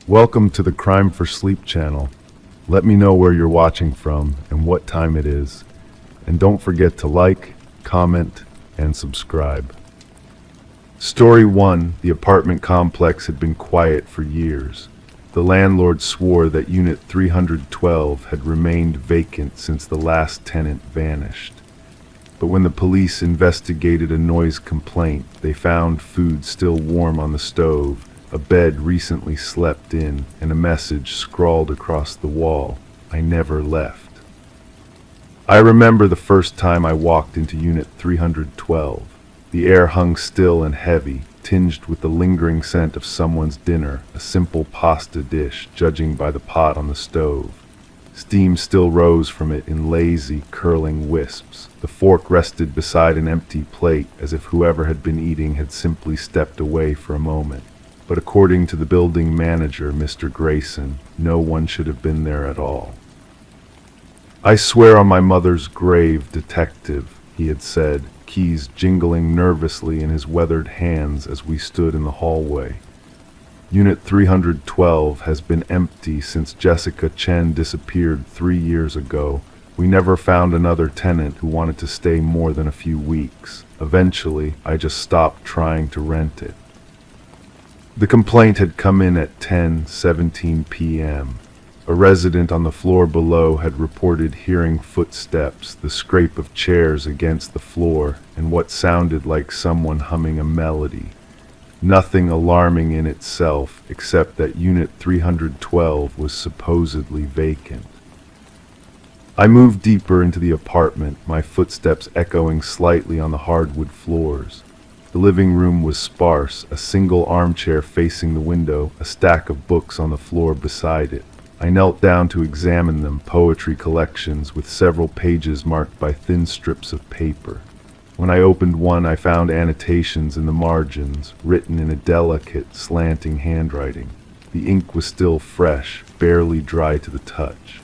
Welcome to the Crime for Sleep channel. Let me know where you're watching from and what time it is. And don't forget to like, comment, and subscribe. Story 1. The apartment complex had been quiet for years. The landlord swore that Unit 312 had remained vacant since the last tenant vanished. But when the police investigated a noise complaint, they found food still warm on the stove, a bed recently slept in, and a message scrawled across the wall: "I never left." I remember the first time I walked into Unit 312. The air hung still and heavy, tinged with the lingering scent of someone's dinner, a simple pasta dish, judging by the pot on the stove. Steam still rose from it in lazy, curling wisps. The fork rested beside an empty plate, as if whoever had been eating had simply stepped away for a moment. But according to the building manager, Mr. Grayson, no one should have been there at all. "I swear on my mother's grave, detective," he had said, keys jingling nervously in his weathered hands as we stood in the hallway. "Unit 312 has been empty since Jessica Chen disappeared 3 years ago. We never found another tenant who wanted to stay more than a few weeks. Eventually, I just stopped trying to rent it." The complaint had come in at 10:17 p.m. A resident on the floor below had reported hearing footsteps, the scrape of chairs against the floor, and what sounded like someone humming a melody. Nothing alarming in itself, except that Unit 312 was supposedly vacant. I moved deeper into the apartment, my footsteps echoing slightly on the hardwood floors. The living room was sparse, a single armchair facing the window, a stack of books on the floor beside it. I knelt down to examine them, poetry collections with several pages marked by thin strips of paper. When I opened one, I found annotations in the margins, written in a delicate, slanting handwriting. The ink was still fresh, barely dry to the touch.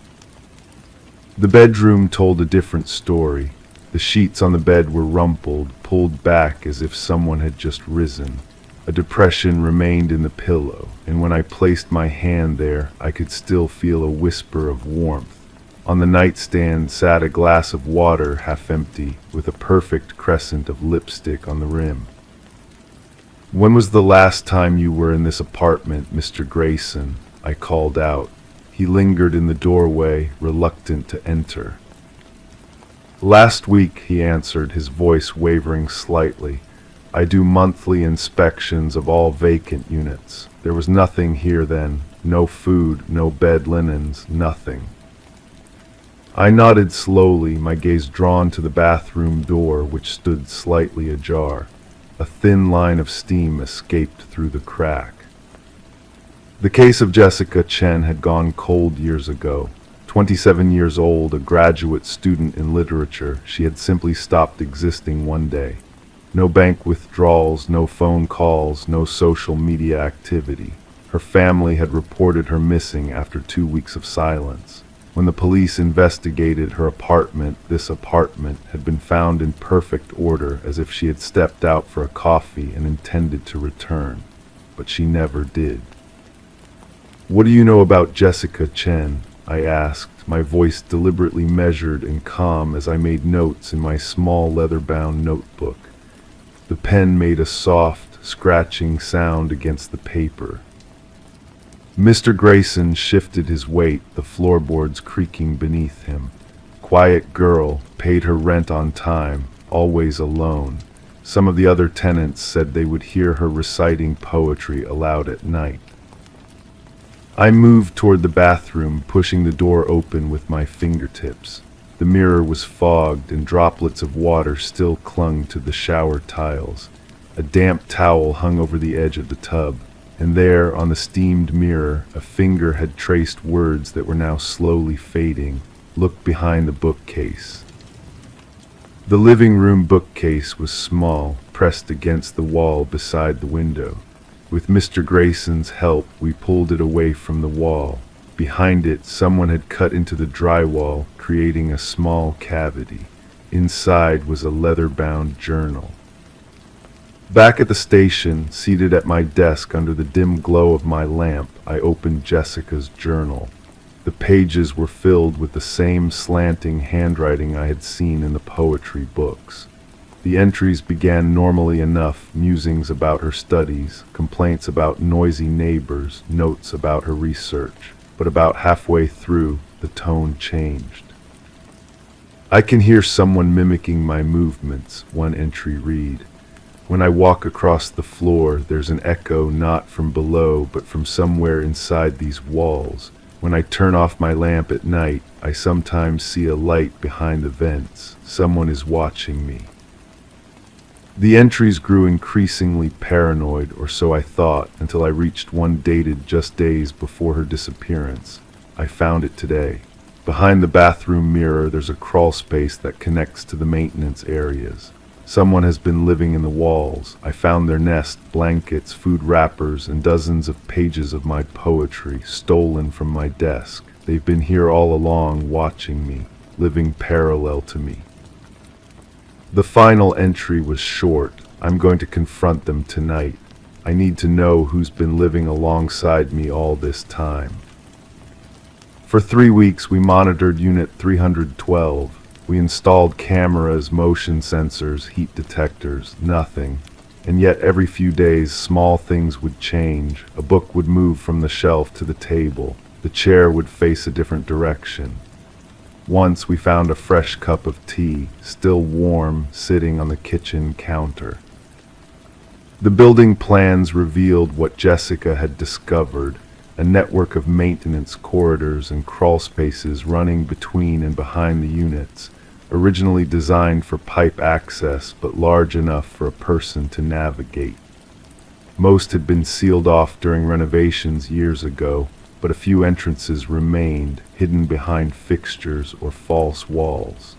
The bedroom told a different story. The sheets on the bed were rumpled, pulled back as if someone had just risen. A depression remained in the pillow, and when I placed my hand there, I could still feel a whisper of warmth. On the nightstand sat a glass of water, half empty, with a perfect crescent of lipstick on the rim. "When was the last time you were in this apartment, Mr. Grayson?" I called out. He lingered in the doorway, reluctant to enter. "Last week," he answered, his voice wavering slightly. "I do monthly inspections of all vacant units. There was nothing here then. No food, no bed linens, nothing." I nodded slowly, my gaze drawn to the bathroom door, which stood slightly ajar. A thin line of steam escaped through the crack. The case of Jessica Chen had gone cold years ago. 27 years old, a graduate student in literature, she had simply stopped existing one day. No bank withdrawals, no phone calls, no social media activity. Her family had reported her missing after 2 weeks of silence. When the police investigated her apartment, this apartment had been found in perfect order, as if she had stepped out for a coffee and intended to return. But she never did. "What do you know about Jessica Chen?" I asked, my voice deliberately measured and calm as I made notes in my small leather-bound notebook. The pen made a soft, scratching sound against the paper. Mr. Grayson shifted his weight, the floorboards creaking beneath him. "Quiet girl, paid her rent on time, always alone. Some of the other tenants said they would hear her reciting poetry aloud at night." I moved toward the bathroom, pushing the door open with my fingertips. The mirror was fogged, and droplets of water still clung to the shower tiles. A damp towel hung over the edge of the tub, and there, on the steamed mirror, a finger had traced words that were now slowly fading. "Look behind the bookcase." The living room bookcase was small, pressed against the wall beside the window. With Mr. Grayson's help, we pulled it away from the wall. Behind it, someone had cut into the drywall, creating a small cavity. Inside was a leather-bound journal. Back at the station, seated at my desk under the dim glow of my lamp, I opened Jessica's journal. The pages were filled with the same slanting handwriting I had seen in the poetry books. The entries began normally enough, musings about her studies, complaints about noisy neighbors, notes about her research. But about halfway through, the tone changed. "I can hear someone mimicking my movements," one entry read. "When I walk across the floor, there's an echo not from below, but from somewhere inside these walls. When I turn off my lamp at night, I sometimes see a light behind the vents. Someone is watching me." The entries grew increasingly paranoid, or so I thought, until I reached one dated just days before her disappearance. I found it today. Behind the bathroom mirror, there's a crawl space that connects to the maintenance areas. Someone has been living in the walls. I found their nest, blankets, food wrappers, and dozens of pages of my poetry stolen from my desk. They've been here all along, watching me, living parallel to me. The final entry was short. "I'm going to confront them tonight. I need to know who's been living alongside me all this time." For 3 weeks, we monitored Unit 312. We installed cameras, motion sensors, heat detectors, nothing. And yet every few days, small things would change. A book would move from the shelf to the table. The chair would face a different direction. Once we found a fresh cup of tea, still warm, sitting on the kitchen counter. The building plans revealed what Jessica had discovered, a network of maintenance corridors and crawl spaces running between and behind the units, originally designed for pipe access but large enough for a person to navigate. Most had been sealed off during renovations years ago, but a few entrances remained, hidden behind fixtures or false walls.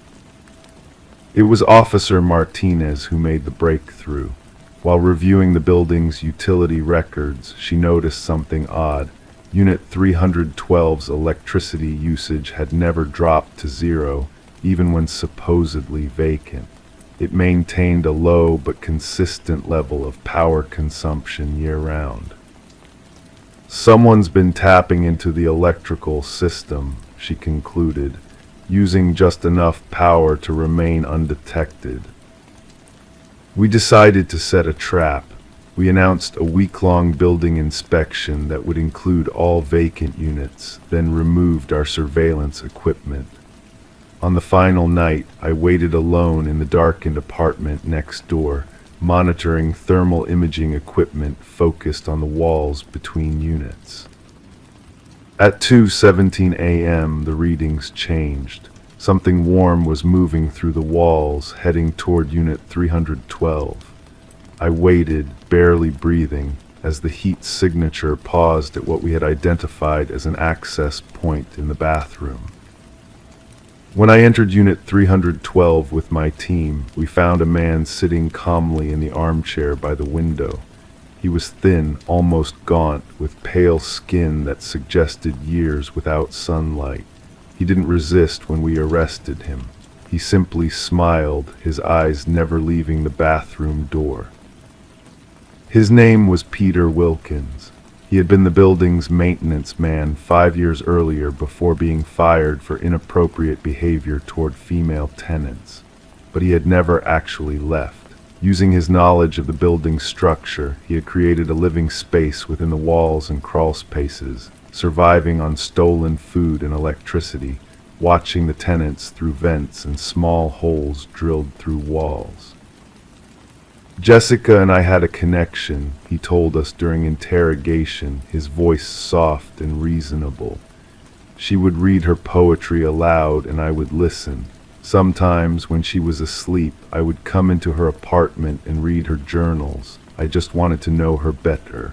It was Officer Martinez who made the breakthrough. While reviewing the building's utility records, she noticed something odd. Unit 312's electricity usage had never dropped to zero, even when supposedly vacant. It maintained a low but consistent level of power consumption year-round. "Someone's been tapping into the electrical system," she concluded, using just enough power to remain undetected. We decided to set a trap. We announced a week-long building inspection that would include all vacant units, then removed our surveillance equipment. On the final night, I waited alone in the darkened apartment next door, monitoring thermal imaging equipment focused on the walls between units. At 2:17 a.m., the readings changed. Something warm was moving through the walls, heading toward Unit 312. I waited, barely breathing, as the heat signature paused at what we had identified as an access point in the bathroom. When I entered Unit 312 with my team, we found a man sitting calmly in the armchair by the window. He was thin, almost gaunt, with pale skin that suggested years without sunlight. He didn't resist when we arrested him. He simply smiled, his eyes never leaving the bathroom door. His name was Peter Wilkins. He had been the building's maintenance man 5 years earlier before being fired for inappropriate behavior toward female tenants. But he had never actually left. Using his knowledge of the building's structure, he had created a living space within the walls and crawl spaces, surviving on stolen food and electricity, watching the tenants through vents and small holes drilled through walls. "Jessica and I had a connection," he told us during interrogation, his voice soft and reasonable. "She would read her poetry aloud and I would listen. Sometimes, when she was asleep, I would come into her apartment and read her journals. I just wanted to know her better."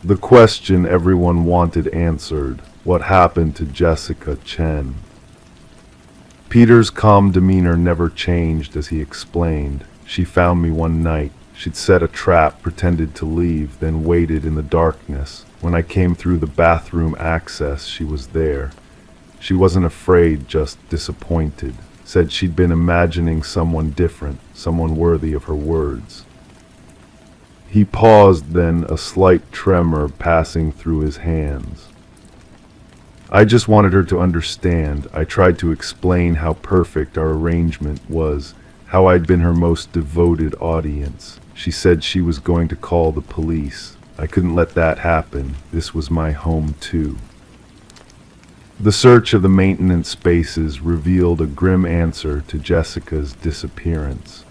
The question everyone wanted answered: what happened to Jessica Chen? Peter's calm demeanor never changed as he explained. "She found me one night. She'd set a trap, pretended to leave, then waited in the darkness. When I came through the bathroom access, she was there. She wasn't afraid, just disappointed. Said she'd been imagining someone different, someone worthy of her words. He paused, then a slight tremor passing through his hands. I just wanted her to understand. I tried to explain how perfect our arrangement was, how I'd been her most devoted audience. She said she was going to call the police. I couldn't let that happen. This was my home too. The search of the maintenance spaces revealed a grim answer to Jessica's disappearance.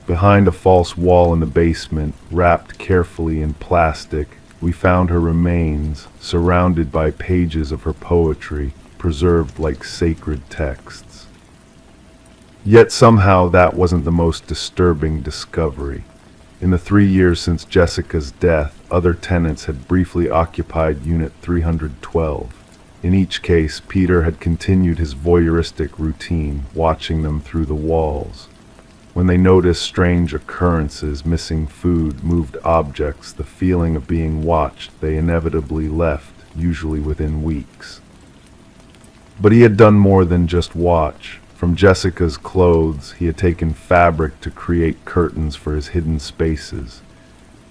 Behind a false wall in the basement, wrapped carefully in plastic, we found her remains, surrounded by pages of her poetry, preserved like sacred texts. Yet somehow that wasn't the most disturbing discovery. In the 3 years since Jessica's death, other tenants had briefly occupied Unit 312. In each case, Peter had continued his voyeuristic routine, watching them through the walls. When they noticed strange occurrences, missing food, moved objects, the feeling of being watched, they inevitably left, usually within weeks. But he had done more than just watch. From Jessica's clothes, he had taken fabric to create curtains for his hidden spaces.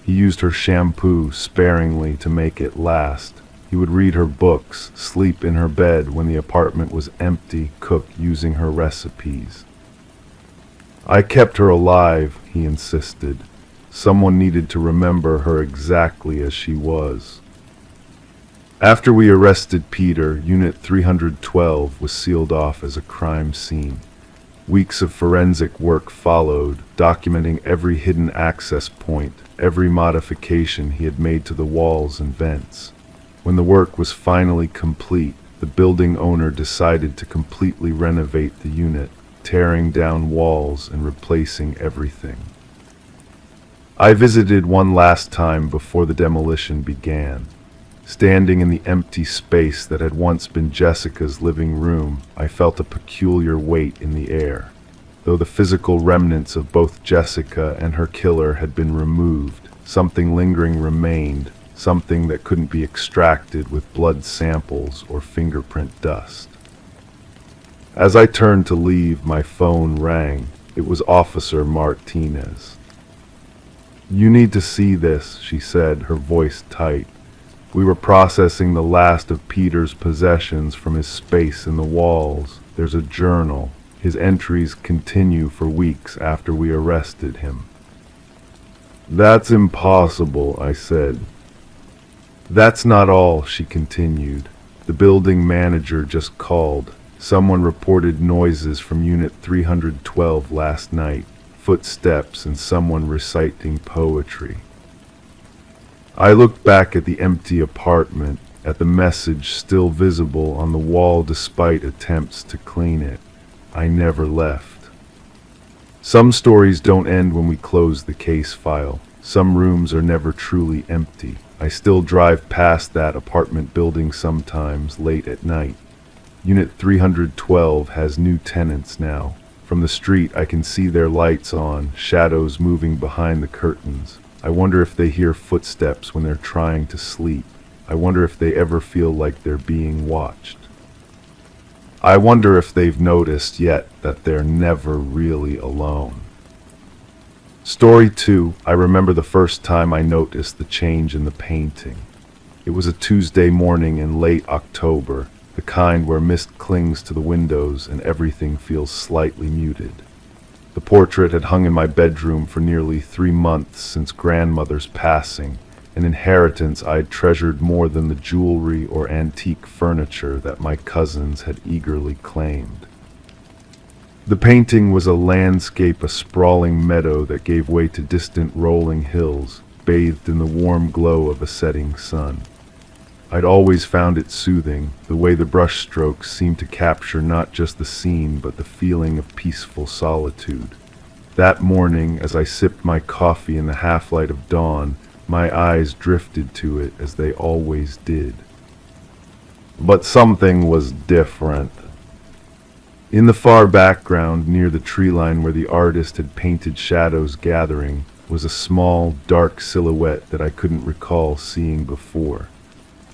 He used her shampoo sparingly to make it last. He would read her books, sleep in her bed when the apartment was empty, cook using her recipes. I kept her alive, he insisted. Someone needed to remember her exactly as she was. After we arrested Peter, Unit 312 was sealed off as a crime scene. Weeks of forensic work followed, documenting every hidden access point, every modification he had made to the walls and vents. When the work was finally complete, the building owner decided to completely renovate the unit, tearing down walls and replacing everything. I visited one last time before the demolition began. Standing in the empty space that had once been Jessica's living room, I felt a peculiar weight in the air. Though the physical remnants of both Jessica and her killer had been removed, something lingering remained, something that couldn't be extracted with blood samples or fingerprint dust. As I turned to leave, my phone rang. It was Officer Martinez. "You need to see this," she said, her voice tight. "We were processing the last of Peter's possessions from his space in the walls. There's a journal. His entries continue for weeks after we arrested him." "That's impossible," I said. "That's not all," she continued. "The building manager just called. Someone reported noises from Unit 312 last night, footsteps and someone reciting poetry." I looked back at the empty apartment, at the message still visible on the wall despite attempts to clean it. I never left. Some stories don't end when we close the case file. Some rooms are never truly empty. I still drive past that apartment building sometimes, late at night. Unit 312 has new tenants now. From the street I can see their lights on, shadows moving behind the curtains. I wonder if they hear footsteps when they're trying to sleep. I wonder if they ever feel like they're being watched. I wonder if they've noticed yet that they're never really alone. Story 2. I remember the first time I noticed the change in the painting. It was a Tuesday morning in late October, the kind where mist clings to the windows and everything feels slightly muted. The portrait had hung in my bedroom for nearly 3 months since grandmother's passing, an inheritance I'd treasured more than the jewelry or antique furniture that my cousins had eagerly claimed. The painting was a landscape, a sprawling meadow that gave way to distant rolling hills, bathed in the warm glow of a setting sun. I'd always found it soothing, the way the brushstrokes seemed to capture not just the scene but the feeling of peaceful solitude. That morning, as I sipped my coffee in the half-light of dawn, my eyes drifted to it as they always did. But something was different. In the far background, near the tree line where the artist had painted shadows gathering, was a small, dark silhouette that I couldn't recall seeing before.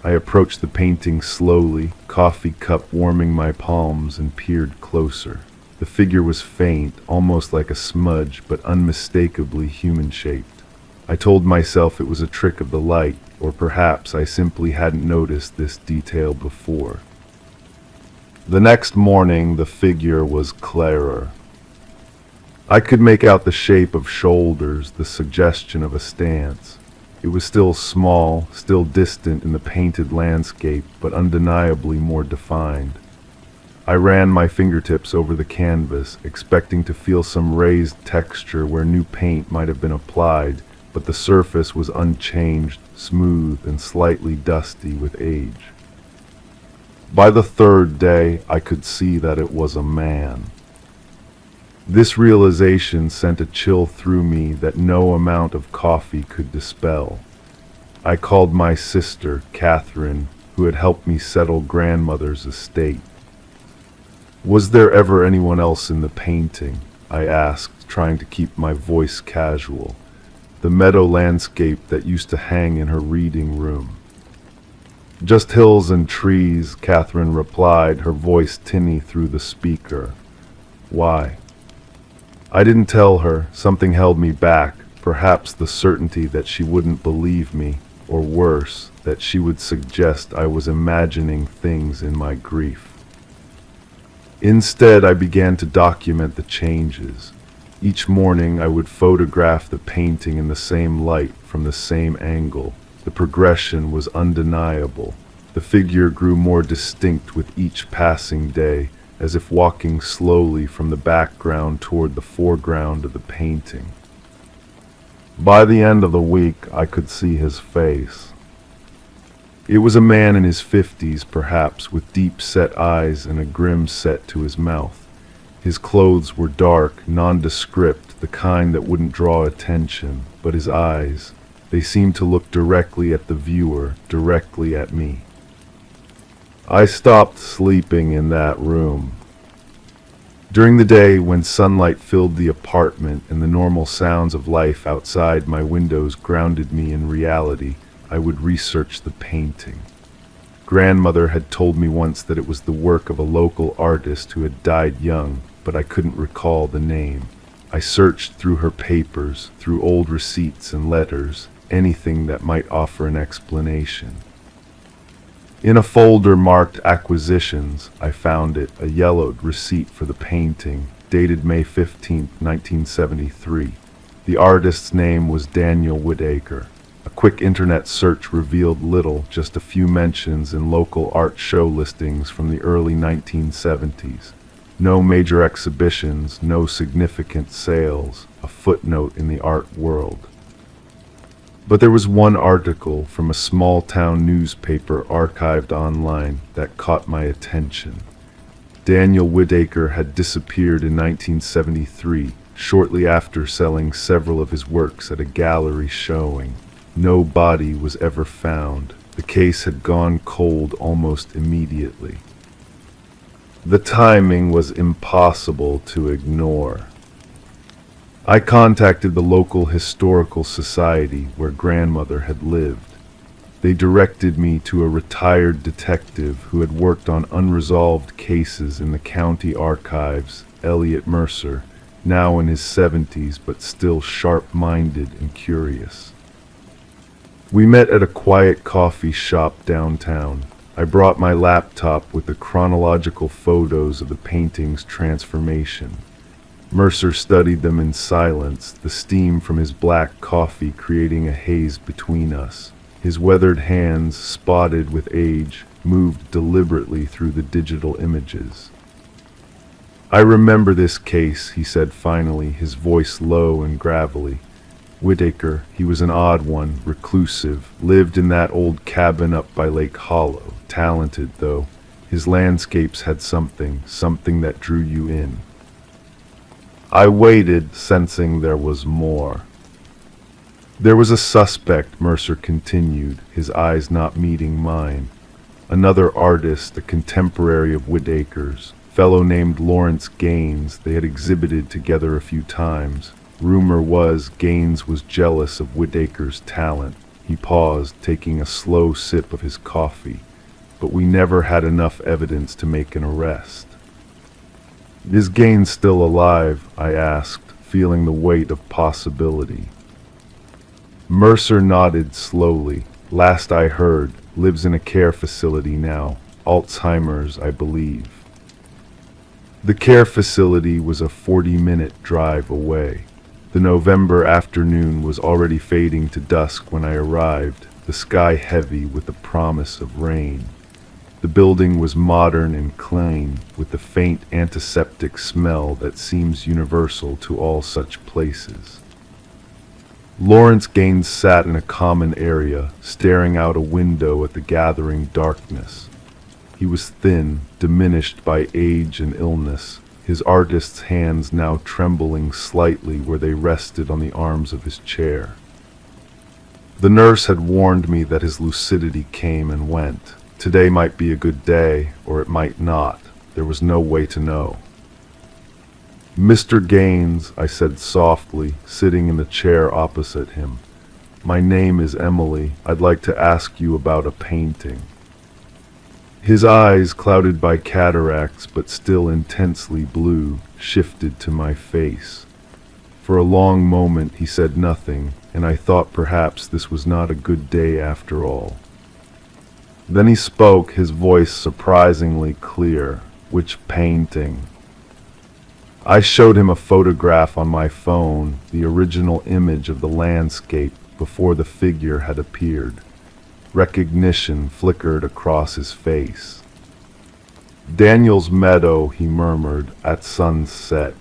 I approached the painting slowly, coffee cup warming my palms, and peered closer. The figure was faint, almost like a smudge, but unmistakably human-shaped. I told myself it was a trick of the light, or perhaps I simply hadn't noticed this detail before. The next morning, the figure was clearer. I could make out the shape of shoulders, the suggestion of a stance. It was still small, still distant in the painted landscape, but undeniably more defined. I ran my fingertips over the canvas, expecting to feel some raised texture where new paint might have been applied, but the surface was unchanged, smooth, and slightly dusty with age. By the third day, I could see that it was a man. This realization sent a chill through me that no amount of coffee could dispel. I called my sister, Catherine, who had helped me settle grandmother's estate. "Was there ever anyone else in the painting?" I asked, trying to keep my voice casual. The meadow landscape that used to hang in her reading room. "Just hills and trees," Catherine replied, her voice tinny through the speaker. "Why?" I didn't tell her. Something held me back, perhaps the certainty that she wouldn't believe me, or worse, that she would suggest I was imagining things in my grief. Instead, I began to document the changes. Each morning, I would photograph the painting in the same light, from the same angle. The progression was undeniable. The figure grew more distinct with each passing day, as if walking slowly from the background toward the foreground of the painting. By the end of the week, I could see his face. It was a man in his 50s, perhaps, with deep-set eyes and a grim set to his mouth. His clothes were dark, nondescript, the kind that wouldn't draw attention, but his eyes, they seemed to look directly at the viewer, directly at me. I stopped sleeping in that room. During the day, when sunlight filled the apartment and the normal sounds of life outside my windows grounded me in reality, I would research the painting. Grandmother had told me once that it was the work of a local artist who had died young, but I couldn't recall the name. I searched through her papers, through old receipts and letters, anything that might offer an explanation. In a folder marked Acquisitions, I found it, a yellowed receipt for the painting, dated May 15, 1973. The artist's name was Daniel Whitaker. A quick internet search revealed little, just a few mentions in local art show listings from the early 1970s. No major exhibitions, no significant sales, a footnote in the art world. But there was one article from a small-town newspaper archived online that caught my attention. Daniel Whitaker had disappeared in 1973, shortly after selling several of his works at a gallery showing. No body was ever found. The case had gone cold almost immediately. The timing was impossible to ignore. I contacted the local historical society where grandmother had lived. They directed me to a retired detective who had worked on unresolved cases in the county archives, Elliot Mercer, now in his 70s but still sharp-minded and curious. We met at a quiet coffee shop downtown. I brought my laptop with the chronological photos of the painting's transformation. Mercer studied them in silence, the steam from his black coffee creating a haze between us. His weathered hands, spotted with age, moved deliberately through the digital images. "I remember this case," he said finally, his voice low and gravelly. "Whitaker, he was an odd one, reclusive, lived in that old cabin up by Lake Hollow. Talented, though. His landscapes had something that drew you in." I waited, sensing there was more. "There was a suspect," Mercer continued, his eyes not meeting mine. "Another artist, a contemporary of Whitaker's, fellow named Lawrence Gaines. They had exhibited together a few times. Rumor was Gaines was jealous of Whitaker's talent." He paused, taking a slow sip of his coffee. "But we never had enough evidence to make an arrest." "Is Gaines still alive?" I asked, feeling the weight of possibility. Mercer nodded slowly. Last I heard, lives in a care facility now. Alzheimer's, I believe. The care facility was a 40-minute drive away. The November afternoon was already fading to dusk when I arrived, the sky heavy with the promise of rain. The building was modern and clean, with the faint antiseptic smell that seems universal to all such places. Lawrence Gaines sat in a common area, staring out a window at the gathering darkness. He was thin, diminished by age and illness, his artist's hands now trembling slightly where they rested on the arms of his chair. The nurse had warned me that his lucidity came and went. Today might be a good day, or it might not. There was no way to know. "Mr. Gaines," I said softly, sitting in the chair opposite him. "My name is Emily. I'd like to ask you about a painting." His eyes, clouded by cataracts but still intensely blue, shifted to my face. For a long moment he said nothing, and I thought perhaps this was not a good day after all. Then he spoke, his voice surprisingly clear. "Which painting?" I showed him a photograph on my phone, the original image of the landscape before the figure had appeared. Recognition flickered across his face. "Daniel's Meadow," he murmured, "at sunset."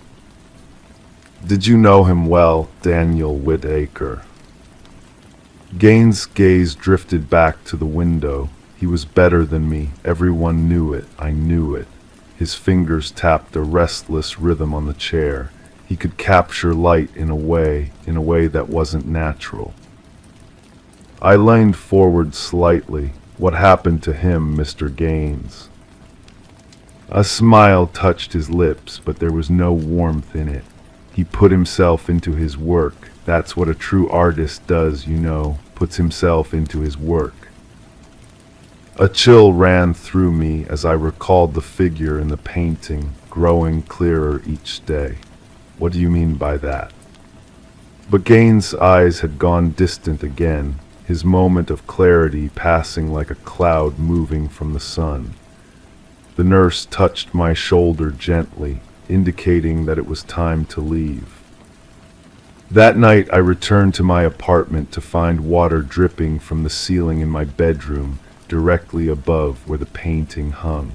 "Did you know him well, Daniel Whitaker?" Gaines' gaze drifted back to the window. He was better than me. Everyone knew it. I knew it. His fingers tapped a restless rhythm on the chair. He could capture light in a way that wasn't natural. I leaned forward slightly. "What happened to him, Mr. Gaines?" A smile touched his lips, but there was no warmth in it. He put himself into his work. That's what a true artist does, you know, puts himself into his work. A chill ran through me as I recalled the figure in the painting, growing clearer each day. "What do you mean by that?" But Gaines' eyes had gone distant again, his moment of clarity passing like a cloud moving from the sun. The nurse touched my shoulder gently, indicating that it was time to leave. That night I returned to my apartment to find water dripping from the ceiling in my bedroom, directly above where the painting hung.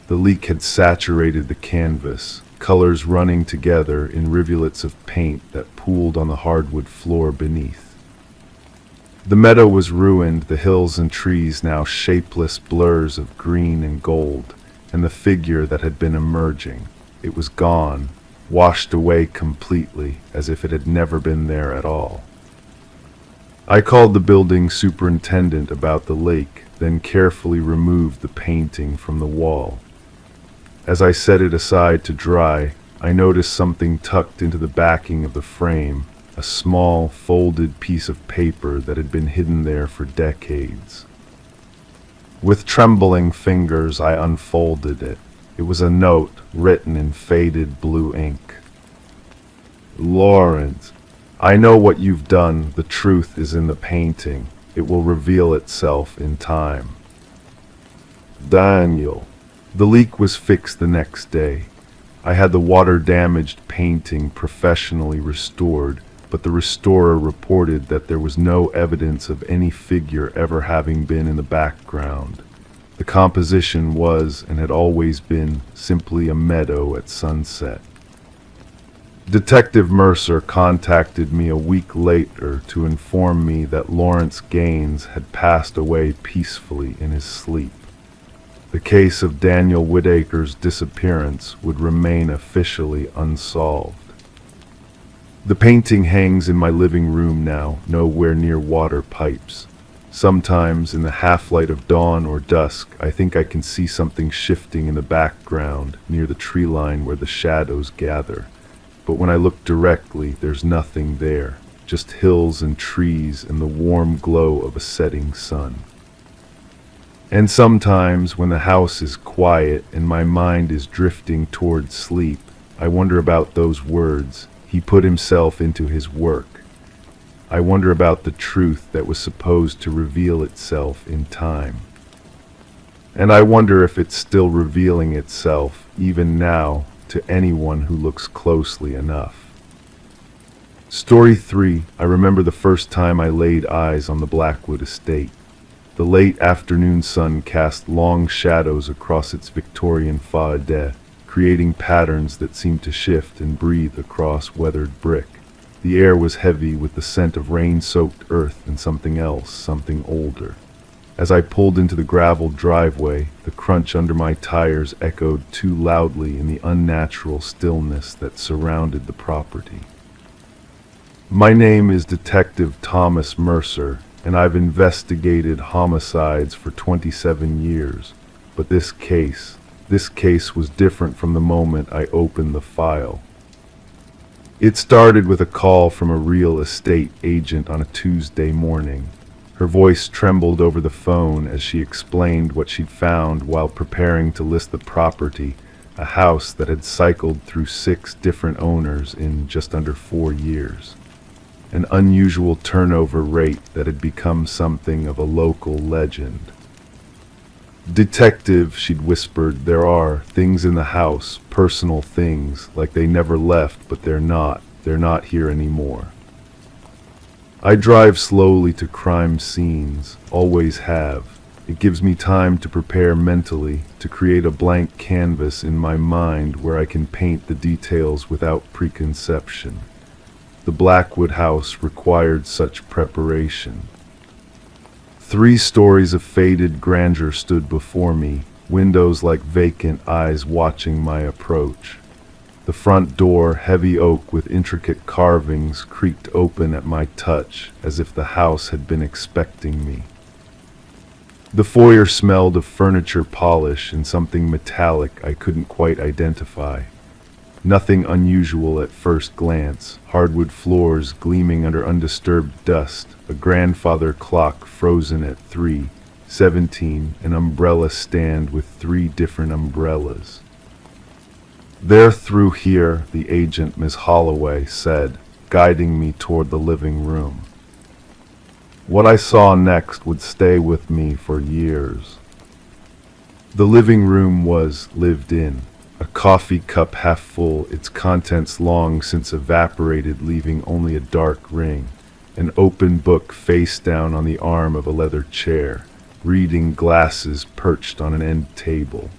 The leak had saturated the canvas, colors running together in rivulets of paint that pooled on the hardwood floor beneath. The meadow was ruined, the hills and trees now shapeless blurs of green and gold, and the figure that had been emerging. It was gone, washed away completely, as if it had never been there at all. I called the building superintendent about the lake, then carefully removed the painting from the wall. As I set it aside to dry, I noticed something tucked into the backing of the frame, a small, folded piece of paper that had been hidden there for decades. With trembling fingers, I unfolded it. It was a note written in faded blue ink. "Lawrence, I know what you've done. The truth is in the painting. It will reveal itself in time. Daniel." The leak was fixed the next day. I had the water-damaged painting professionally restored, but the restorer reported that there was no evidence of any figure ever having been in the background. The composition was, and had always been, simply a meadow at sunset. Detective Mercer contacted me a week later to inform me that Lawrence Gaines had passed away peacefully in his sleep. The case of Daniel Whitaker's disappearance would remain officially unsolved. The painting hangs in my living room now, nowhere near water pipes. Sometimes, in the half-light of dawn or dusk, I think I can see something shifting in the background, near the tree line where the shadows gather. But when I look directly, there's nothing there, just hills and trees and the warm glow of a setting sun. And sometimes, when the house is quiet and my mind is drifting toward sleep, I wonder about those words. He put himself into his work. I wonder about the truth that was supposed to reveal itself in time. And I wonder if it's still revealing itself, even now, to anyone who looks closely enough. Story 3. I remember the first time I laid eyes on the Blackwood estate. The late afternoon sun cast long shadows across its Victorian façade, creating patterns that seemed to shift and breathe across weathered brick. The air was heavy with the scent of rain-soaked earth and something else, something older. As I pulled into the graveled driveway, the crunch under my tires echoed too loudly in the unnatural stillness that surrounded the property. My name is Detective Thomas Mercer, and I've investigated homicides for 27 years. But this case was different from the moment I opened the file. It started with a call from a real estate agent on a Tuesday morning. Her voice trembled over the phone as she explained what she'd found while preparing to list the property, a house that had cycled through 6 different owners in just under 4 years. An unusual turnover rate that had become something of a local legend. "Detective," she'd whispered, "there are things in the house, personal things, like they never left, but they're not here anymore." I drive slowly to crime scenes, always have. It gives me time to prepare mentally, to create a blank canvas in my mind where I can paint the details without preconception. The Blackwood house required such preparation. 3 stories of faded grandeur stood before me, windows like vacant eyes watching my approach. The front door, heavy oak with intricate carvings, creaked open at my touch, as if the house had been expecting me. The foyer smelled of furniture polish and something metallic I couldn't quite identify. Nothing unusual at first glance, hardwood floors gleaming under undisturbed dust, a grandfather clock frozen at 3:17, an umbrella stand with 3 different umbrellas. "They're through here," the agent, Miss Holloway, said, guiding me toward the living room. What I saw next would stay with me for years. The living room was lived in. A coffee cup half full, its contents long since evaporated, leaving only a dark ring. An open book face down on the arm of a leather chair. Reading glasses perched on an end table.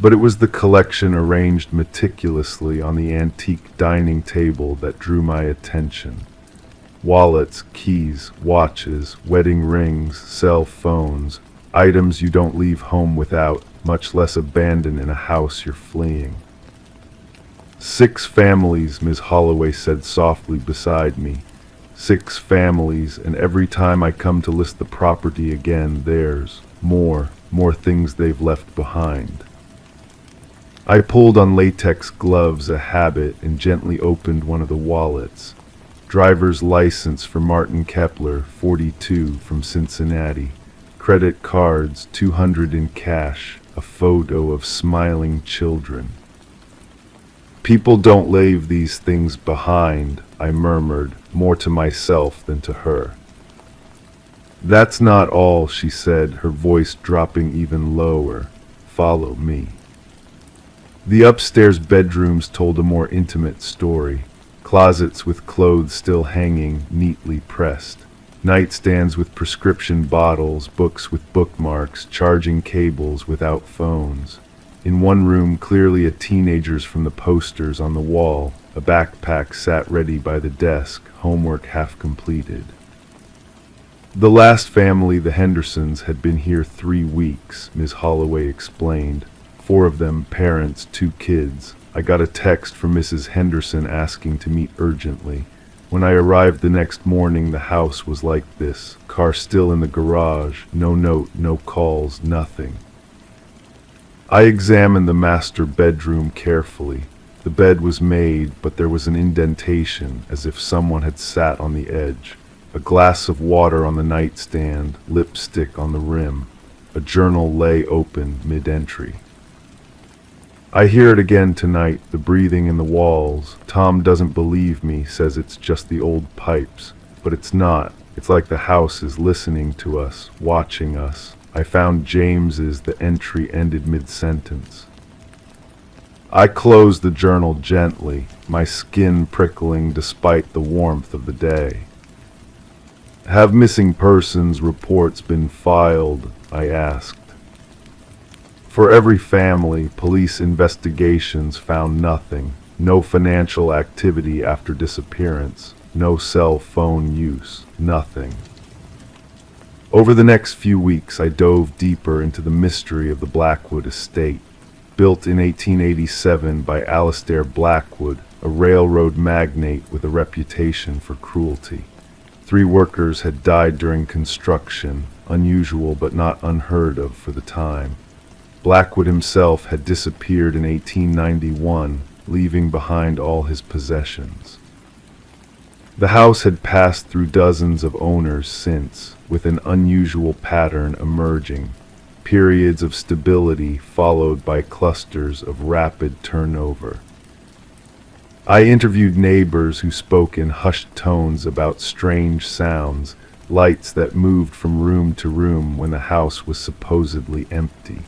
But it was the collection arranged meticulously on the antique dining table that drew my attention. Wallets, keys, watches, wedding rings, cell phones, items you don't leave home without, much less abandon in a house you're fleeing. 6 families, Ms. Holloway said softly beside me. 6 families, and every time I come to list the property again, there's more things they've left behind. I pulled on latex gloves, a habit, and gently opened one of the wallets. Driver's license for Martin Kepler, 42, from Cincinnati. Credit cards, 200 in cash. A photo of smiling children. "People don't leave these things behind," I murmured, more to myself than to her. "That's not all," she said, her voice dropping even lower. "Follow me." The upstairs bedrooms told a more intimate story. Closets with clothes still hanging, neatly pressed. Nightstands with prescription bottles, books with bookmarks, charging cables without phones. In one room, clearly a teenager's from the posters on the wall, a backpack sat ready by the desk, homework half completed. The last family, the Hendersons, had been here 3 weeks, Ms. Holloway explained. 4 of them parents, 2 kids. I got a text from Mrs. Henderson asking to meet urgently. When I arrived the next morning, the house was like this. Car still in the garage, no note, no calls, nothing. I examined the master bedroom carefully. The bed was made, but there was an indentation, as if someone had sat on the edge. A glass of water on the nightstand, lipstick on the rim. A journal lay open mid-entry. I hear it again tonight, the breathing in the walls. Tom doesn't believe me, says it's just the old pipes. But it's not. It's like the house is listening to us, watching us. I found James's. The entry ended mid-sentence. I closed the journal gently, my skin prickling despite the warmth of the day. Have missing persons reports been filed? I asked. For every family, police investigations found nothing. No financial activity after disappearance. No cell phone use. Nothing. Over the next few weeks, I dove deeper into the mystery of the Blackwood estate. Built in 1887 by Alistair Blackwood, a railroad magnate with a reputation for cruelty. 3 workers had died during construction, unusual but not unheard of for the time. Blackwood himself had disappeared in 1891, leaving behind all his possessions. The house had passed through dozens of owners since, with an unusual pattern emerging. Periods of stability followed by clusters of rapid turnover. I interviewed neighbors who spoke in hushed tones about strange sounds, lights that moved from room to room when the house was supposedly empty.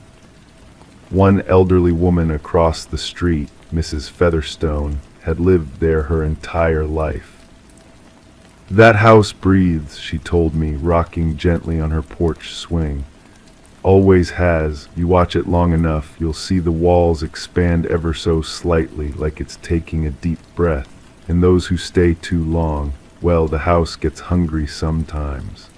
One elderly woman across the street, Mrs. Featherstone, had lived there her entire life. That house breathes, she told me, rocking gently on her porch swing. Always has. You watch it long enough, you'll see the walls expand ever so slightly, like it's taking a deep breath. And those who stay too long, well, the house gets hungry sometimes.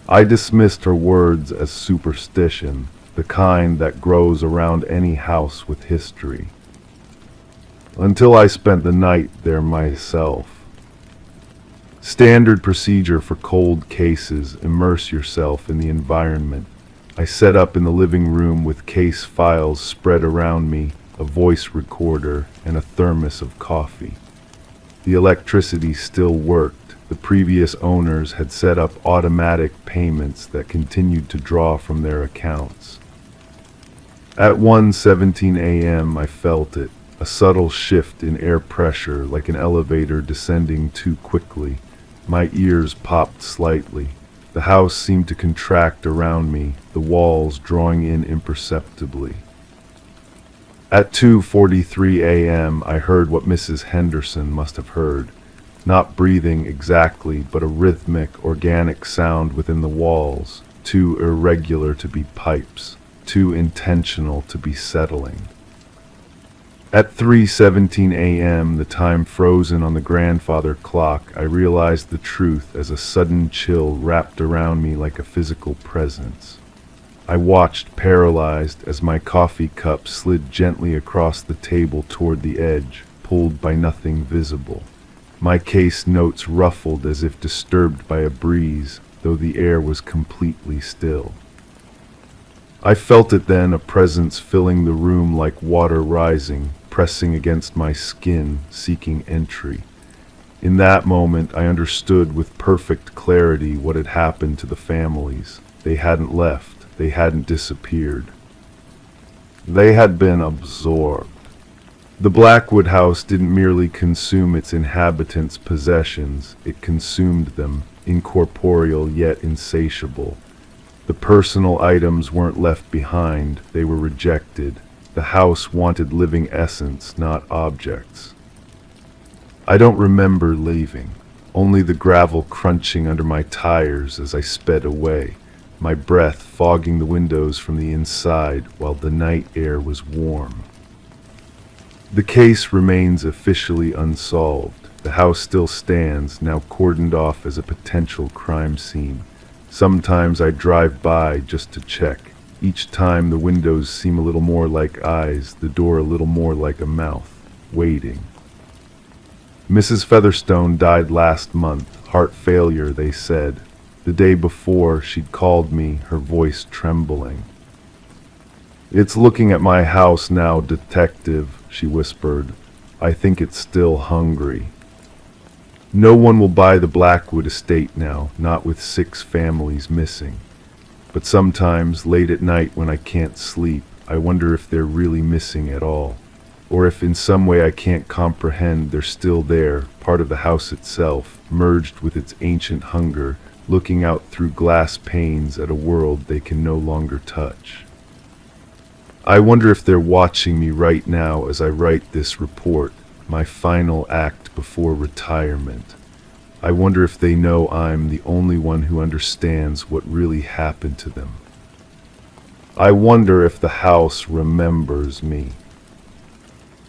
I dismissed her words as superstition, the kind that grows around any house with history. Until I spent the night there myself. Standard procedure for cold cases, immerse yourself in the environment. I set up in the living room with case files spread around me, a voice recorder, and a thermos of coffee. The electricity still worked. The previous owners had set up automatic payments that continued to draw from their accounts. At 1:17 a.m. I felt it, a subtle shift in air pressure like an elevator descending too quickly. My ears popped slightly. The house seemed to contract around me, the walls drawing in imperceptibly. At 2:43 a.m. I heard what Mrs. Henderson must have heard. Not breathing exactly, but a rhythmic, organic sound within the walls, too irregular to be pipes, too intentional to be settling. At 3:17 a.m., the time frozen on the grandfather clock, I realized the truth as a sudden chill wrapped around me like a physical presence. I watched, paralyzed, as my coffee cup slid gently across the table toward the edge, pulled by nothing visible. My case notes ruffled as if disturbed by a breeze, though the air was completely still. I felt it then, a presence filling the room like water rising, pressing against my skin, seeking entry. In that moment, I understood with perfect clarity what had happened to the families. They hadn't left. They hadn't disappeared. They had been absorbed. The Blackwood house didn't merely consume its inhabitants' possessions, it consumed them, incorporeal yet insatiable. The personal items weren't left behind, they were rejected. The house wanted living essence, not objects. I don't remember leaving, only the gravel crunching under my tires as I sped away, my breath fogging the windows from the inside while the night air was warm. The case remains officially unsolved. The house still stands, now cordoned off as a potential crime scene. Sometimes I drive by just to check. Each time the windows seem a little more like eyes, the door a little more like a mouth, waiting. Mrs. Featherstone died last month, heart failure, they said. The day before, she'd called me, her voice trembling. "It's looking at my house now, detective," she whispered. "I think it's still hungry." No one will buy the Blackwood estate now, not with 6 families missing. But sometimes, late at night when I can't sleep, I wonder if they're really missing at all. Or if in some way I can't comprehend they're still there, part of the house itself, merged with its ancient hunger, looking out through glass panes at a world they can no longer touch. I wonder if they're watching me right now as I write this report, my final act before retirement. I wonder if they know I'm the only one who understands what really happened to them. I wonder if the house remembers me.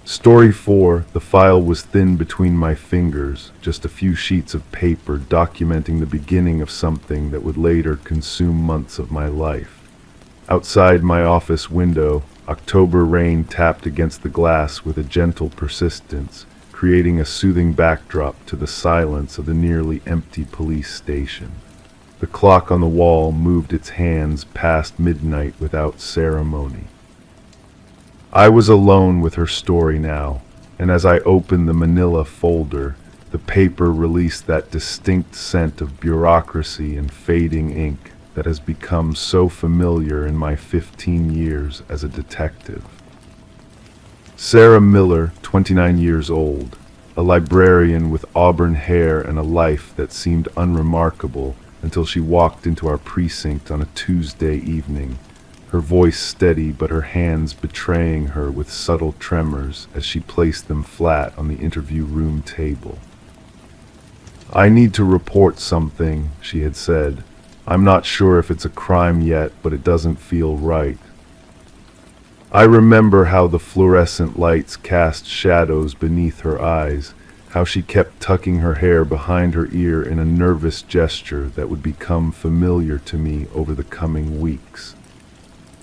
Story 4, the file was thin between my fingers, just a few sheets of paper documenting the beginning of something that would later consume months of my life. Outside my office window, October rain tapped against the glass with a gentle persistence, creating a soothing backdrop to the silence of the nearly empty police station. The clock on the wall moved its hands past midnight without ceremony. I was alone with her story now, and as I opened the manila folder, the paper released that distinct scent of bureaucracy and fading ink that has become so familiar in my 15 years as a detective. Sarah Miller, 29 years old, a librarian with auburn hair and a life that seemed unremarkable until she walked into our precinct on a Tuesday evening, her voice steady but her hands betraying her with subtle tremors as she placed them flat on the interview room table. "I need to report something," she had said. "I'm not sure if it's a crime yet, but it doesn't feel right." I remember how the fluorescent lights cast shadows beneath her eyes, how she kept tucking her hair behind her ear in a nervous gesture that would become familiar to me over the coming weeks.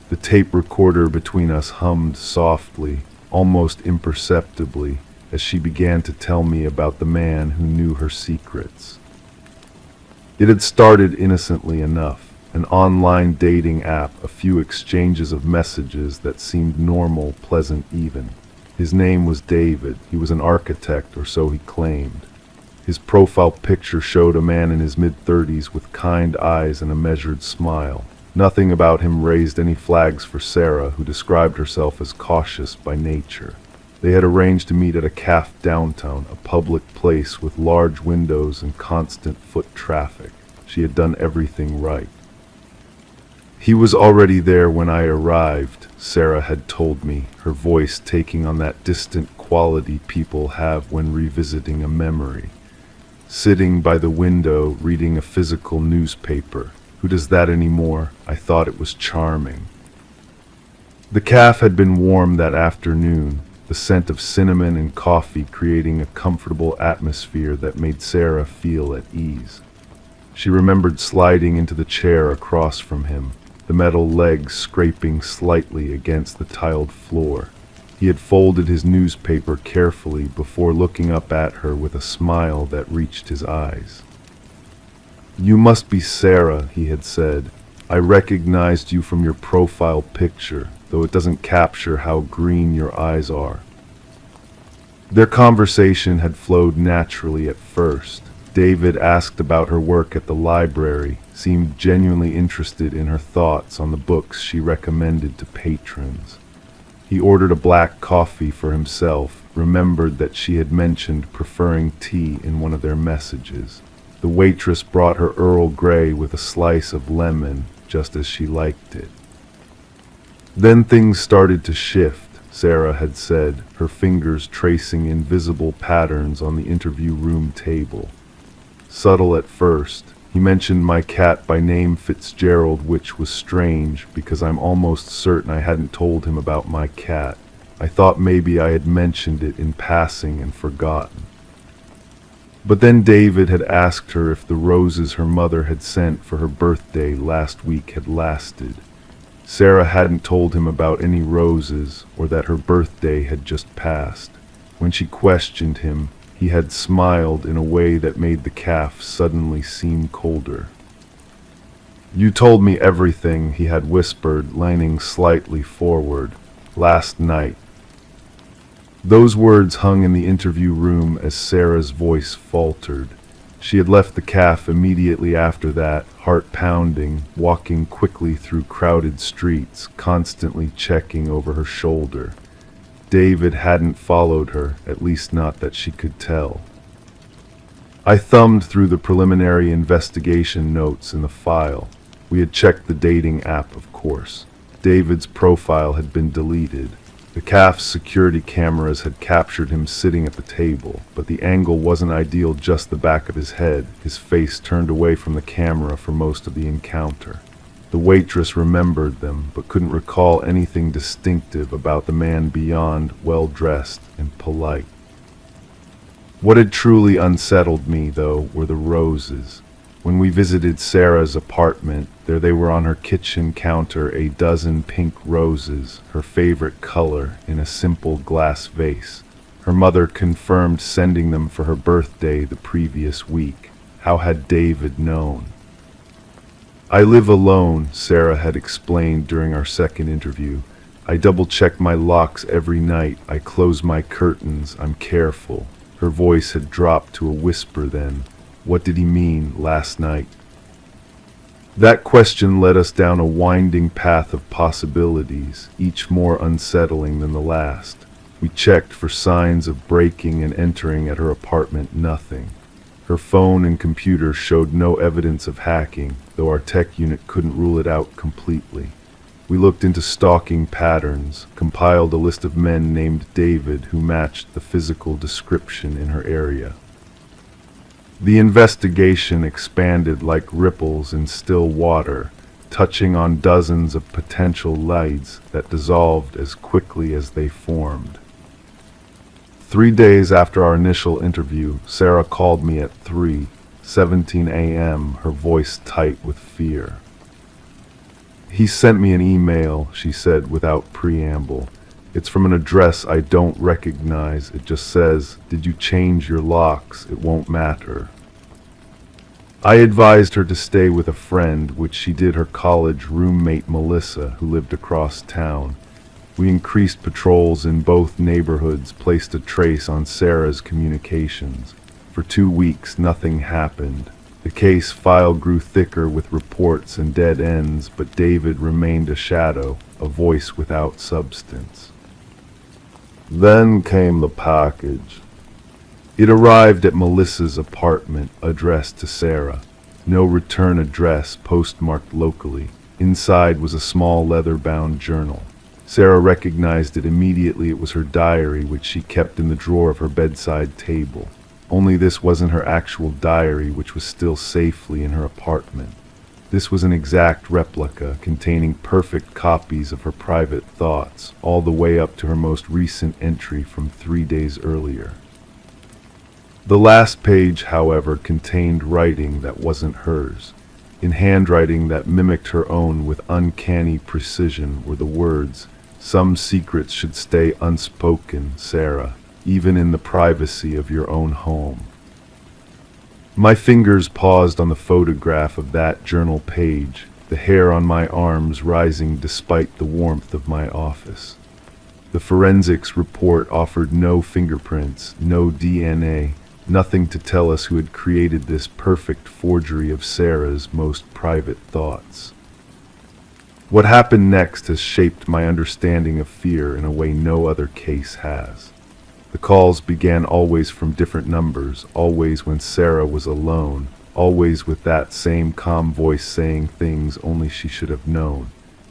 The tape recorder between us hummed softly, almost imperceptibly, as she began to tell me about the man who knew her secrets. It had started innocently enough, an online dating app, a few exchanges of messages that seemed normal, pleasant even. His name was David. He was an architect, or so he claimed. His profile picture showed a man in his mid-30s with kind eyes and a measured smile. Nothing about him raised any flags for Sarah, who described herself as cautious by nature. They had arranged to meet at a cafe downtown, a public place with large windows and constant foot traffic. She had done everything right. He was already there when I arrived, Sarah had told me, her voice taking on that distant quality people have when revisiting a memory. Sitting by the window, reading a physical newspaper. Who does that anymore? I thought it was charming. The cafe had been warm that afternoon, the scent of cinnamon and coffee creating a comfortable atmosphere that made Sarah feel at ease. She remembered sliding into the chair across from him, the metal legs scraping slightly against the tiled floor. He had folded his newspaper carefully before looking up at her with a smile that reached his eyes. "You must be Sarah," he had said. "I recognized you from your profile picture, though it doesn't capture how green your eyes are." Their conversation had flowed naturally at first. David asked about her work at the library, seemed genuinely interested in her thoughts on the books she recommended to patrons. He ordered a black coffee for himself, remembered that she had mentioned preferring tea in one of their messages. The waitress brought her Earl Grey with a slice of lemon, just as she liked it. Then things started to shift, Sarah had said, her fingers tracing invisible patterns on the interview room table. Subtle at first, he mentioned my cat by name Fitzgerald, which was strange because I'm almost certain I hadn't told him about my cat. I thought maybe I had mentioned it in passing and forgotten. But then David had asked her if the roses her mother had sent for her birthday last week had lasted. Sarah hadn't told him about any roses or that her birthday had just passed. When she questioned him, he had smiled in a way that made the calf suddenly seem colder. "You told me everything," he had whispered, leaning slightly forward. "Last night." Those words hung in the interview room as Sarah's voice faltered. She had left the cafe immediately after that, heart pounding, walking quickly through crowded streets, constantly checking over her shoulder. David hadn't followed her, at least not that she could tell. I thumbed through the preliminary investigation notes in the file. We had checked the dating app, of course. David's profile had been deleted. The cafe's security cameras had captured him sitting at the table, but the angle wasn't ideal, just the back of his head, his face turned away from the camera for most of the encounter. The waitress remembered them, but couldn't recall anything distinctive about the man beyond well-dressed and polite. What had truly unsettled me, though, were the roses. When we visited Sarah's apartment, there they were on her kitchen counter, a dozen pink roses, her favorite color, in a simple glass vase. Her mother confirmed sending them for her birthday the previous week. How had David known? "I live alone," Sarah had explained during our second interview. "I double-check my locks every night. I close my curtains. I'm careful." Her voice had dropped to a whisper then. What did he mean last night? That question led us down a winding path of possibilities, each more unsettling than the last. We checked for signs of breaking and entering at her apartment. Nothing. Her phone and computer showed no evidence of hacking, though our tech unit couldn't rule it out completely. We looked into stalking patterns, compiled a list of men named David who matched the physical description in her area. The investigation expanded like ripples in still water, touching on dozens of potential leads that dissolved as quickly as they formed. 3 days after our initial interview, Sarah called me at 3:17 a.m., her voice tight with fear. "He sent me an email," she said without preamble. "It's from an address I don't recognize. It just says, 'Did you change your locks? It won't matter.'" I advised her to stay with a friend, which she did, her college roommate Melissa, who lived across town. We increased patrols in both neighborhoods, placed a trace on Sarah's communications. For 2 weeks, nothing happened. The case file grew thicker with reports and dead ends, but David remained a shadow, a voice without substance. Then came the package. It arrived at Melissa's apartment, addressed to Sarah. No return address, postmarked locally. Inside was a small leather-bound journal. Sarah recognized it immediately. It was her diary, which she kept in the drawer of her bedside table. Only this wasn't her actual diary, which was still safely in her apartment. This was an exact replica, containing perfect copies of her private thoughts, all the way up to her most recent entry from 3 days earlier. The last page, however, contained writing that wasn't hers. In handwriting that mimicked her own with uncanny precision were the words, "Some secrets should stay unspoken, Sarah, even in the privacy of your own home." My fingers paused on the photograph of that journal page, the hair on my arms rising despite the warmth of my office. The forensics report offered no fingerprints, no DNA, nothing to tell us who had created this perfect forgery of Sarah's most private thoughts. What happened next has shaped my understanding of fear in a way no other case has. The calls began always from different numbers, always when Sarah was alone, always with that same calm voice saying things only she should have known.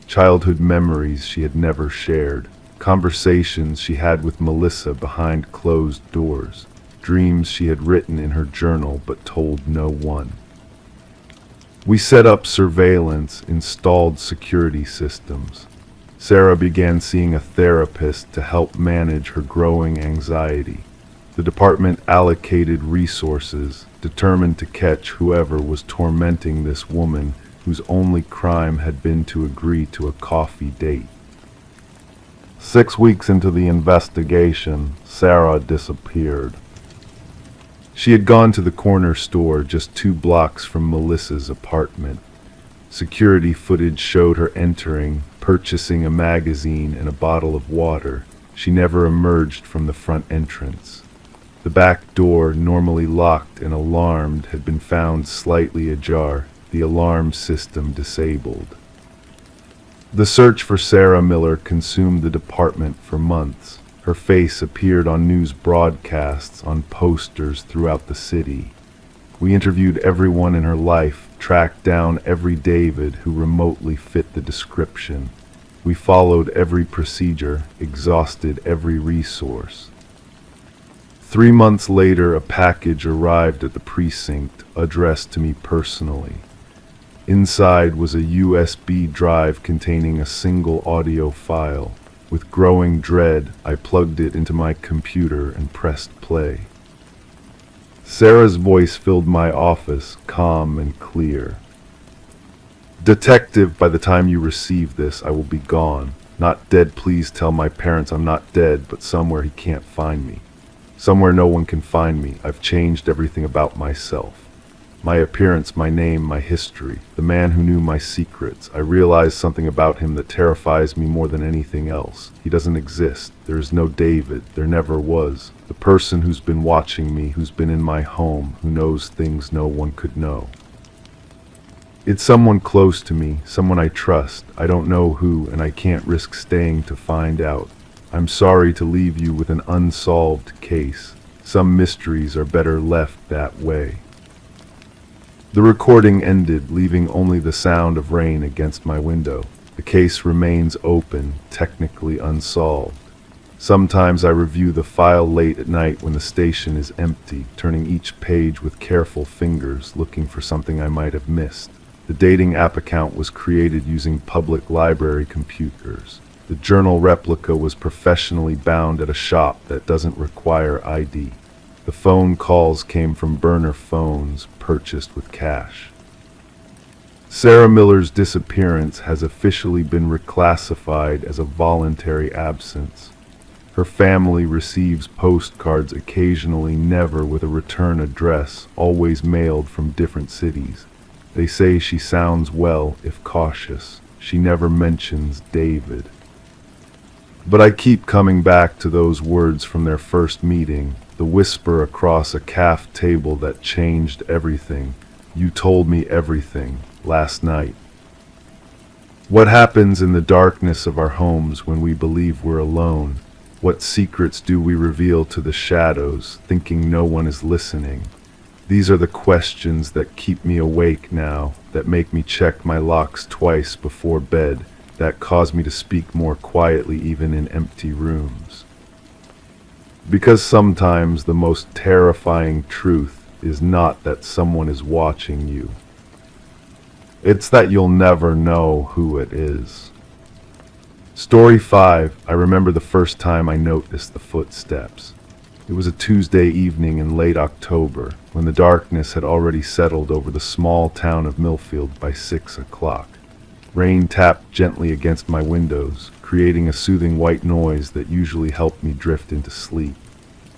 Childhood memories she had never shared, conversations she had with Melissa behind closed doors, dreams she had written in her journal but told no one. We set up surveillance, installed security systems. Sarah began seeing a therapist to help manage her growing anxiety. The department allocated resources, determined to catch whoever was tormenting this woman whose only crime had been to agree to a coffee date. 6 weeks into the investigation, Sarah disappeared. She had gone to the corner store just 2 blocks from Melissa's apartment. Security footage showed her entering, purchasing a magazine and a bottle of water. She never emerged from the front entrance. The back door, normally locked and alarmed, had been found slightly ajar, the alarm system disabled. The search for Sarah Miller consumed the department for months. Her face appeared on news broadcasts, on posters throughout the city. We interviewed everyone in her life, tracked down every David who remotely fit the description. We followed every procedure, exhausted every resource. 3 months later, a package arrived at the precinct, addressed to me personally. Inside was a USB drive containing a single audio file. With growing dread, I plugged it into my computer and pressed play. Sarah's voice filled my office, calm and clear. "Detective, by the time you receive this, I will be gone. Not dead, please tell my parents I'm not dead, but somewhere he can't find me. Somewhere no one can find me. I've changed everything about myself. My appearance, my name, my history. The man who knew my secrets. I realized something about him that terrifies me more than anything else. He doesn't exist. There is no David. There never was. The person who's been watching me, who's been in my home, who knows things no one could know. It's someone close to me, someone I trust. I don't know who, and I can't risk staying to find out. I'm sorry to leave you with an unsolved case. Some mysteries are better left that way." The recording ended, leaving only the sound of rain against my window. The case remains open, technically unsolved. Sometimes I review the file late at night when the station is empty, turning each page with careful fingers, looking for something I might have missed. The dating app account was created using public library computers. The journal replica was professionally bound at a shop that doesn't require ID. The phone calls came from burner phones purchased with cash. Sarah Miller's disappearance has officially been reclassified as a voluntary absence. Her family receives postcards occasionally, never with a return address, always mailed from different cities. They say she sounds well, if cautious. She never mentions David. But I keep coming back to those words from their first meeting, the whisper across a caf table that changed everything. "You told me everything last night." What happens in the darkness of our homes when we believe we're alone? What secrets do we reveal to the shadows, thinking no one is listening? These are the questions that keep me awake now, that make me check my locks twice before bed, that cause me to speak more quietly even in empty rooms. Because sometimes the most terrifying truth is not that someone is watching you. It's that you'll never know who it is. Story 5. I remember the first time I noticed the footsteps. It was a Tuesday evening in late October, when the darkness had already settled over the small town of Millfield by 6 o'clock. Rain tapped gently against my windows, creating a soothing white noise that usually helped me drift into sleep.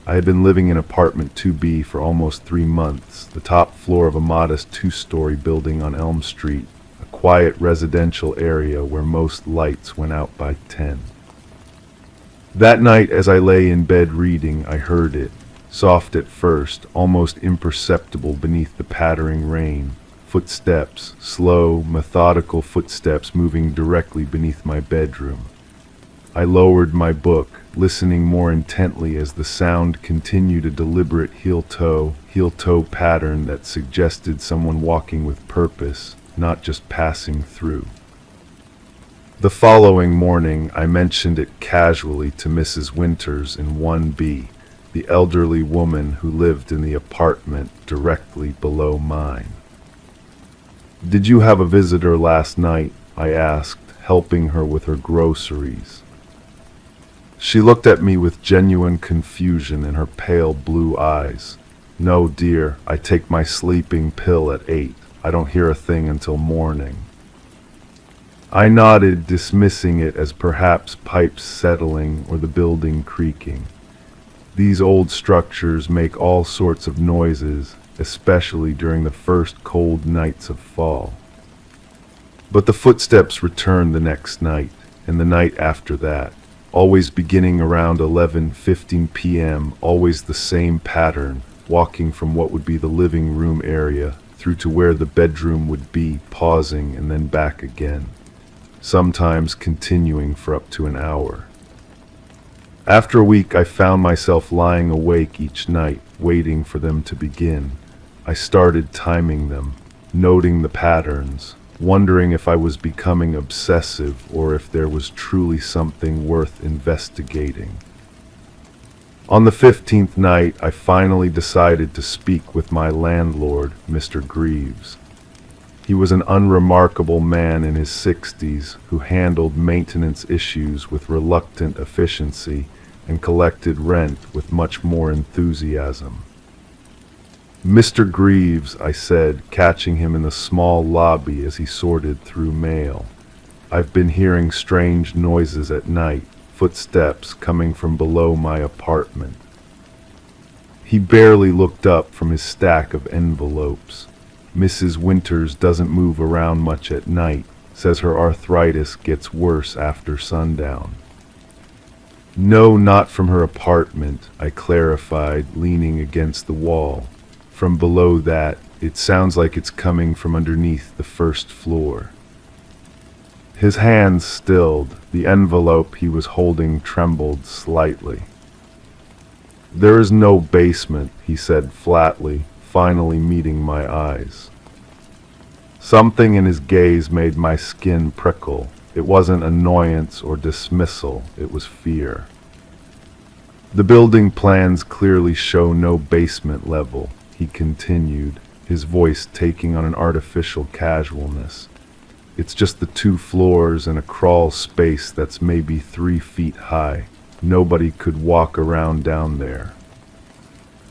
I had been living in apartment 2B for almost 3 months, the top floor of a modest 2-story building on Elm Street, a quiet residential area where most lights went out by 10. That night, as I lay in bed reading, I heard it, soft at first, almost imperceptible beneath the pattering rain. Footsteps, slow, methodical footsteps moving directly beneath my bedroom. I lowered my book, listening more intently as the sound continued, a deliberate heel-toe pattern that suggested someone walking with purpose, not just passing through. The following morning, I mentioned it casually to Mrs. Winters in 1B, the elderly woman who lived in the apartment directly below mine. "Did you have a visitor last night?" I asked, helping her with her groceries. She looked at me with genuine confusion in her pale blue eyes. "No, dear, I take my sleeping pill at 8. I don't hear a thing until morning." I nodded, dismissing it as perhaps pipes settling or the building creaking. These old structures make all sorts of noises, especially during the first cold nights of fall. But the footsteps returned the next night, and the night after that. always beginning around 11:15 p.m., always the same pattern, walking from what would be the living room area through to where the bedroom would be, pausing and then back again, sometimes continuing for up to an hour. After a week, I found myself lying awake each night, waiting for them to begin. I started timing them, noting the patterns, wondering if I was becoming obsessive or if there was truly something worth investigating. On the 15th night, I finally decided to speak with my landlord, Mr. Greaves. He was an unremarkable man in his 60s who handled maintenance issues with reluctant efficiency and collected rent with much more enthusiasm. "Mr. Greaves," I said, catching him in the small lobby as he sorted through mail, "I've been hearing strange noises at night, footsteps coming from below my apartment." He barely looked up from his stack of envelopes. "Mrs. Winters doesn't move around much at night, says her arthritis gets worse after sundown." "No, not from her apartment," I clarified, leaning against the wall. "From below that, it sounds like it's coming from underneath the first floor." His hands stilled. The envelope he was holding trembled slightly. "There is no basement," he said flatly, finally meeting my eyes. Something in his gaze made my skin prickle. It wasn't annoyance or dismissal, it was fear. "The building plans clearly show no basement level," he continued, his voice taking on an artificial casualness. "It's just the 2 floors and a crawl space that's maybe 3 feet high. Nobody could walk around down there."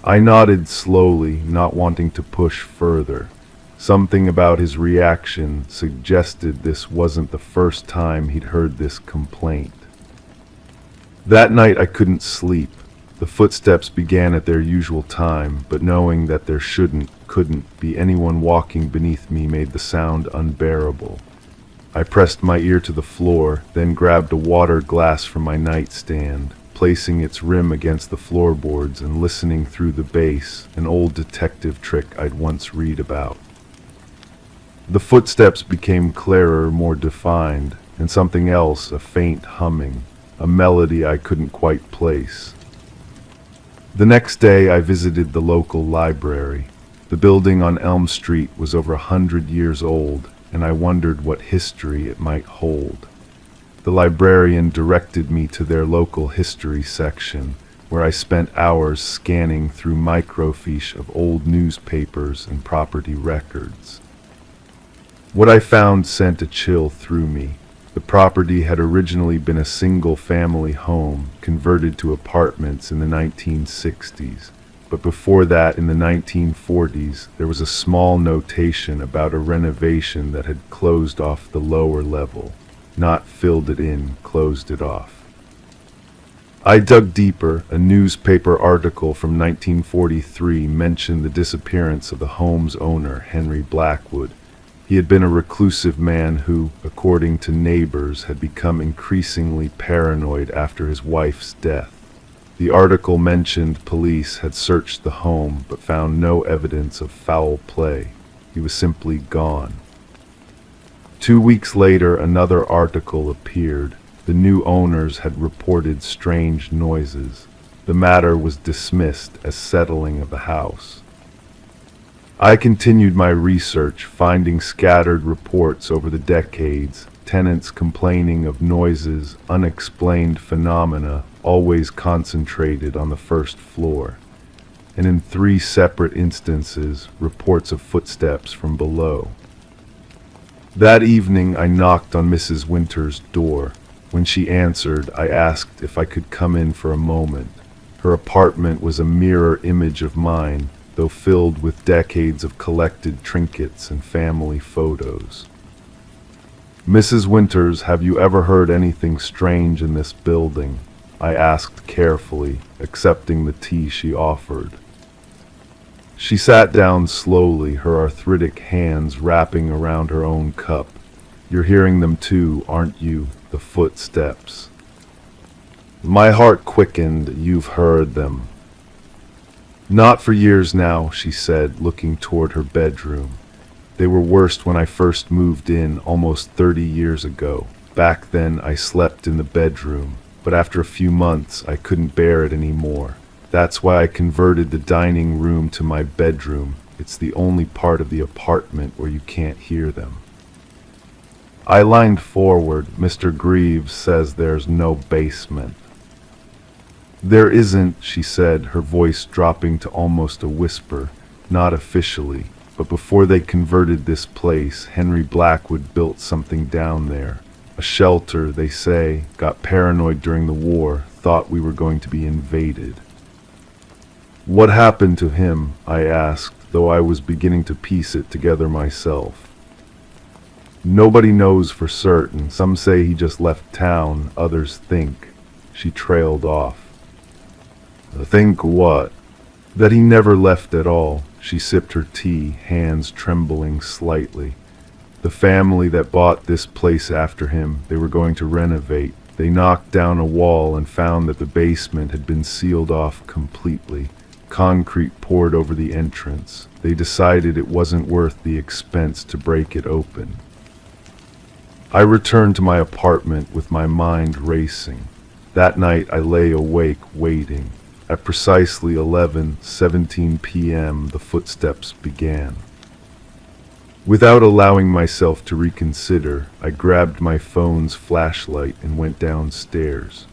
I nodded slowly, not wanting to push further. Something about his reaction suggested this wasn't the first time he'd heard this complaint. That night I couldn't sleep. The footsteps began at their usual time, but knowing that there couldn't be anyone walking beneath me made the sound unbearable. I pressed my ear to the floor, then grabbed a water glass from my nightstand, placing its rim against the floorboards and listening through the bass, an old detective trick I'd once read about. The footsteps became clearer, more defined, and something else, a faint humming, a melody I couldn't quite place. The next day I visited the local library. The building on Elm Street was over 100 years old, and I wondered what history it might hold. The librarian directed me to their local history section, where I spent hours scanning through microfiche of old newspapers and property records. What I found sent a chill through me. The property had originally been a single-family home converted to apartments in the 1960s, but before that, in the 1940s, there was a small notation about a renovation that had closed off the lower level, not filled it in, closed it off. I dug deeper. A newspaper article from 1943 mentioned the disappearance of the home's owner, Henry Blackwood. He had been a reclusive man who, according to neighbors, had become increasingly paranoid after his wife's death. The article mentioned police had searched the home but found no evidence of foul play. He was simply gone. 2 weeks later, another article appeared. The new owners had reported strange noises. The matter was dismissed as settling of the house. I continued my research, finding scattered reports over the decades, tenants complaining of noises, unexplained phenomena, always concentrated on the first floor, and in 3 separate instances, reports of footsteps from below. That evening, I knocked on Mrs. Winters' door. When she answered, I asked if I could come in for a moment. Her apartment was a mirror image of mine, though filled with decades of collected trinkets and family photos. "Mrs. Winters, have you ever heard anything strange in this building?" I asked carefully, accepting the tea she offered. She sat down slowly, her arthritic hands wrapping around her own cup. "You're hearing them too, aren't you? The footsteps." My heart quickened. You've heard them. Not for years now, she said, looking toward her bedroom. They were worst when I first moved in almost 30 years ago. Back then I slept in the bedroom, but after a few months I couldn't bear it anymore. That's why I converted the dining room to my bedroom. It's the only part of the apartment where you can't hear them. I leaned forward. Mr. Greaves says there's no basement. There isn't, she said, her voice dropping to almost a whisper. Not officially, but before they converted this place, Henry Blackwood built something down there. A shelter, they say, got paranoid during the war, thought we were going to be invaded. What happened to him? I asked, though I was beginning to piece it together myself. Nobody knows for certain. Some say he just left town, others think. She trailed off. Think what? That he never left at all. She sipped her tea, hands trembling slightly. The family that bought this place after him, they were going to renovate. They knocked down a wall and found that the basement had been sealed off completely. Concrete poured over the entrance. They decided it wasn't worth the expense to break it open. I returned to my apartment with my mind racing. That night I lay awake waiting. At precisely 11:17 p.m. the footsteps began. Without allowing myself to reconsider, I grabbed my phone's flashlight and went downstairs.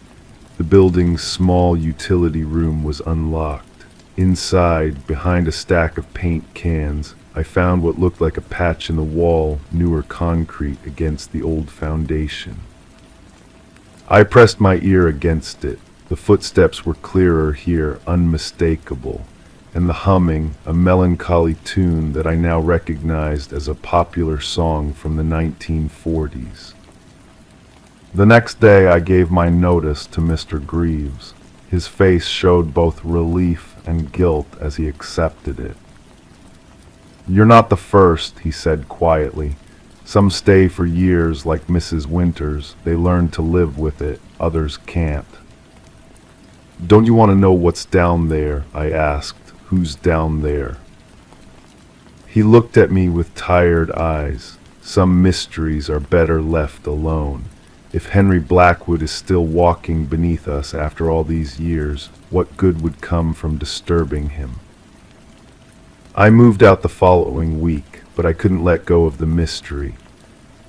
The building's small utility room was unlocked. Inside, behind a stack of paint cans, I found what looked like a patch in the wall, newer concrete against the old foundation. I pressed my ear against it. The footsteps were clearer here, unmistakable, and the humming, a melancholy tune that I now recognized as a popular song from the 1940s. The next day I gave my notice to Mr. Greaves. His face showed both relief and guilt as he accepted it. "You're not the first," he said quietly. "Some stay for years like Mrs. Winters. They learn to live with it, others can't." "Don't you want to know what's down there?" I asked. "Who's down there?" He looked at me with tired eyes. Some mysteries are better left alone. If Henry Blackwood is still walking beneath us after all these years, what good would come from disturbing him? I moved out the following week, but I couldn't let go of the mystery.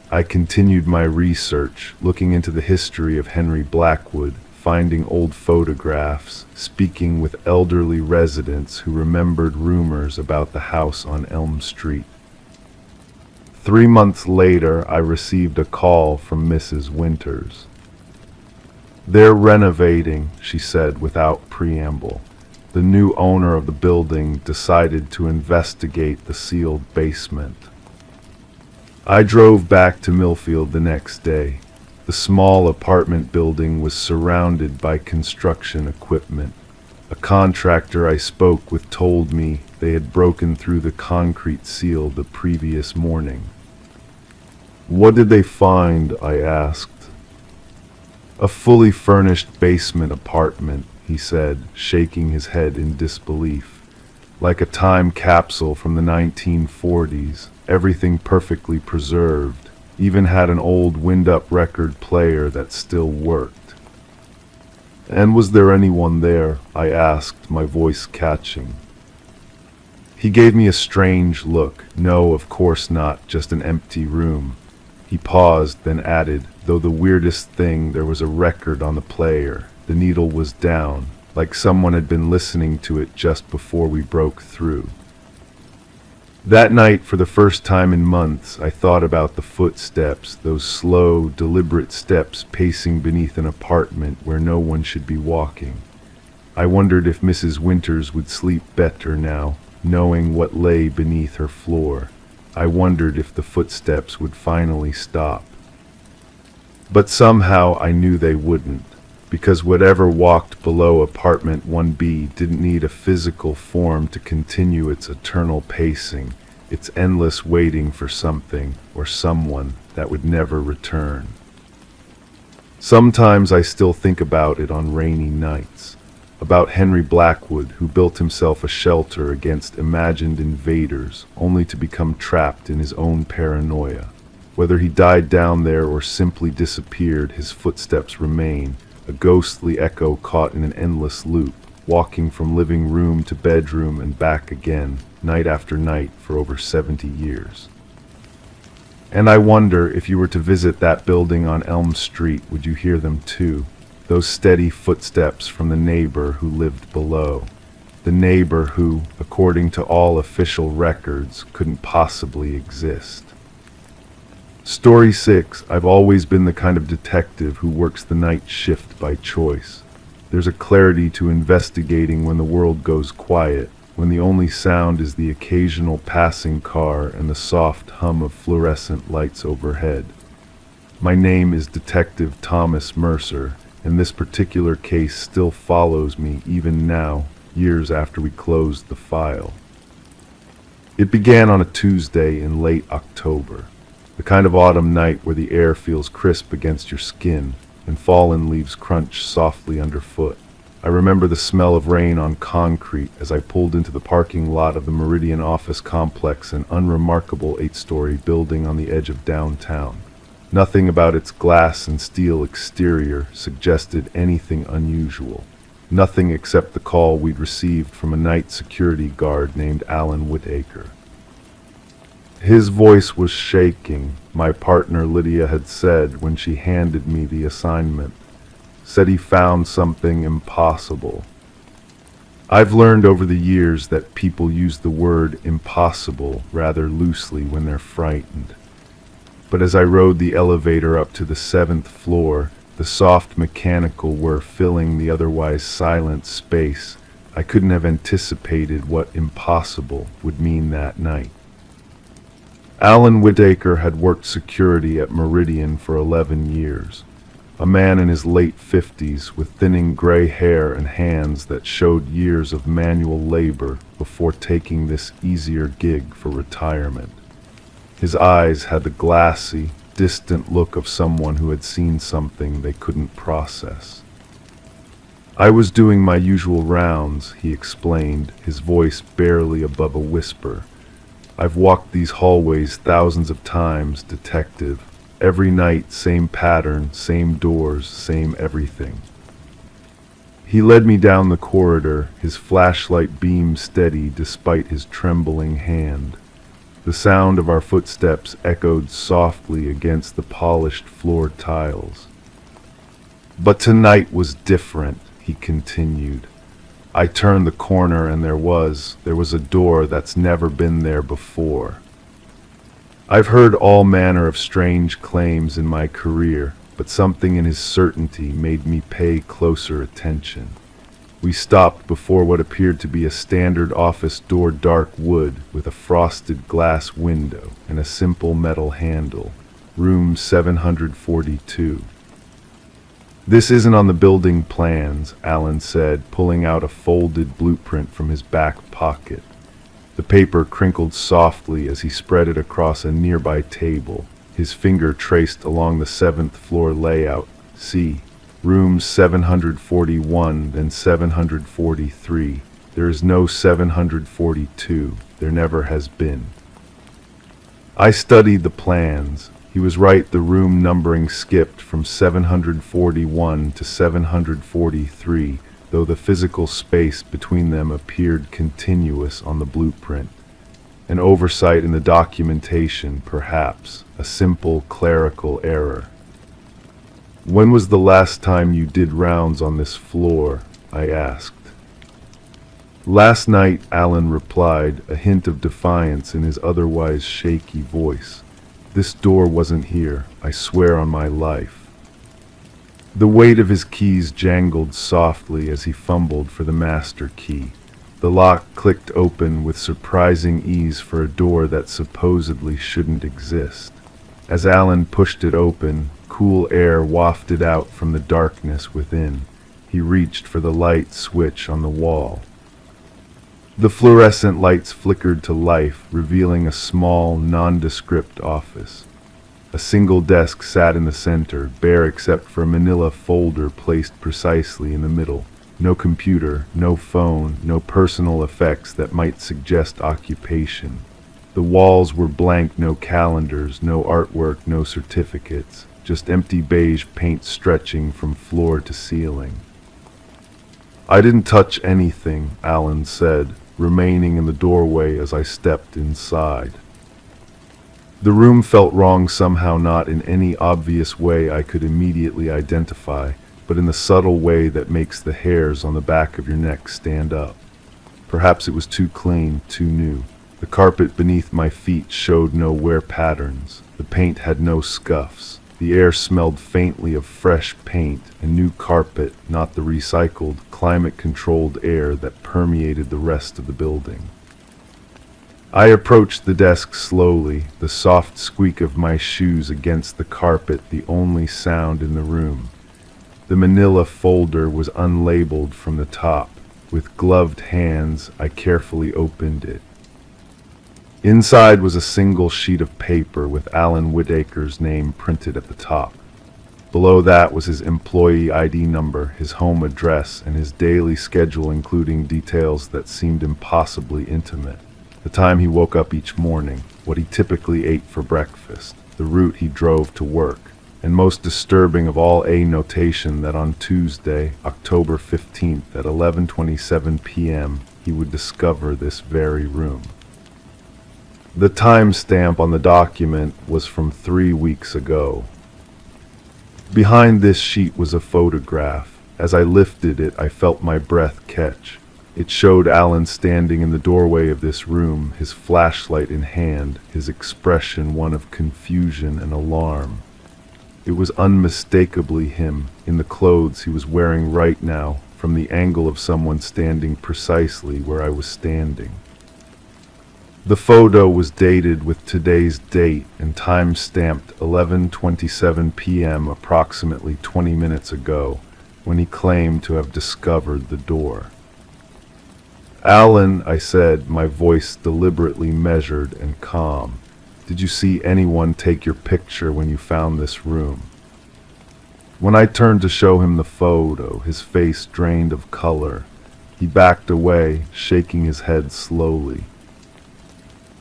I continued my research, looking into the history of Henry Blackwood, finding old photographs, speaking with elderly residents who remembered rumors about the house on Elm Street. 3 months later, I received a call from Mrs. Winters. "They're renovating," she said without preamble. The new owner of the building decided to investigate the sealed basement. I drove back to Millfield the next day. The small apartment building was surrounded by construction equipment. A contractor I spoke with told me they had broken through the concrete seal the previous morning. "What did they find?" I asked. "A fully furnished basement apartment," he said, shaking his head in disbelief. "Like a time capsule from the 1940s, everything perfectly preserved. Even had an old wind-up record player that still worked." "And was there anyone there?" I asked, my voice catching. He gave me a strange look. "No, of course not, just an empty room." He paused, then added, "Though the weirdest thing, there was a record on the player. The needle was down, like someone had been listening to it just before we broke through." That night, for the first time in months, I thought about the footsteps, those slow, deliberate steps pacing beneath an apartment where no one should be walking. I wondered if Mrs. Winters would sleep better now, knowing what lay beneath her floor. I wondered if the footsteps would finally stop. But somehow I knew they wouldn't, because whatever walked below apartment 1B didn't need a physical form to continue its eternal pacing, its endless waiting for something or someone that would never return. Sometimes I still think about it on rainy nights, about Henry Blackwood, who built himself a shelter against imagined invaders only to become trapped in his own paranoia. Whether he died down there or simply disappeared, his footsteps remain, a ghostly echo caught in an endless loop, walking from living room to bedroom and back again, night after night for over 70 years. And I wonder, if you were to visit that building on Elm Street, would you hear them too? Those steady footsteps from the neighbor who lived below. The neighbor who, according to all official records, couldn't possibly exist. Story 6. I've always been the kind of detective who works the night shift by choice. There's a clarity to investigating when the world goes quiet, when the only sound is the occasional passing car and the soft hum of fluorescent lights overhead. My name is Detective Thomas Mercer, and this particular case still follows me even now, years after we closed the file. It began on a Tuesday in late October, the kind of autumn night where the air feels crisp against your skin and fallen leaves crunch softly underfoot. I remember the smell of rain on concrete as I pulled into the parking lot of the Meridian office complex, an unremarkable 8-story building on the edge of downtown. Nothing about its glass and steel exterior suggested anything unusual. Nothing except the call we'd received from a night security guard named Alan Whitaker. His voice was shaking, my partner Lydia had said when she handed me the assignment. Said he found something impossible. I've learned over the years that people use the word impossible rather loosely when they're frightened. But as I rode the elevator up to the 7th floor, the soft mechanical whir filling the otherwise silent space, I couldn't have anticipated what impossible would mean that night. Alan Whitaker had worked security at Meridian for 11 years. A man in his late 50s with thinning gray hair and hands that showed years of manual labor before taking this easier gig for retirement. His eyes had the glassy, distant look of someone who had seen something they couldn't process. I was doing my usual rounds, he explained, his voice barely above a whisper. I've walked these hallways thousands of times, detective. Every night, same pattern, same doors, same everything. He led me down the corridor, his flashlight beam steady despite his trembling hand. The sound of our footsteps echoed softly against the polished floor tiles. But tonight was different, he continued. I turned the corner and there was a door that's never been there before. I've heard all manner of strange claims in my career, but something in his certainty made me pay closer attention. We stopped before what appeared to be a standard office door, dark wood with a frosted glass window and a simple metal handle. Room 742. This isn't on the building plans, Alan said, pulling out a folded blueprint from his back pocket. The paper crinkled softly as he spread it across a nearby table. His finger traced along the 7th floor layout. See, rooms 741, then 743. There is no 742. There never has been. I studied the plans. He was right, the room numbering skipped from 741 to 743, though the physical space between them appeared continuous on the blueprint. An oversight in the documentation, perhaps, a simple clerical error. When was the last time you did rounds on this floor? I asked. Last night, Alan replied, a hint of defiance in his otherwise shaky voice. This door wasn't here, I swear on my life. The weight of his keys jangled softly as he fumbled for the master key. The lock clicked open with surprising ease for a door that supposedly shouldn't exist. As Alan pushed it open, cool air wafted out from the darkness within. He reached for the light switch on the wall. The fluorescent lights flickered to life, revealing a small, nondescript office. A single desk sat in the center, bare except for a manila folder placed precisely in the middle. No computer, no phone, no personal effects that might suggest occupation. The walls were blank, no calendars, no artwork, no certificates, just empty beige paint stretching from floor to ceiling. "I didn't touch anything," Alan said, remaining in the doorway as I stepped inside. The room felt wrong somehow, not in any obvious way I could immediately identify, but in the subtle way that makes the hairs on the back of your neck stand up. Perhaps it was too clean, too new. The carpet beneath my feet showed no wear patterns. The paint had no scuffs. The air smelled faintly of fresh paint and new carpet, not the recycled, climate-controlled air that permeated the rest of the building. I approached the desk slowly, the soft squeak of my shoes against the carpet the only sound in the room. The manila folder was unlabeled from the top. With gloved hands, I carefully opened it. Inside was a single sheet of paper with Alan Whitaker's name printed at the top. Below that was his employee ID number, his home address, and his daily schedule, including details that seemed impossibly intimate. The time he woke up each morning, what he typically ate for breakfast, the route he drove to work, and most disturbing of all, a notation that on Tuesday, October 15th at 11:27 p.m., he would discover this very room. The timestamp on the document was from 3 weeks ago. Behind this sheet was a photograph. As I lifted it, I felt my breath catch. It showed Alan standing in the doorway of this room, his flashlight in hand, his expression one of confusion and alarm. It was unmistakably him, in the clothes he was wearing right now, from the angle of someone standing precisely where I was standing. The photo was dated with today's date and time-stamped 11:27 p.m., approximately 20 minutes ago, when he claimed to have discovered the door. "Alan," I said, my voice deliberately measured and calm, "did you see anyone take your picture when you found this room?" When I turned to show him the photo, his face drained of color. He backed away, shaking his head slowly.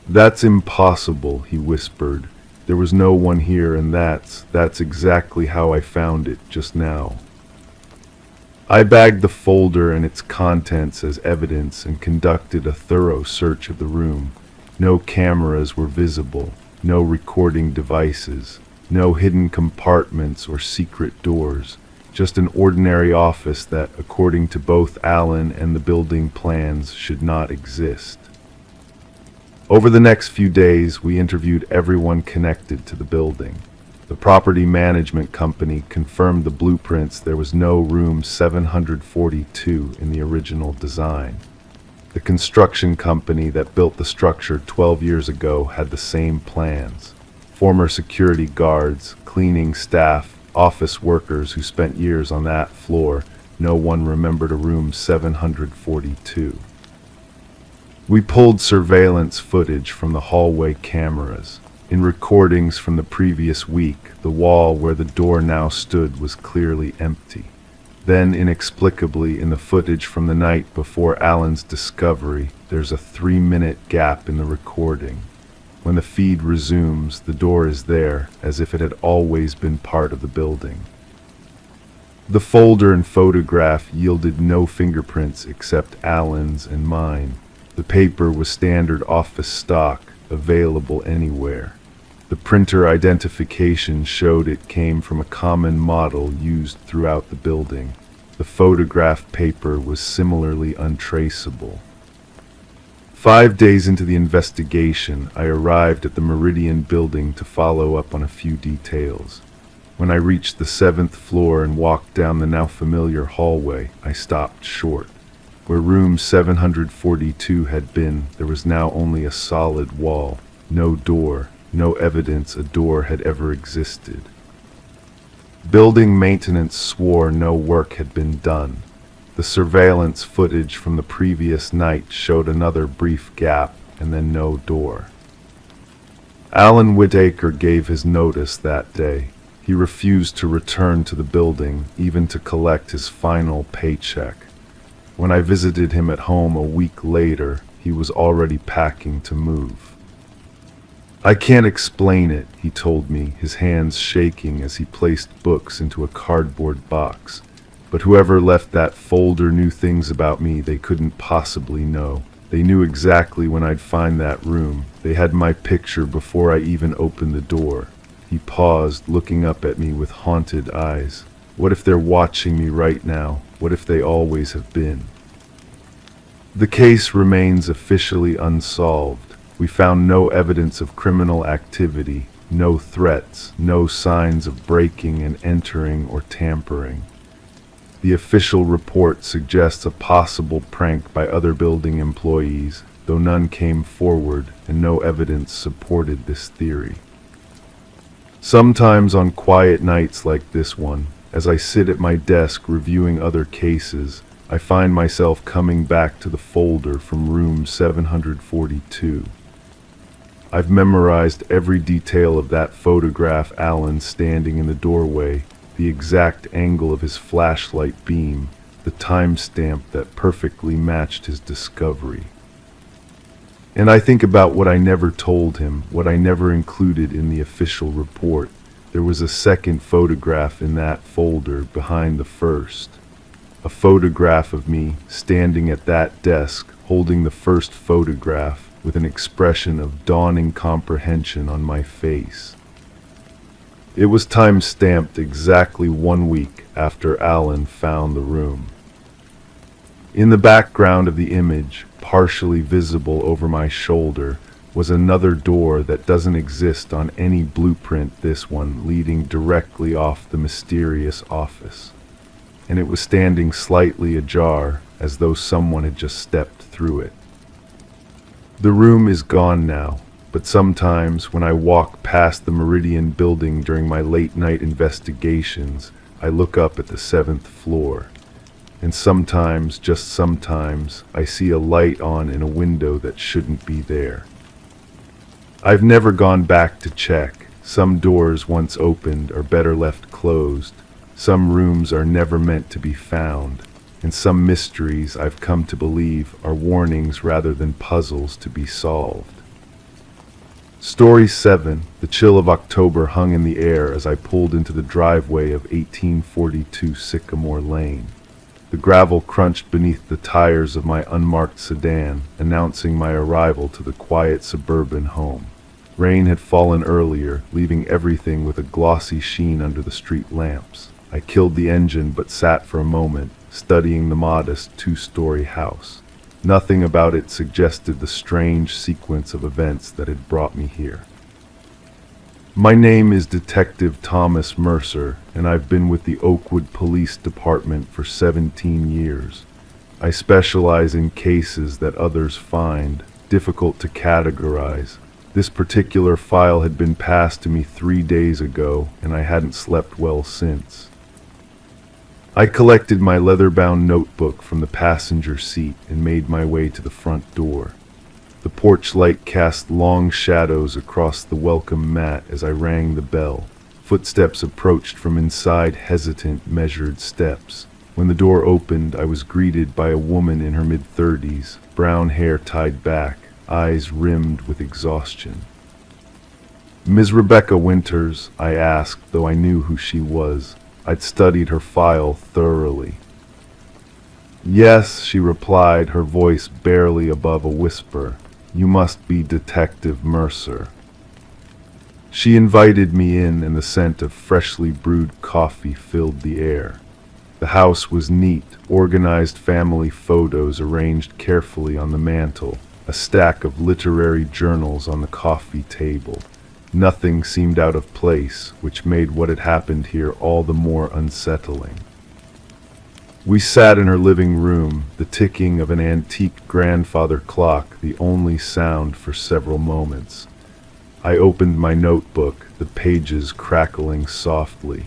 "That's impossible," he whispered. "There was no one here, and that's exactly how I found it just now." I bagged the folder and its contents as evidence and conducted a thorough search of the room. No cameras were visible, no recording devices, no hidden compartments or secret doors, just an ordinary office that, according to both Alan and the building plans, should not exist. Over the next few days, we interviewed everyone connected to the building. The property management company confirmed the blueprints there was no room 742 in the original design. The construction company that built the structure 12 years ago had the same plans. Former security guards, cleaning staff, office workers who spent years on that floor, no one remembered a room 742. We pulled surveillance footage from the hallway cameras. In recordings from the previous week, the wall where the door now stood was clearly empty. Then, inexplicably, in the footage from the night before Alan's discovery, there's a 3-minute gap in the recording. When the feed resumes, the door is there, as if it had always been part of the building. The folder and photograph yielded no fingerprints except Alan's and mine. The paper was standard office stock, available anywhere. The printer identification showed it came from a common model used throughout the building. The photograph paper was similarly untraceable. 5 days into the investigation, I arrived at the Meridian building to follow up on a few details. When I reached the 7th floor and walked down the now familiar hallway, I stopped short. Where room 742 had been, there was now only a solid wall, no door, no evidence a door had ever existed. Building maintenance swore no work had been done. The surveillance footage from the previous night showed another brief gap and then no door. Alan Whitaker gave his notice that day. He refused to return to the building, even to collect his final paycheck. When I visited him at home a week later, he was already packing to move. "I can't explain it," he told me, his hands shaking as he placed books into a cardboard box. "But whoever left that folder knew things about me they couldn't possibly know. They knew exactly when I'd find that room. They had my picture before I even opened the door." He paused, looking up at me with haunted eyes. "What if they're watching me right now? What if they always have been?" The case remains officially unsolved. We found no evidence of criminal activity, no threats, no signs of breaking and entering or tampering. The official report suggests a possible prank by other building employees, though none came forward and no evidence supported this theory. Sometimes on quiet nights like this one, as I sit at my desk reviewing other cases, I find myself coming back to the folder from room 742. I've memorized every detail of that photograph, Alan standing in the doorway, the exact angle of his flashlight beam, the timestamp that perfectly matched his discovery. And I think about what I never told him, what I never included in the official report. There was a second photograph in that folder behind the first. A photograph of me standing at that desk, holding the first photograph with an expression of dawning comprehension on my face. It was time-stamped exactly 1 week after Alan found the room. In the background of the image, partially visible over my shoulder, was another door that doesn't exist on any blueprint, this one leading directly off the mysterious office. And it was standing slightly ajar, as though someone had just stepped through it. The room is gone now, but sometimes when I walk past the Meridian building during my late-night investigations, I look up at the 7th floor. And sometimes, just sometimes, I see a light on in a window that shouldn't be there. I've never gone back to check. Some doors once opened are better left closed. Some rooms are never meant to be found. And some mysteries, I've come to believe, are warnings rather than puzzles to be solved. Story 7. The chill of October hung in the air as I pulled into the driveway of 1842 Sycamore Lane. The gravel crunched beneath the tires of my unmarked sedan, announcing my arrival to the quiet suburban home. Rain had fallen earlier, leaving everything with a glossy sheen under the street lamps. I killed the engine but sat for a moment, studying the modest 2-story house. Nothing about it suggested the strange sequence of events that had brought me here. My name is Detective Thomas Mercer, and I've been with the Oakwood Police Department for 17 years. I specialize in cases that others find difficult to categorize. This particular file had been passed to me 3 days ago, and I hadn't slept well since. I collected my leather-bound notebook from the passenger seat and made my way to the front door. The porch light cast long shadows across the welcome mat as I rang the bell. Footsteps approached from inside, hesitant, measured steps. When the door opened, I was greeted by a woman in her mid-30s, brown hair tied back, eyes rimmed with exhaustion. "Ms. Rebecca Winters?" I asked, though I knew who she was. I'd studied her file thoroughly. "Yes," she replied, her voice barely above a whisper. "You must be Detective Mercer." She invited me in, and the scent of freshly brewed coffee filled the air. The house was neat, organized family photos arranged carefully on the mantel, a stack of literary journals on the coffee table. Nothing seemed out of place, which made what had happened here all the more unsettling. We sat in her living room, the ticking of an antique grandfather clock the only sound for several moments. I opened my notebook, the pages crackling softly.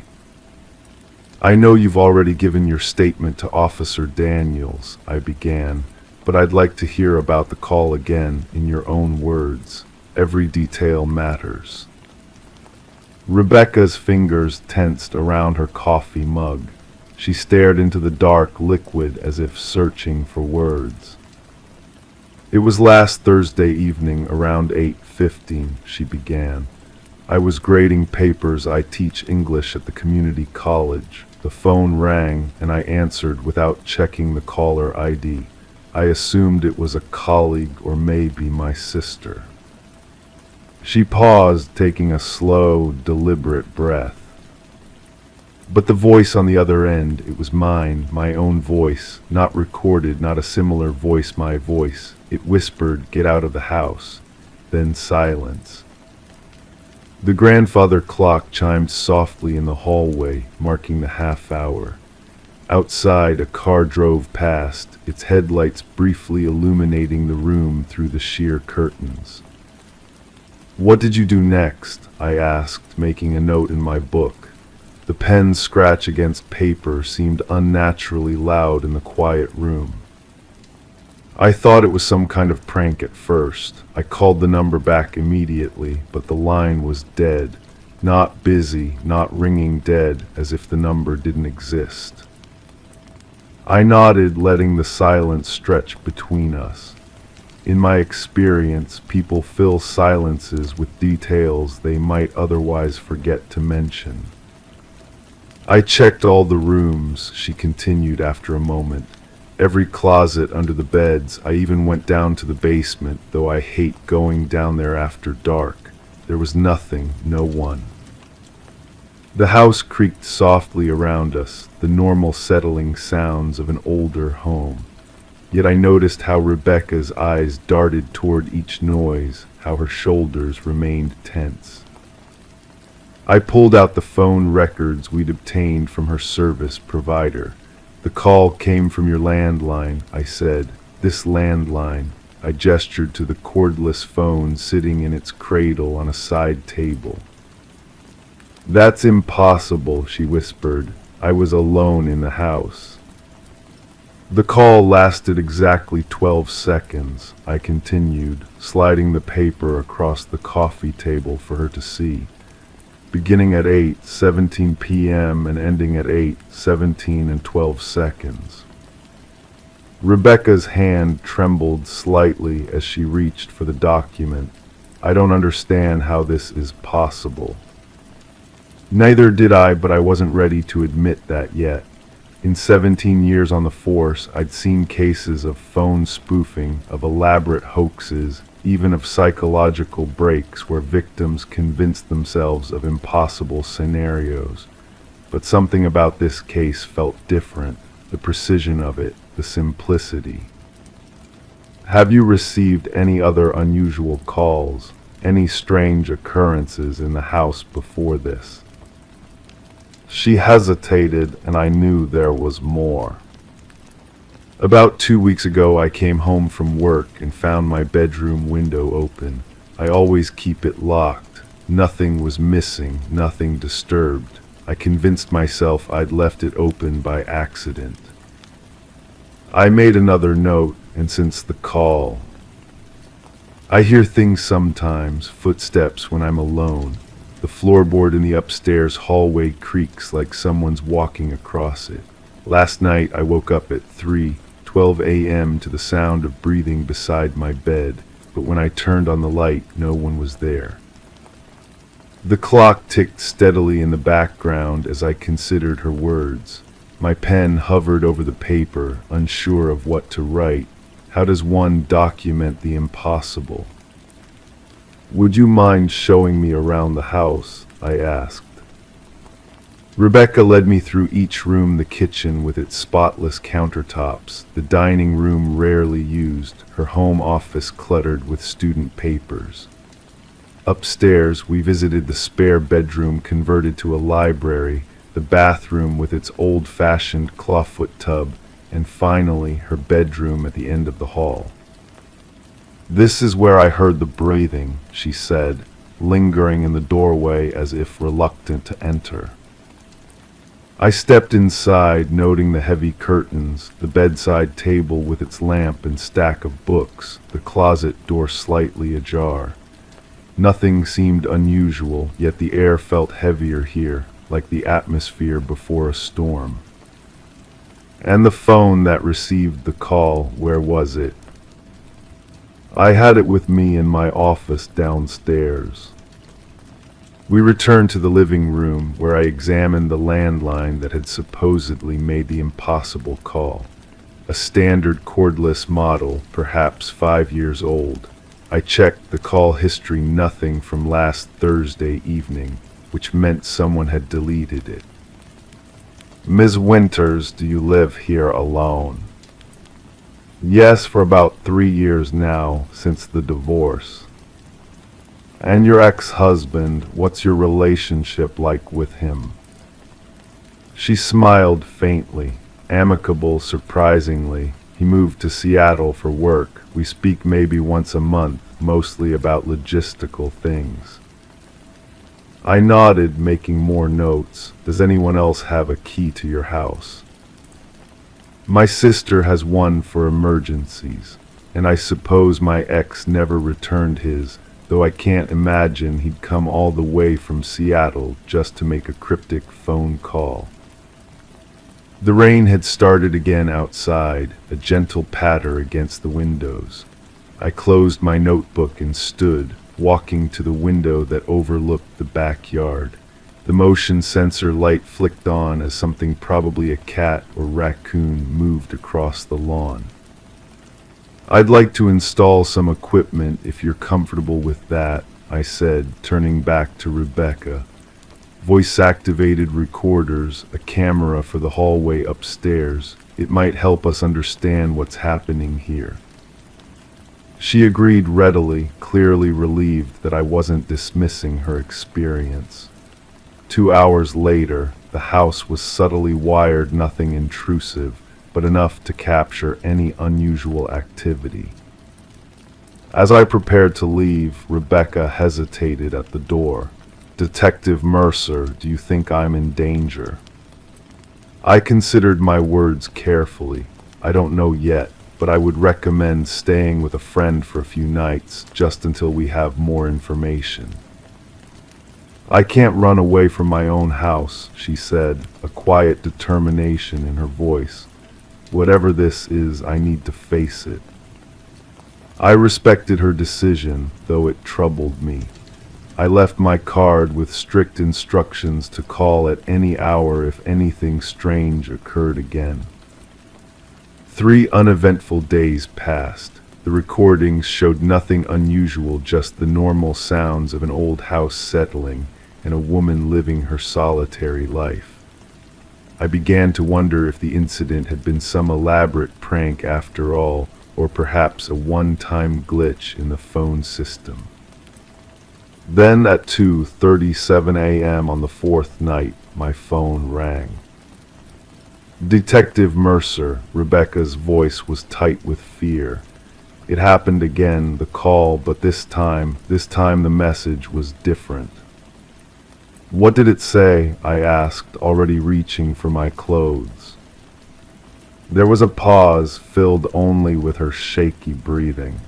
"I know you've already given your statement to Officer Daniels," I began, "but I'd like to hear about the call again in your own words." Every detail matters. Rebecca's fingers tensed around her coffee mug. She stared into the dark liquid as if searching for words. It was last Thursday evening around 8:15, she began. I was grading papers. I teach English at the community college. The phone rang and I answered without checking the caller ID. I assumed it was a colleague or maybe my sister. She paused, taking a slow, deliberate breath. But the voice on the other end, it was mine, my own voice, not recorded, not a similar voice, my voice. It whispered, "Get out of the house." Then silence. The grandfather clock chimed softly in the hallway, marking the half hour. Outside, a car drove past, its headlights briefly illuminating the room through the sheer curtains. "What did you do next?" I asked, making a note in my book. The pen's scratch against paper seemed unnaturally loud in the quiet room. I thought it was some kind of prank at first. I called the number back immediately, but the line was dead. Not busy, not ringing, dead, as if the number didn't exist. I nodded, letting the silence stretch between us. In my experience, people fill silences with details they might otherwise forget to mention. I checked all the rooms, she continued after a moment. Every closet under the beds. I even went down to the basement, though I hate going down there after dark. There was nothing, no one. The house creaked softly around us, the normal settling sounds of an older home. Yet I noticed how Rebecca's eyes darted toward each noise, how her shoulders remained tense. I pulled out the phone records we'd obtained from her service provider. "The call came from your landline," I said. "This landline." I gestured to the cordless phone sitting in its cradle on a side table. "That's impossible," she whispered. "I was alone in the house." The call lasted exactly 12 seconds, I continued, sliding the paper across the coffee table for her to see. Beginning at 8:17 p.m. and ending at 8:17 and 12 seconds. Rebecca's hand trembled slightly as she reached for the document. "I don't understand how this is possible." Neither did I, but I wasn't ready to admit that yet. In 17 years on the force, I'd seen cases of phone spoofing, of elaborate hoaxes, even of psychological breaks where victims convinced themselves of impossible scenarios. But something about this case felt different, the precision of it, the simplicity. "Have you received any other unusual calls, any strange occurrences in the house before this?" She hesitated, and I knew there was more. "About 2 weeks ago I came home from work and found my bedroom window open. I always keep it locked. Nothing was missing, nothing disturbed. I convinced myself I'd left it open by accident." I made another note, and since the call, "I hear things sometimes, footsteps when I'm alone. The floorboard in the upstairs hallway creaks like someone's walking across it. Last night I woke up at 3:12 a.m. to the sound of breathing beside my bed, but when I turned on the light, no one was there." The clock ticked steadily in the background as I considered her words. My pen hovered over the paper, unsure of what to write. How does one document the impossible? "Would you mind showing me around the house?" I asked. Rebecca led me through each room, the kitchen with its spotless countertops, the dining room rarely used, her home office cluttered with student papers. Upstairs, we visited the spare bedroom converted to a library, the bathroom with its old-fashioned clawfoot tub, and finally her bedroom at the end of the hall. "This is where I heard the breathing," she said, lingering in the doorway as if reluctant to enter. I stepped inside, noting the heavy curtains, the bedside table with its lamp and stack of books, the closet door slightly ajar. Nothing seemed unusual, yet the air felt heavier here, like the atmosphere before a storm. And the phone that received the call, where was it? I had it with me in my office downstairs. We returned to the living room, where I examined the landline that had supposedly made the impossible call. A standard cordless model, perhaps 5 years old. I checked the call history, nothing from last Thursday evening, which meant someone had deleted it. Ms. Winters, do you live here alone? Yes, for about 3 years now, since the divorce. And your ex-husband, what's your relationship like with him? She smiled faintly, amicable surprisingly. He moved to Seattle for work. We speak maybe once a month, mostly about logistical things. I nodded, making more notes. Does anyone else have a key to your house? My sister has one for emergencies, and I suppose my ex never returned his, though I can't imagine he'd come all the way from Seattle just to make a cryptic phone call. The rain had started again outside, a gentle patter against the windows. I closed my notebook and stood, walking to the window that overlooked the backyard. The motion sensor light flicked on as something, probably a cat or raccoon, moved across the lawn. I'd like to install some equipment if you're comfortable with that, I said, turning back to Rebecca. Voice-activated recorders, a camera for the hallway upstairs. It might help us understand what's happening here. She agreed readily, clearly relieved that I wasn't dismissing her experience. 2 hours later, the house was subtly wired, nothing intrusive, but enough to capture any unusual activity. As I prepared to leave, Rebecca hesitated at the door. Detective Mercer, do you think I'm in danger? I considered my words carefully. I don't know yet, but I would recommend staying with a friend for a few nights, just until we have more information. I can't run away from my own house, she said, a quiet determination in her voice. Whatever this is, I need to face it. I respected her decision, though it troubled me. I left my card with strict instructions to call at any hour if anything strange occurred again. 3 uneventful days passed. The recordings showed nothing unusual, just the normal sounds of an old house settling and a woman living her solitary life. I began to wonder if the incident had been some elaborate prank after all, or perhaps a one-time glitch in the phone system. Then at 2:37 a.m. on the 4th night, my phone rang. Detective Mercer, Rebecca's voice was tight with fear. It happened again, the call, but this time the message was different. What did it say? I asked, already reaching for my clothes. There was a pause, filled only with her shaky breathing.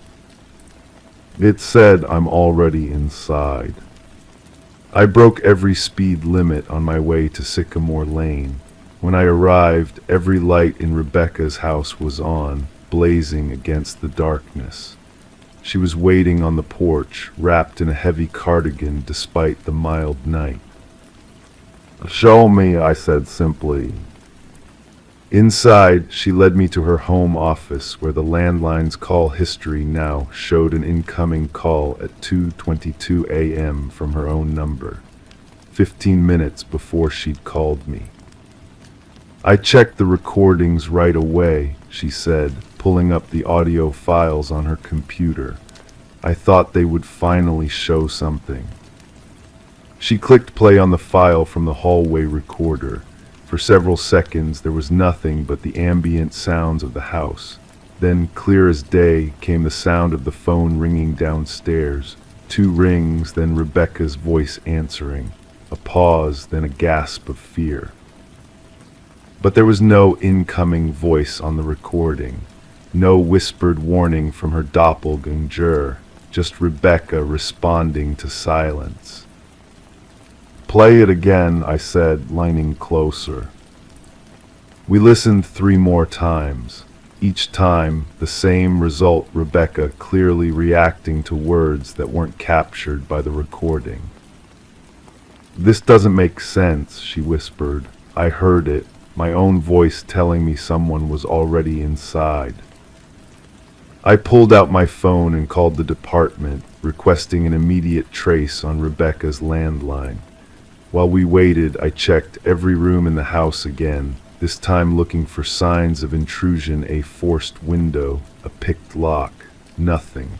It said, I'm already inside. I broke every speed limit on my way to Sycamore Lane. When I arrived, every light in Rebecca's house was on, blazing against the darkness. She was waiting on the porch, wrapped in a heavy cardigan despite the mild night. Show me, I said simply. Inside, she led me to her home office, where the landline's call history now showed an incoming call at 2:22 a.m. from her own number, 15 minutes before she'd called me. I checked the recordings right away, she said, pulling up the audio files on her computer. I thought they would finally show something. She clicked play on the file from the hallway recorder. For several seconds there was nothing but the ambient sounds of the house. Then, clear as day, came the sound of the phone ringing downstairs. 2 rings, then Rebecca's voice answering. A pause, then a gasp of fear. But there was no incoming voice on the recording. No whispered warning from her doppelganger. just Rebecca responding to silence. "Play it again," I said, leaning closer. We listened 3 more times. Each time, the same result, Rebecca clearly reacting to words that weren't captured by the recording. "This doesn't make sense," she whispered. I heard it, my own voice telling me someone was already inside. I pulled out my phone and called the department, requesting an immediate trace on Rebecca's landline. While we waited, I checked every room in the house again, this time looking for signs of intrusion, a forced window, a picked lock, nothing.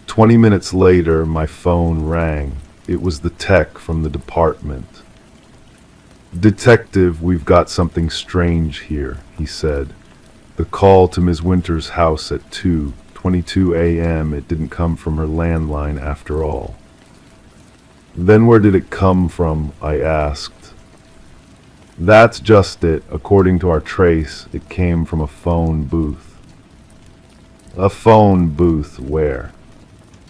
20 minutes later, my phone rang. It was the tech from the department. "Detective, we've got something strange here," he said. "The call to Ms. Winter's house at 2:22 a.m., it didn't come from her landline after all." "Then where did it come from?" I asked. "That's just it. According to our trace, it came from a phone booth." "A phone booth where?"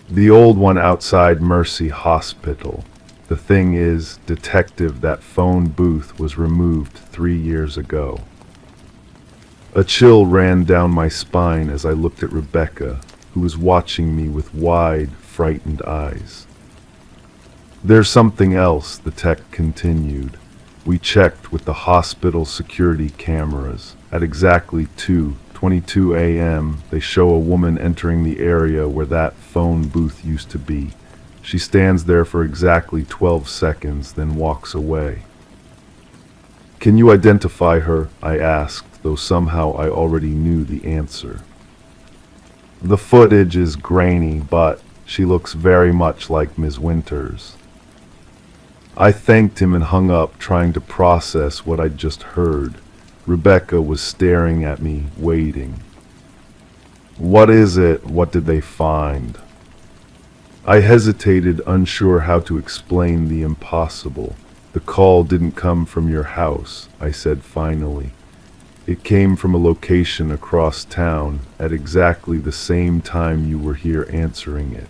"The old one outside Mercy Hospital. The thing is, detective, that phone booth was removed 3 years ago." A chill ran down my spine as I looked at Rebecca, who was watching me with wide, frightened eyes. "There's something else," the tech continued. "We checked with the hospital security cameras. At exactly 2:22 a.m., they show a woman entering the area where that phone booth used to be. She stands there for exactly 12 seconds, then walks away." "Can you identify her?" I asked, though somehow I already knew the answer. "The footage is grainy, but she looks very much like Ms. Winters." I thanked him and hung up, trying to process what I'd just heard. Rebecca was staring at me, waiting. "What is it? What did they find?" I hesitated, unsure how to explain the impossible. "The call didn't come from your house," I said finally. "It came from a location across town at exactly the same time you were here answering it."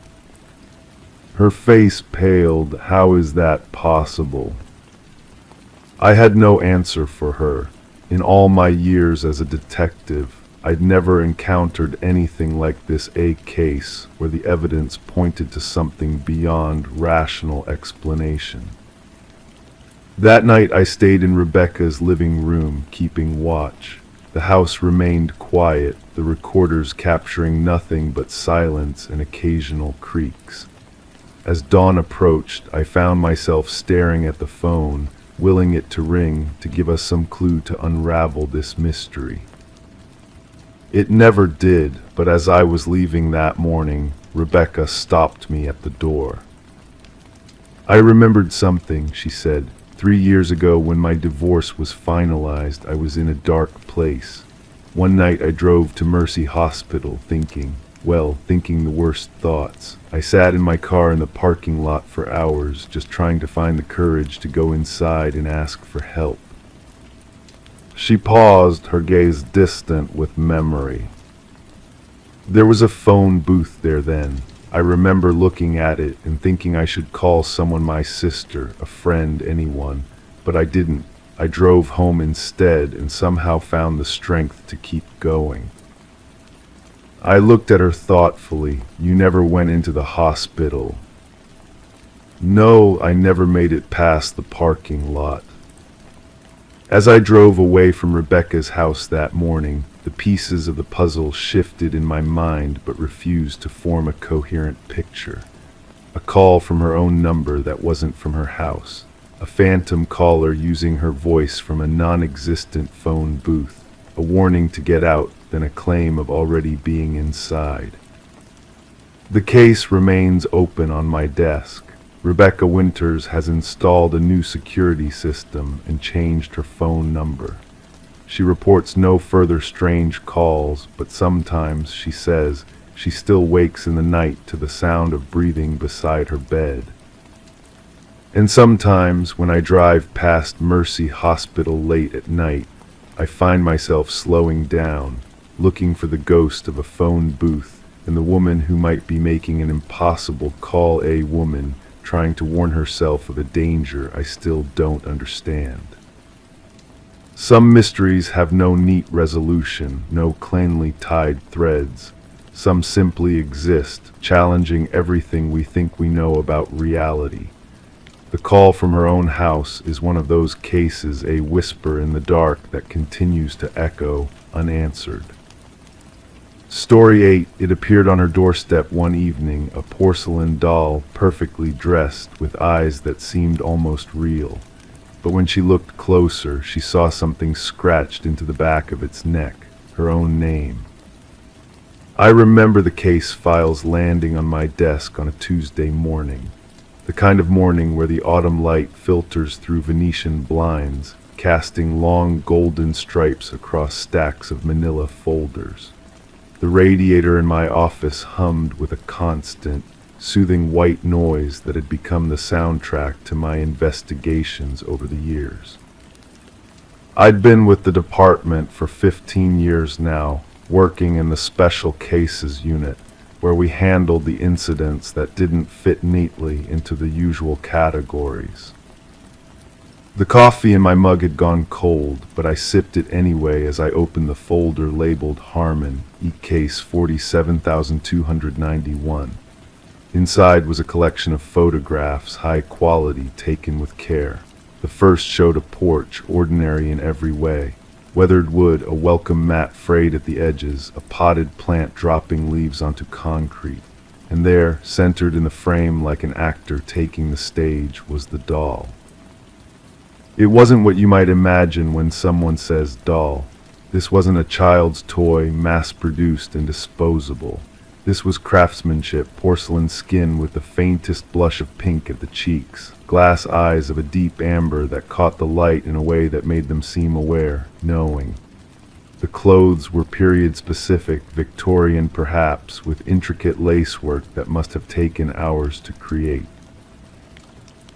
Her face paled. "How is that possible?" I had no answer for her. In all my years as a detective, I'd never encountered anything like this, a case where the evidence pointed to something beyond rational explanation. That night I stayed in Rebecca's living room, keeping watch. The house remained quiet, the recorders capturing nothing but silence and occasional creaks. As dawn approached, I found myself staring at the phone, willing it to ring to give us some clue to unravel this mystery. It never did, but as I was leaving that morning, Rebecca stopped me at the door. "I remembered something," she said. 3 years ago, when my divorce was finalized, I was in a dark place. One night I drove to Mercy Hospital thinking the worst thoughts. I sat in my car in the parking lot for hours, just trying to find the courage to go inside and ask for help." She paused, her gaze distant with memory. "There was a phone booth there then. I remember looking at it and thinking I should call someone, my sister, a friend, anyone, but I didn't. I drove home instead and somehow found the strength to keep going." I looked at her thoughtfully. "You never went into the hospital?" "No, I never made it past the parking lot." As I drove away from Rebecca's house that morning, the pieces of the puzzle shifted in my mind but refused to form a coherent picture. A call from her own number that wasn't from her house. A phantom caller using her voice from a non-existent phone booth. A warning to get out, then a claim of already being inside. The case remains open on my desk. Rebecca Winters has installed a new security system and changed her phone number. She reports no further strange calls, but sometimes, she says, she still wakes in the night to the sound of breathing beside her bed. And sometimes, when I drive past Mercy Hospital late at night, I find myself slowing down, looking for the ghost of a phone booth and the woman who might be making an impossible call, a woman trying to warn herself of a danger I still don't understand. Some mysteries have no neat resolution, no cleanly tied threads. Some simply exist, challenging everything we think we know about reality. The call from her own house is one of those cases, a whisper in the dark that continues to echo unanswered. Story 8. It appeared on her doorstep one evening, a porcelain doll perfectly dressed with eyes that seemed almost real. But when she looked closer, she saw something scratched into the back of its neck, her own name. I remember the case files landing on my desk on a Tuesday morning, the kind of morning where the autumn light filters through Venetian blinds, casting long golden stripes across stacks of manila folders. The radiator in my office hummed with a constant, soothing white noise that had become the soundtrack to my investigations over the years. I'd been with the department for 15 years now, working in the special cases unit, where we handled the incidents that didn't fit neatly into the usual categories. The coffee in my mug had gone cold, but I sipped it anyway as I opened the folder labeled Harmon, E-Case 47291. Inside was a collection of photographs, high quality, taken with care. The first showed a porch, ordinary in every way. Weathered wood, a welcome mat frayed at the edges, a potted plant dropping leaves onto concrete. And there, centered in the frame like an actor taking the stage, was the doll. It wasn't what you might imagine when someone says doll. This wasn't a child's toy, mass-produced and disposable. This was craftsmanship, porcelain skin with the faintest blush of pink at the cheeks, glass eyes of a deep amber that caught the light in a way that made them seem aware, knowing. The clothes were period-specific, Victorian perhaps, with intricate lacework that must have taken hours to create.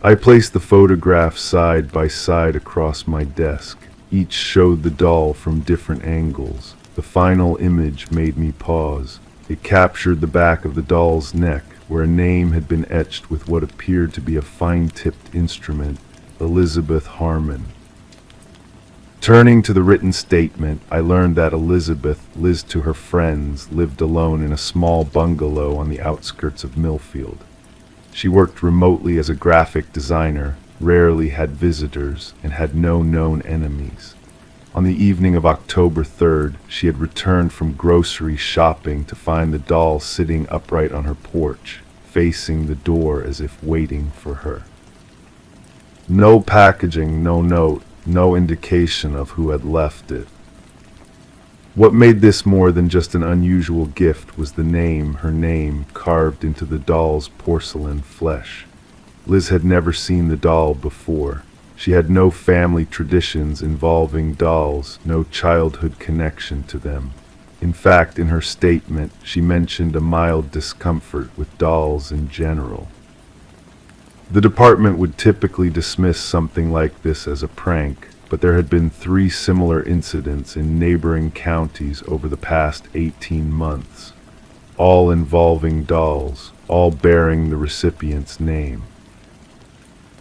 I placed the photographs side by side across my desk. Each showed the doll from different angles. The final image made me pause. It captured the back of the doll's neck, where a name had been etched with what appeared to be a fine-tipped instrument, Elizabeth Harmon. Turning to the written statement, I learned that Elizabeth, Liz to her friends, lived alone in a small bungalow on the outskirts of Millfield. She worked remotely as a graphic designer, rarely had visitors, and had no known enemies. On the evening of October 3rd, she had returned from grocery shopping to find the doll sitting upright on her porch, facing the door as if waiting for her. No packaging, no note, no indication of who had left it. What made this more than just an unusual gift was the name, her name, carved into the doll's porcelain flesh. Liz had never seen the doll before. She had no family traditions involving dolls, no childhood connection to them. In fact, in her statement, she mentioned a mild discomfort with dolls in general. The department would typically dismiss something like this as a prank, but there had been 3 similar incidents in neighboring counties over the past 18 months, all involving dolls, all bearing the recipient's name.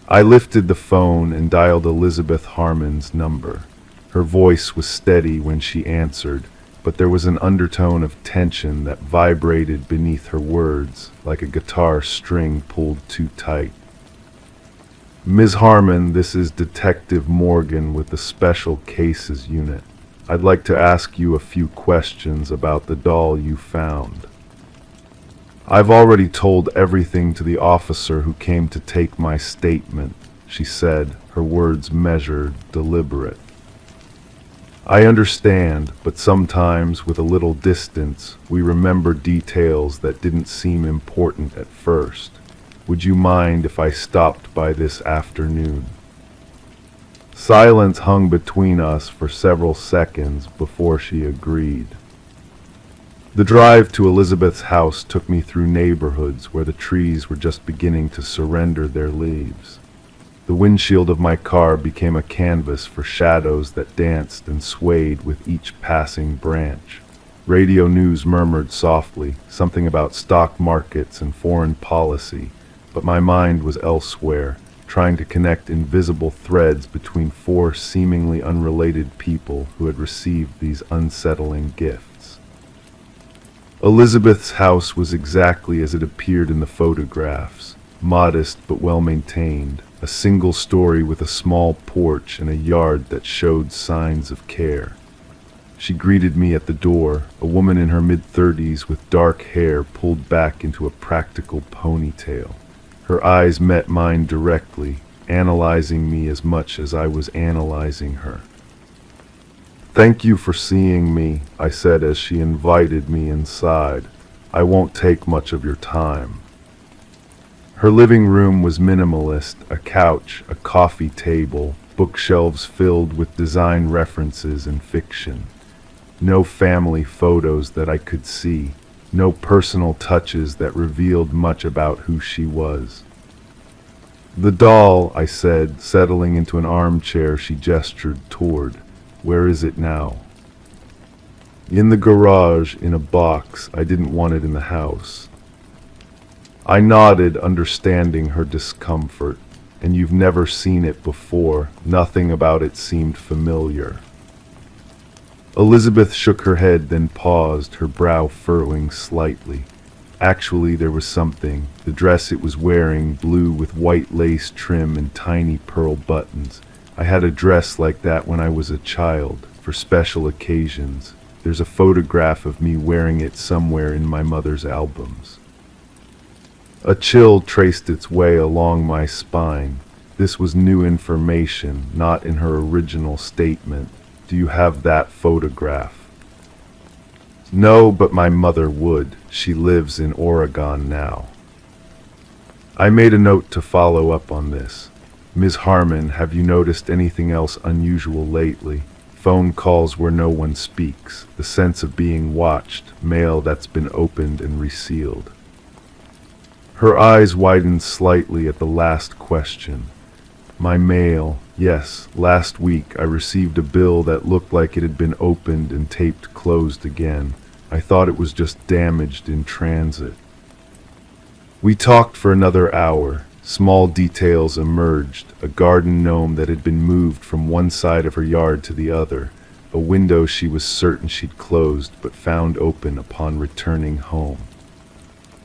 I lifted the phone and dialed Elizabeth Harmon's number. Her voice was steady when she answered, but there was an undertone of tension that vibrated beneath her words, like a guitar string pulled too tight. Ms. Harmon, this is Detective Morgan with the Special Cases Unit. I'd like to ask you a few questions about the doll you found. I've already told everything to the officer who came to take my statement, she said, her words measured, deliberate. I understand, but sometimes with a little distance, we remember details that didn't seem important at first. Would you mind if I stopped by this afternoon? Silence hung between us for several seconds before she agreed. The drive to Elizabeth's house took me through neighborhoods where the trees were just beginning to surrender their leaves. The windshield of my car became a canvas for shadows that danced and swayed with each passing branch. Radio news murmured softly, something about stock markets and foreign policy, but my mind was elsewhere, trying to connect invisible threads between four seemingly unrelated people who had received these unsettling gifts. Elizabeth's house was exactly as it appeared in the photographs, modest but well-maintained, a single story with a small porch and a yard that showed signs of care. She greeted me at the door, a woman in her mid-30s with dark hair pulled back into a practical ponytail. Her eyes met mine directly, analyzing me as much as I was analyzing her. "Thank you for seeing me," I said as she invited me inside. "I won't take much of your time." Her living room was minimalist, a couch, a coffee table, bookshelves filled with design references and fiction. No family photos that I could see, no personal touches that revealed much about who she was. "The doll," I said, settling into an armchair she gestured toward. "Where is it now?" "In the garage, in a box. I didn't want it in the house." I nodded, understanding her discomfort. "And you've never seen it before. Nothing about it seemed familiar." Elizabeth shook her head, then paused, her brow furrowing slightly. Actually, there was something. The dress it was wearing, blue with white lace trim and tiny pearl buttons. I had a dress like that when I was a child, for special occasions. There's a photograph of me wearing it somewhere in my mother's albums. A chill traced its way along my spine. This was new information, not in her original statement. "Do you have that photograph?" "No, but my mother would. She lives in Oregon now." I made a note to follow up on this. "Ms. Harmon, have you noticed anything else unusual lately? Phone calls where no one speaks, the sense of being watched, mail that's been opened and resealed." Her eyes widened slightly at the last question. "My mail, yes. Last week I received a bill that looked like it had been opened and taped closed again. I thought it was just damaged in transit." We talked for another hour. Small details emerged, a garden gnome that had been moved from one side of her yard to the other, a window she was certain she'd closed but found open upon returning home.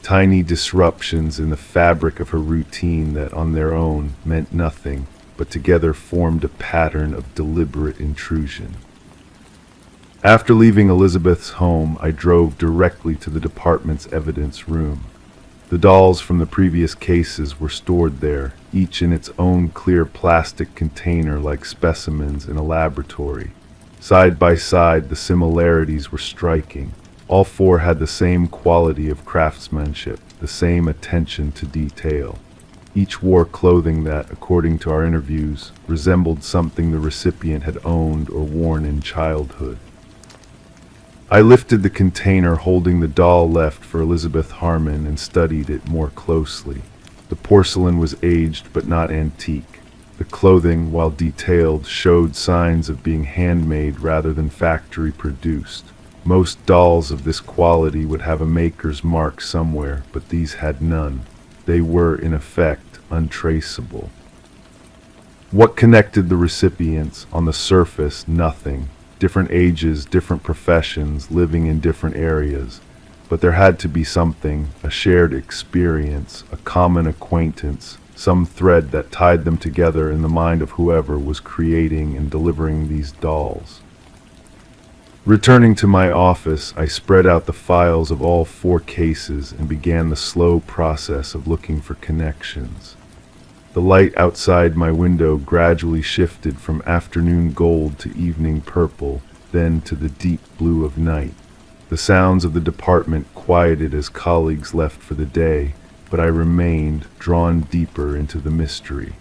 Tiny disruptions in the fabric of her routine that on their own meant nothing, but together formed a pattern of deliberate intrusion. After leaving Elizabeth's home, I drove directly to the department's evidence room. The dolls from the previous cases were stored there, each in its own clear plastic container like specimens in a laboratory. Side by side, the similarities were striking. All four had the same quality of craftsmanship, the same attention to detail. Each wore clothing that, according to our interviews, resembled something the recipient had owned or worn in childhood. I lifted the container holding the doll left for Elizabeth Harmon and studied it more closely. The porcelain was aged but not antique. The clothing, while detailed, showed signs of being handmade rather than factory produced. Most dolls of this quality would have a maker's mark somewhere, but these had none. They were, in effect, untraceable. What connected the recipients? On the surface, nothing. Different ages, different professions, living in different areas. But there had to be something, a shared experience, a common acquaintance, some thread that tied them together in the mind of whoever was creating and delivering these dolls. Returning to my office, I spread out the files of all four cases and began the slow process of looking for connections. The light outside my window gradually shifted from afternoon gold to evening purple, then to the deep blue of night. The sounds of the department quieted as colleagues left for the day, but I remained, drawn deeper into the mystery.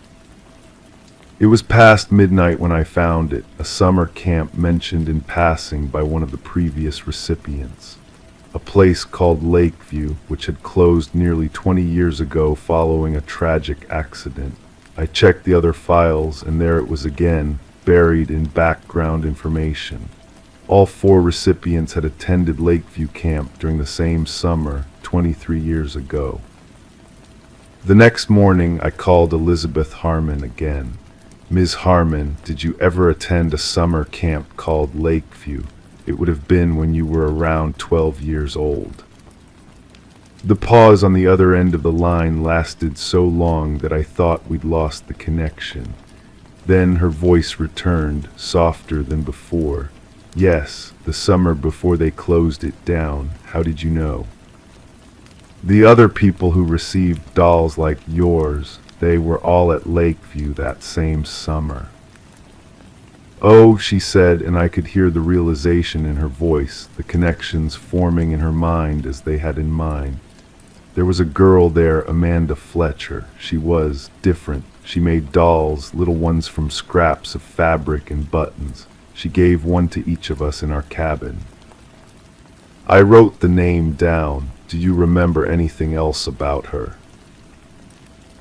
It was past midnight when I found it, a summer camp mentioned in passing by one of the previous recipients. A place called Lakeview, which had closed nearly 20 years ago following a tragic accident. I checked the other files, and there it was again, buried in background information. All 4 recipients had attended Lakeview Camp during the same summer 23 years ago. The next morning, I called Elizabeth Harmon again. "Ms. Harmon, did you ever attend a summer camp called Lakeview? It would have been when you were around 12 years old." The pause on the other end of the line lasted so long that I thought we'd lost the connection. Then her voice returned, softer than before. "Yes, the summer before they closed it down. How did you know?" "The other people who received dolls like yours, they were all at Lakeview that same summer." "Oh," she said, and I could hear the realization in her voice, the connections forming in her mind as they had in mine. There was a girl there, Amanda Fletcher. She was different. She made dolls, little ones from scraps of fabric and buttons. She gave one to each of us in our cabin. I wrote the name down. Do you remember anything else about her?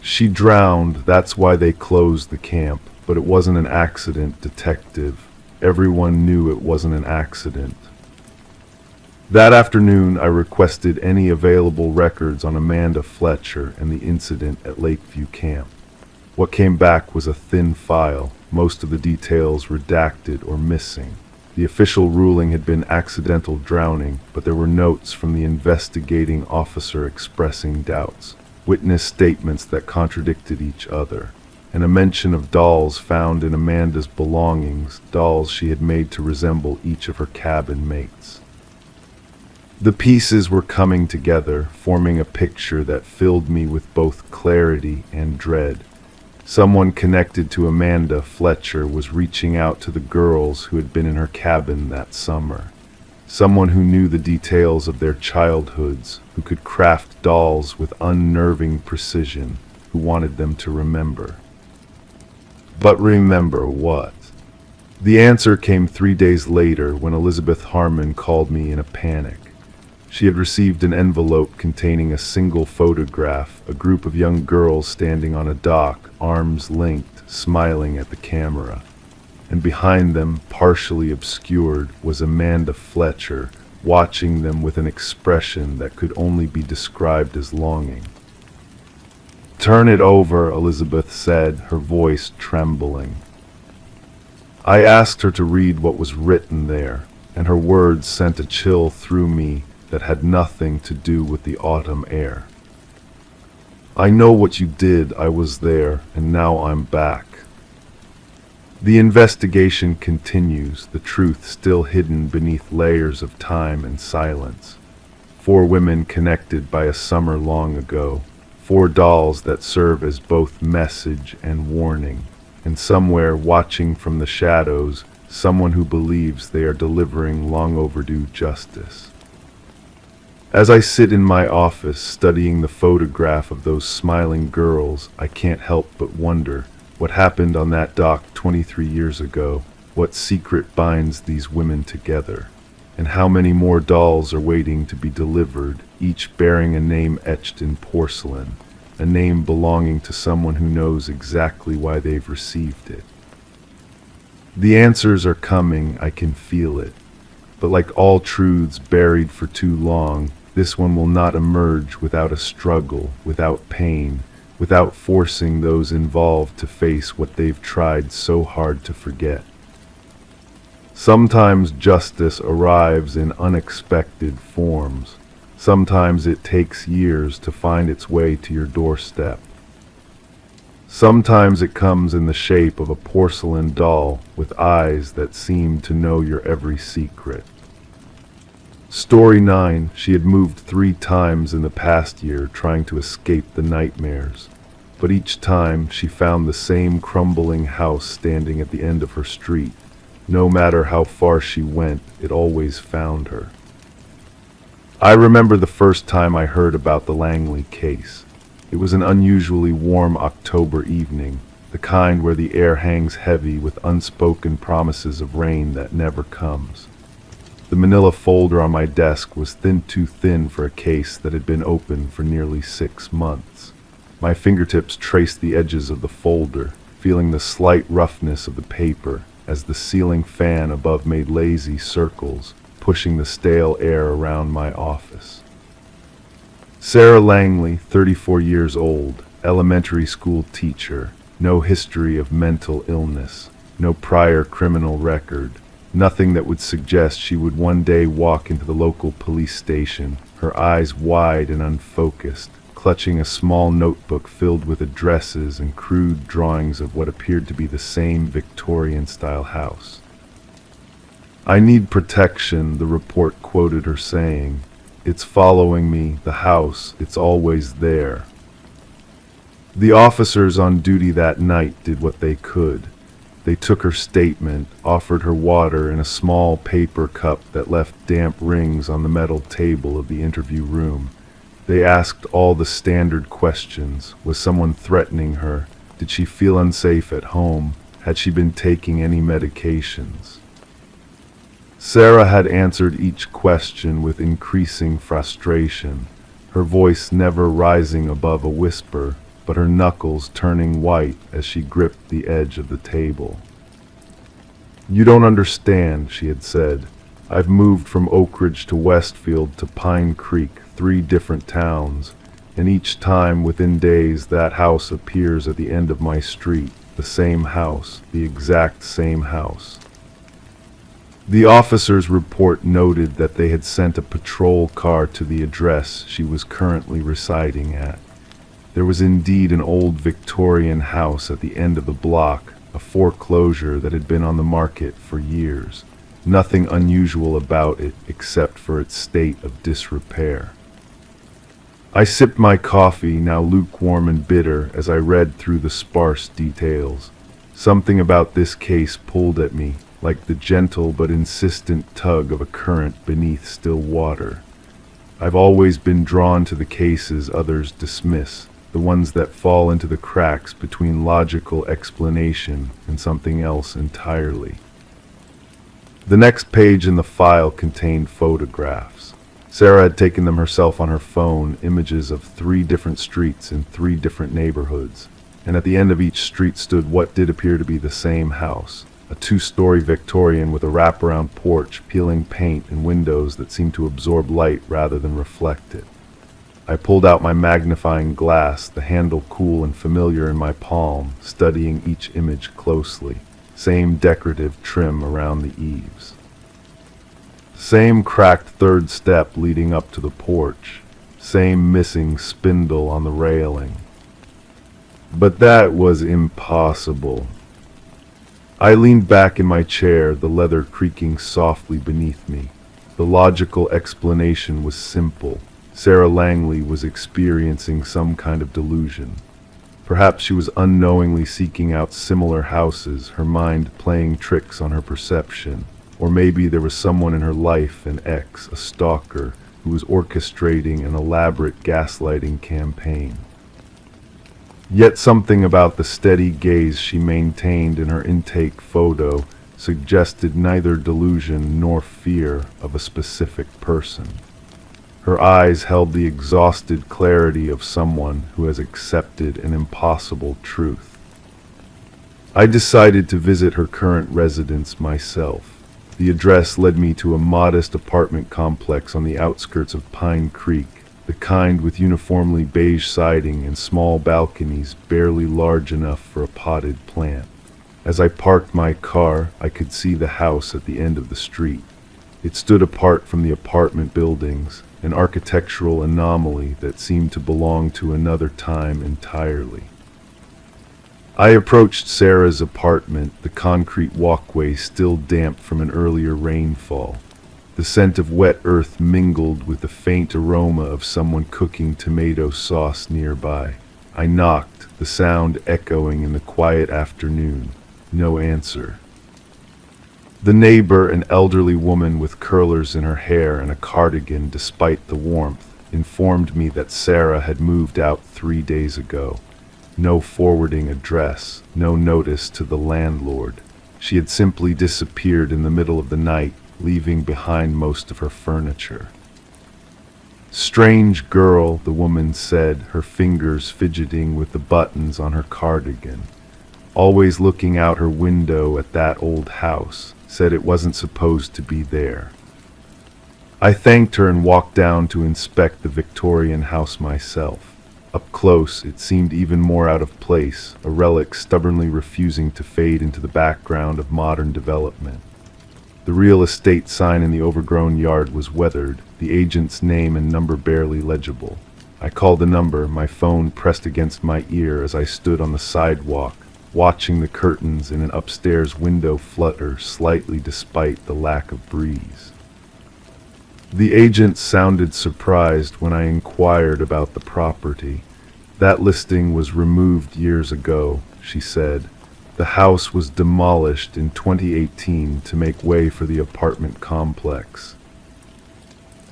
"She drowned. That's why they closed the camp. But it wasn't an accident, detective. Everyone knew it wasn't an accident." That afternoon, I requested any available records on Amanda Fletcher and the incident at Lakeview Camp. What came back was a thin file, most of the details redacted or missing. The official ruling had been accidental drowning, but there were notes from the investigating officer expressing doubts, witness statements that contradicted each other, and a mention of dolls found in Amanda's belongings, dolls she had made to resemble each of her cabin mates. The pieces were coming together, forming a picture that filled me with both clarity and dread. Someone connected to Amanda Fletcher was reaching out to the girls who had been in her cabin that summer. Someone who knew the details of their childhoods, who could craft dolls with unnerving precision, who wanted them to remember. But remember what? The answer came 3 days later when Elizabeth Harmon called me in a panic. She had received an envelope containing a single photograph, a group of young girls standing on a dock, arms linked, smiling at the camera. And behind them, partially obscured, was Amanda Fletcher, watching them with an expression that could only be described as longing. "Turn it over," Elizabeth said, her voice trembling. I asked her to read what was written there, and her words sent a chill through me that had nothing to do with the autumn air. "I know what you did. I was there, and now I'm back." The investigation continues, the truth still hidden beneath layers of time and silence. 4 women connected by a summer long ago, 4 dolls that serve as both message and warning, and somewhere watching from the shadows, someone who believes they are delivering long overdue justice. As I sit in my office studying the photograph of those smiling girls, I can't help but wonder what happened on that dock 23 years ago, what secret binds these women together, and how many more dolls are waiting to be delivered, each bearing a name etched in porcelain, a name belonging to someone who knows exactly why they've received it. The answers are coming, I can feel it. But like all truths buried for too long, this one will not emerge without a struggle, without pain, without forcing those involved to face what they've tried so hard to forget. Sometimes justice arrives in unexpected forms. Sometimes it takes years to find its way to your doorstep. Sometimes it comes in the shape of a porcelain doll with eyes that seem to know your every secret. Story 9. She had moved 3 times in the past year trying to escape the nightmares, but each time she found the same crumbling house standing at the end of her street. No matter how far she went, it always found her. I remember the first time I heard about the Langley case. It was an unusually warm October evening, the kind where the air hangs heavy with unspoken promises of rain that never comes. The manila folder on my desk was too thin for a case that had been open for nearly 6 months. My fingertips traced the edges of the folder, feeling the slight roughness of the paper, as the ceiling fan above made lazy circles, pushing the stale air around my office. Sarah Langley, 34 years old, elementary school teacher, no history of mental illness, no prior criminal record, nothing that would suggest she would one day walk into the local police station, her eyes wide and unfocused, clutching a small notebook filled with addresses and crude drawings of what appeared to be the same Victorian-style house. "I need protection," the report quoted her saying. "It's following me, the house, it's always there." The officers on duty that night did what they could. They took her statement, offered her water in a small paper cup that left damp rings on the metal table of the interview room. They asked all the standard questions. Was someone threatening her? Did she feel unsafe at home? Had she been taking any medications? Sarah had answered each question with increasing frustration, her voice never rising above a whisper, but her knuckles turning white as she gripped the edge of the table. "You don't understand," she had said. "I've moved from Oak Ridge to Westfield to Pine Creek, 3 different towns, and each time within days that house appears at the end of my street, the same house, the exact same house." The officer's report noted that they had sent a patrol car to the address she was currently residing at. There was indeed an old Victorian house at the end of the block, a foreclosure that had been on the market for years. Nothing unusual about it except for its state of disrepair. I sipped my coffee, now lukewarm and bitter, as I read through the sparse details. Something about this case pulled at me, like the gentle but insistent tug of a current beneath still water. I've always been drawn to the cases others dismiss, the ones that fall into the cracks between logical explanation and something else entirely. The next page in the file contained photographs. Sarah had taken them herself on her phone, images of 3 different streets in 3 different neighborhoods, and at the end of each street stood what did appear to be the same house, a 2-story Victorian with a wraparound porch, peeling paint and windows that seemed to absorb light rather than reflect it. I pulled out my magnifying glass, the handle cool and familiar in my palm, studying each image closely. Same decorative trim around the eaves. Same cracked 3rd step leading up to the porch. Same missing spindle on the railing. But that was impossible. I leaned back in my chair, the leather creaking softly beneath me. The logical explanation was simple. Sarah Langley was experiencing some kind of delusion. Perhaps she was unknowingly seeking out similar houses, her mind playing tricks on her perception. Or maybe there was someone in her life, an ex, a stalker, who was orchestrating an elaborate gaslighting campaign. Yet something about the steady gaze she maintained in her intake photo suggested neither delusion nor fear of a specific person. Her eyes held the exhausted clarity of someone who has accepted an impossible truth. I decided to visit her current residence myself. The address led me to a modest apartment complex on the outskirts of Pine Creek, the kind with uniformly beige siding and small balconies barely large enough for a potted plant. As I parked my car, I could see the house at the end of the street. It stood apart from the apartment buildings, an architectural anomaly that seemed to belong to another time entirely. I approached Sarah's apartment, the concrete walkway still damp from an earlier rainfall. The scent of wet earth mingled with the faint aroma of someone cooking tomato sauce nearby. I knocked, the sound echoing in the quiet afternoon. No answer. The neighbor, an elderly woman with curlers in her hair and a cardigan despite the warmth, informed me that Sarah had moved out 3 days ago. No forwarding address, no notice to the landlord. She had simply disappeared in the middle of the night, leaving behind most of her furniture. "Strange girl," the woman said, her fingers fidgeting with the buttons on her cardigan. always looking out her window at that old house, said it wasn't supposed to be there. I thanked her and walked down to inspect the Victorian house myself. Up close, it seemed even more out of place, a relic stubbornly refusing to fade into the background of modern development. The real estate sign in the overgrown yard was weathered, the agent's name and number barely legible. I called the number, my phone pressed against my ear as I stood on the sidewalk, watching the curtains in an upstairs window flutter slightly despite the lack of breeze. The agent sounded surprised when I inquired about the property. That listing was removed years ago, she said. The house was demolished in 2018 to make way for the apartment complex.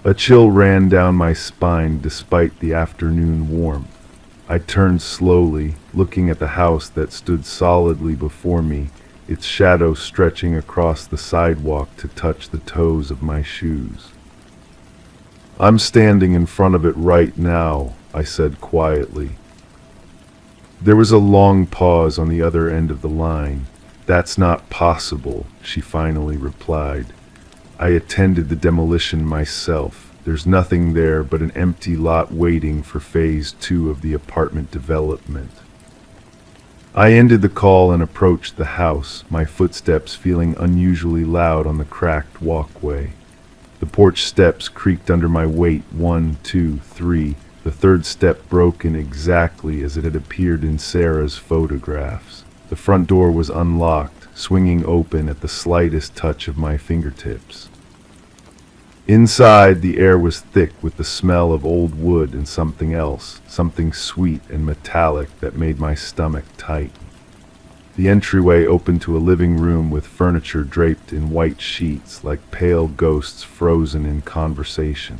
A chill ran down my spine despite the afternoon warmth. I turned slowly, looking at the house that stood solidly before me, its shadow stretching across the sidewalk to touch the toes of my shoes. "I'm standing in front of it right now," I said quietly. There was a long pause on the other end of the line. "That's not possible," she finally replied. "I attended the demolition myself. There's nothing there but an empty lot waiting for phase 2 of the apartment development." I ended the call and approached the house, my footsteps feeling unusually loud on the cracked walkway. The porch steps creaked under my weight, 1, 2, 3. The third step broken exactly as it had appeared in Sarah's photographs. The front door was unlocked, swinging open at the slightest touch of my fingertips. Inside, the air was thick with the smell of old wood and something else, something sweet and metallic that made my stomach tighten. The entryway opened to a living room with furniture draped in white sheets like pale ghosts frozen in conversation.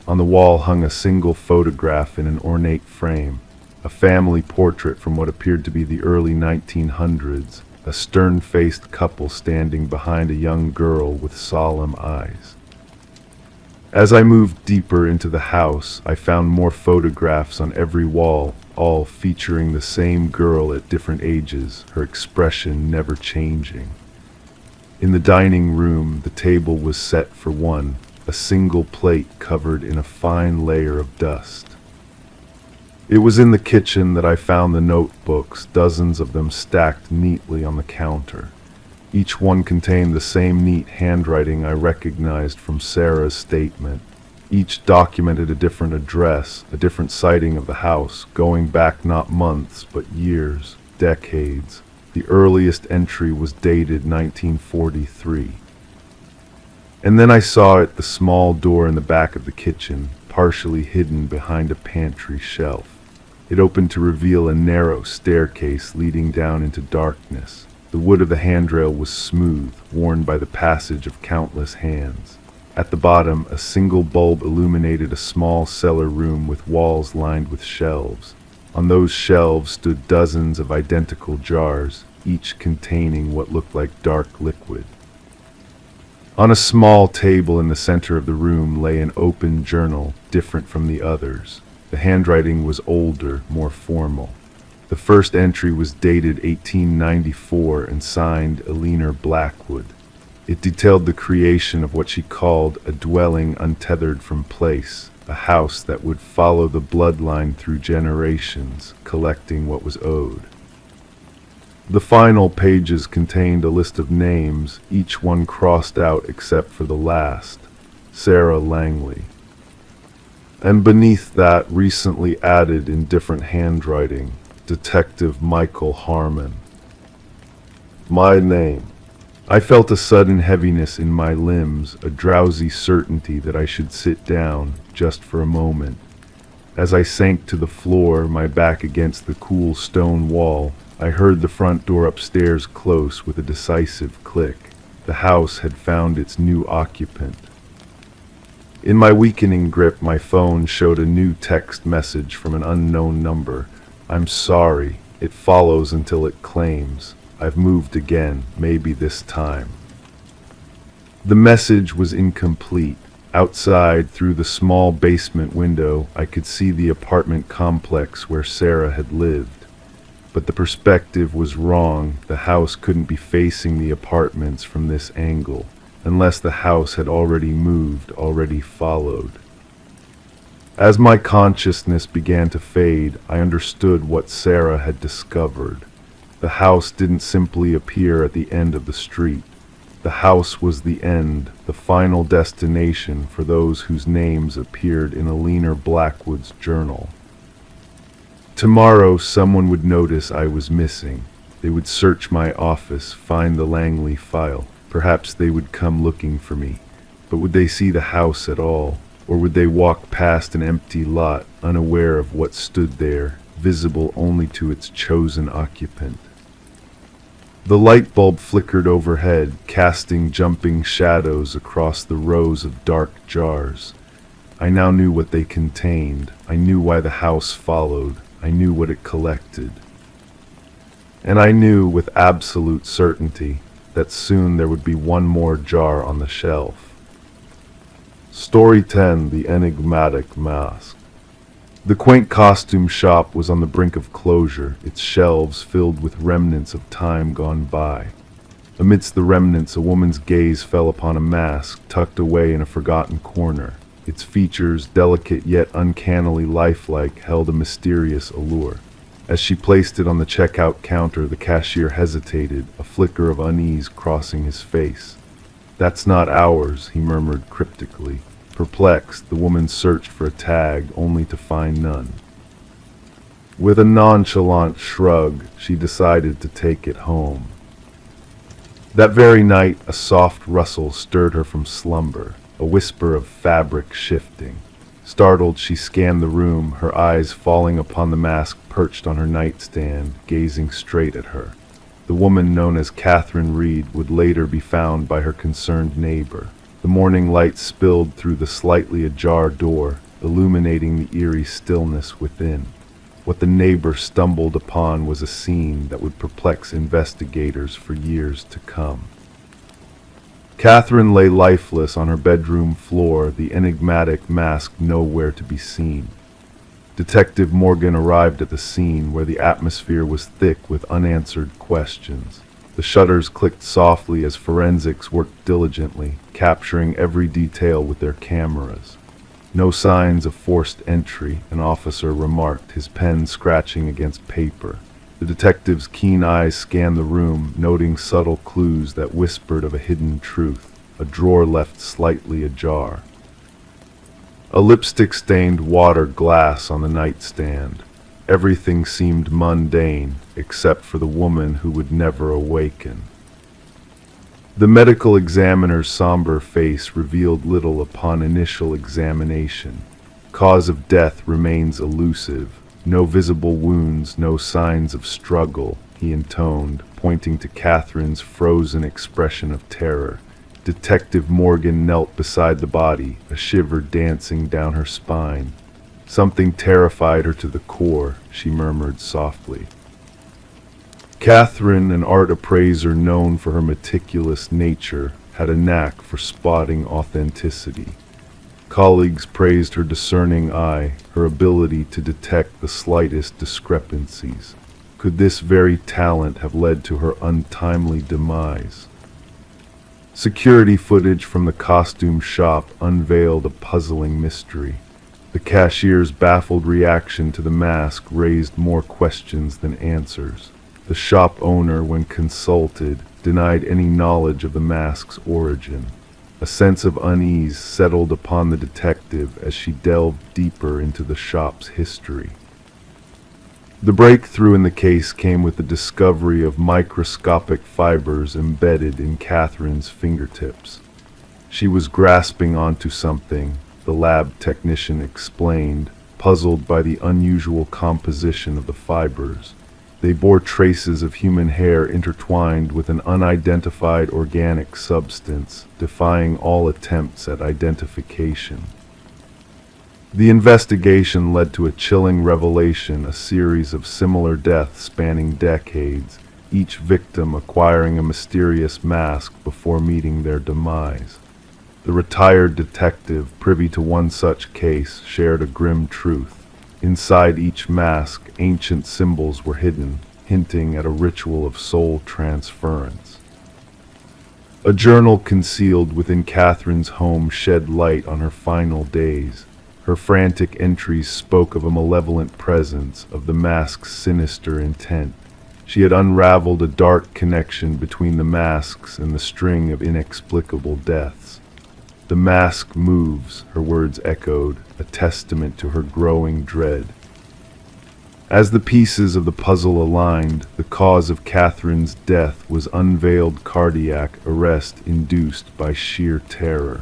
On the wall hung a single photograph in an ornate frame, a family portrait from what appeared to be the early 1900s, a stern-faced couple standing behind a young girl with solemn eyes. As I moved deeper into the house, I found more photographs on every wall, all featuring the same girl at different ages, her expression never changing. In the dining room, the table was set for one, a single plate covered in a fine layer of dust. It was in the kitchen that I found the notebooks, dozens of them stacked neatly on the counter. Each one contained the same neat handwriting I recognized from Sarah's statement. Each documented a different address, a different sighting of the house, going back not months, but years, decades. The earliest entry was dated 1943. And then I saw it, the small door in the back of the kitchen, partially hidden behind a pantry shelf. It opened to reveal a narrow staircase leading down into darkness. The wood of the handrail was smooth, worn by the passage of countless hands. At the bottom, a single bulb illuminated a small cellar room with walls lined with shelves. On those shelves stood dozens of identical jars, each containing what looked like dark liquid. On a small table in the center of the room lay an open journal, different from the others. The handwriting was older, more formal. The first entry was dated 1894 and signed Eleanor Blackwood. It detailed the creation of what she called a dwelling untethered from place, a house that would follow the bloodline through generations, collecting what was owed. The final pages contained a list of names, each one crossed out except for the last, Sarah Langley. And beneath that, recently added in different handwriting, Detective Michael Harmon. My name. I felt a sudden heaviness in my limbs, a drowsy certainty that I should sit down, just for a moment. As I sank to the floor, my back against the cool stone wall, I heard the front door upstairs close with a decisive click. The house had found its new occupant. In my weakening grip, my phone showed a new text message from an unknown number. "I'm sorry. It follows until it claims. I've moved again, maybe this time." The message was incomplete. Outside, through the small basement window, I could see the apartment complex where Sarah had lived. But the perspective was wrong. The house couldn't be facing the apartments from this angle, unless the house had already moved, already followed. As my consciousness began to fade, I understood what Sarah had discovered. The house didn't simply appear at the end of the street. The house was the end, the final destination for those whose names appeared in a leaner Blackwood's journal. Tomorrow someone would notice I was missing. They would search my office, find the Langley file. Perhaps they would come looking for me. But would they see the house at all? Or would they walk past an empty lot, unaware of what stood there, visible only to its chosen occupant? The light bulb flickered overhead, casting jumping shadows across the rows of dark jars. I now knew what they contained. I knew why the house followed. I knew what it collected. And I knew with absolute certainty that soon there would be one more jar on the shelf. Story 10: The Enigmatic Mask. The quaint costume shop was on the brink of closure, its shelves filled with remnants of time gone by. Amidst the remnants, a woman's gaze fell upon a mask tucked away in a forgotten corner. Its features, delicate yet uncannily lifelike, held a mysterious allure. As she placed it on the checkout counter, the cashier hesitated, a flicker of unease crossing his face. "That's not ours," he murmured cryptically. Perplexed, the woman searched for a tag, only to find none. With a nonchalant shrug, she decided to take it home. That very night, a soft rustle stirred her from slumber, a whisper of fabric shifting. Startled, she scanned the room, her eyes falling upon the mask perched on her nightstand, gazing straight at her. The woman known as Catherine Reed would later be found by her concerned neighbor. The morning light spilled through the slightly ajar door, illuminating the eerie stillness within. What the neighbor stumbled upon was a scene that would perplex investigators for years to come. Catherine lay lifeless on her bedroom floor, the enigmatic mask nowhere to be seen. Detective Morgan arrived at the scene, where the atmosphere was thick with unanswered questions. The shutters clicked softly as forensics worked diligently, capturing every detail with their cameras. No signs of forced entry, an officer remarked, his pen scratching against paper. The detective's keen eyes scanned the room, noting subtle clues that whispered of a hidden truth, a drawer left slightly ajar. A lipstick-stained water glass on the nightstand. Everything seemed mundane, except for the woman who would never awaken. The medical examiner's somber face revealed little upon initial examination. Cause of death remains elusive. No visible wounds, no signs of struggle, he intoned, pointing to Catherine's frozen expression of terror. Detective Morgan knelt beside the body, a shiver dancing down her spine. Something terrified her to the core, she murmured softly. Catherine, an art appraiser known for her meticulous nature, had a knack for spotting authenticity. Colleagues praised her discerning eye, her ability to detect the slightest discrepancies. Could this very talent have led to her untimely demise? Security footage from the costume shop unveiled a puzzling mystery. The cashier's baffled reaction to the mask raised more questions than answers. The shop owner, when consulted, denied any knowledge of the mask's origin. A sense of unease settled upon the detective as she delved deeper into the shop's history. The breakthrough in the case came with the discovery of microscopic fibers embedded in Catherine's fingertips. She was grasping onto something, the lab technician explained, puzzled by the unusual composition of the fibers. They bore traces of human hair intertwined with an unidentified organic substance, defying all attempts at identification. The investigation led to a chilling revelation, a series of similar deaths spanning decades, each victim acquiring a mysterious mask before meeting their demise. The retired detective, privy to one such case, shared a grim truth. Inside each mask, ancient symbols were hidden, hinting at a ritual of soul transference. A journal concealed within Catherine's home shed light on her final days. Her frantic entries spoke of a malevolent presence, of the mask's sinister intent. She had unraveled a dark connection between the masks and the string of inexplicable deaths. "The mask moves," her words echoed, a testament to her growing dread. As the pieces of the puzzle aligned, the cause of Catherine's death was unveiled: cardiac arrest induced by sheer terror.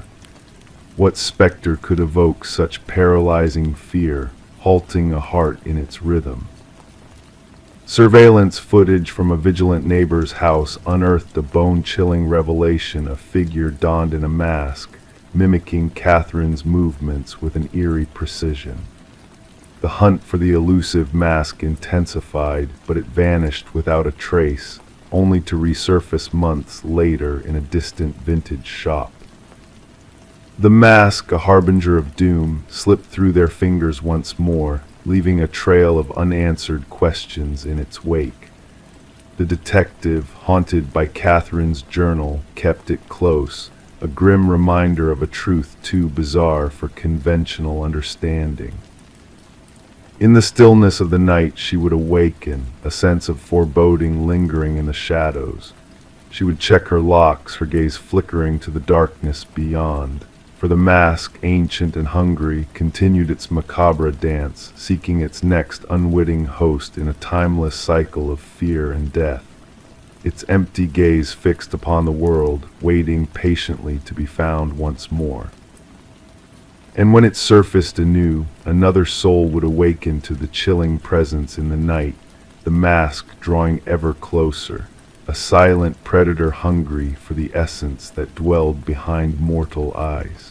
What specter could evoke such paralyzing fear, halting a heart in its rhythm? Surveillance footage from a vigilant neighbor's house unearthed a bone-chilling revelation: a figure donned in a mask, mimicking Catherine's movements with an eerie precision. The hunt for the elusive mask intensified, but it vanished without a trace, only to resurface months later in a distant vintage shop. The mask, a harbinger of doom, slipped through their fingers once more, leaving a trail of unanswered questions in its wake. The detective, haunted by Catherine's journal, kept it close, a grim reminder of a truth too bizarre for conventional understanding. In the stillness of the night she would awaken, a sense of foreboding lingering in the shadows. She would check her locks, her gaze flickering to the darkness beyond. For the mask, ancient and hungry, continued its macabre dance, seeking its next unwitting host in a timeless cycle of fear and death. Its empty gaze fixed upon the world, waiting patiently to be found once more. And when it surfaced anew, another soul would awaken to the chilling presence in the night, the mask drawing ever closer, a silent predator hungry for the essence that dwelled behind mortal eyes.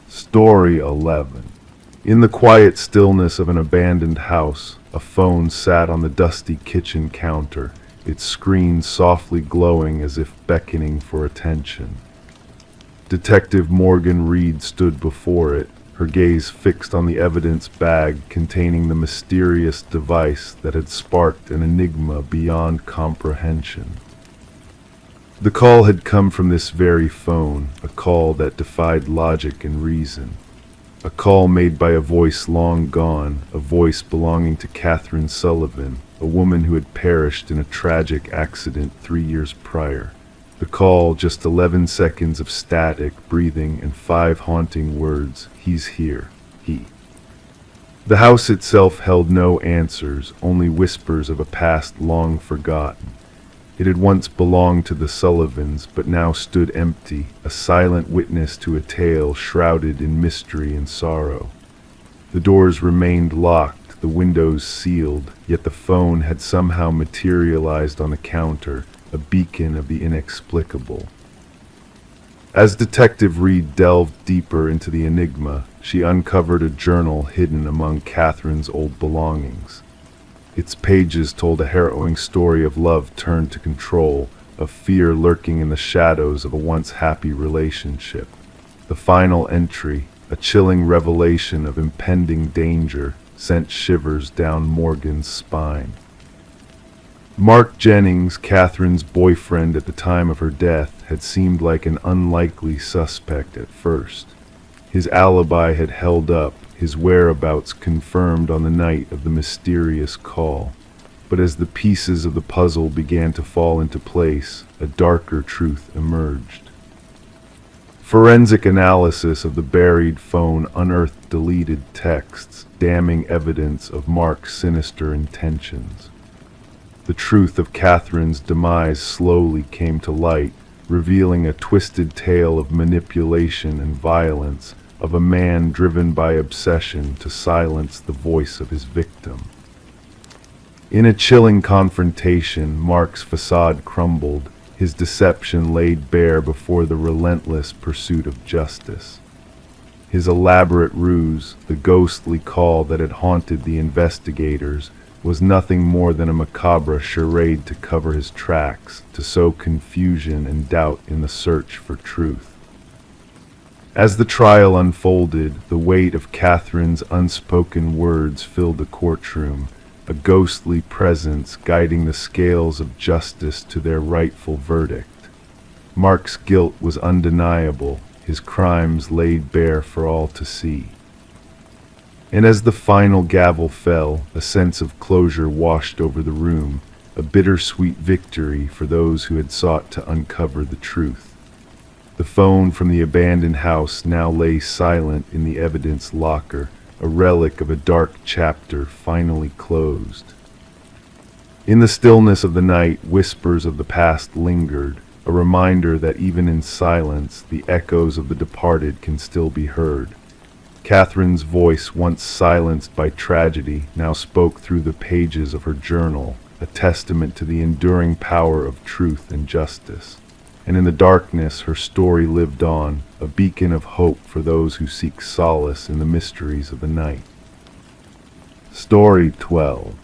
Story 11. In the quiet stillness of an abandoned house, a phone sat on the dusty kitchen counter, its screen softly glowing as if beckoning for attention. Detective Morgan Reed stood before it, her gaze fixed on the evidence bag containing the mysterious device that had sparked an enigma beyond comprehension. The call had come from this very phone, a call that defied logic and reason. A call made by a voice long gone, a voice belonging to Catherine Sullivan, a woman who had perished in a tragic accident 3 years prior. The call, just 11 seconds of static, breathing, and 5 haunting words: "He's here, he." The house itself held no answers, only whispers of a past long forgotten. It had once belonged to the Sullivans, but now stood empty, a silent witness to a tale shrouded in mystery and sorrow. The doors remained locked, the windows sealed, yet the phone had somehow materialized on the counter, a beacon of the inexplicable. As Detective Reed delved deeper into the enigma, she uncovered a journal hidden among Catherine's old belongings. Its pages told a harrowing story of love turned to control, of fear lurking in the shadows of a once happy relationship. The final entry, a chilling revelation of impending danger, sent shivers down Morgan's spine. Mark Jennings, Catherine's boyfriend at the time of her death, had seemed like an unlikely suspect at first. His alibi had held up, his whereabouts confirmed on the night of the mysterious call. But as the pieces of the puzzle began to fall into place, a darker truth emerged. Forensic analysis of the buried phone unearthed deleted texts, damning evidence of Mark's sinister intentions. The truth of Catherine's demise slowly came to light, revealing a twisted tale of manipulation and violence, of a man driven by obsession to silence the voice of his victim. In a chilling confrontation, Mark's facade crumbled, his deception laid bare before the relentless pursuit of justice. His elaborate ruse, the ghostly call that had haunted the investigators, was nothing more than a macabre charade to cover his tracks, to sow confusion and doubt in the search for truth. As the trial unfolded, the weight of Catherine's unspoken words filled the courtroom, a ghostly presence guiding the scales of justice to their rightful verdict. Mark's guilt was undeniable, his crimes laid bare for all to see. And as the final gavel fell, a sense of closure washed over the room, a bittersweet victory for those who had sought to uncover the truth. The phone from the abandoned house now lay silent in the evidence locker, a relic of a dark chapter finally closed. In the stillness of the night, whispers of the past lingered, a reminder that even in silence, the echoes of the departed can still be heard. Catherine's voice, once silenced by tragedy, now spoke through the pages of her journal, a testament to the enduring power of truth and justice. And in the darkness, her story lived on, a beacon of hope for those who seek solace in the mysteries of the night. Story 12.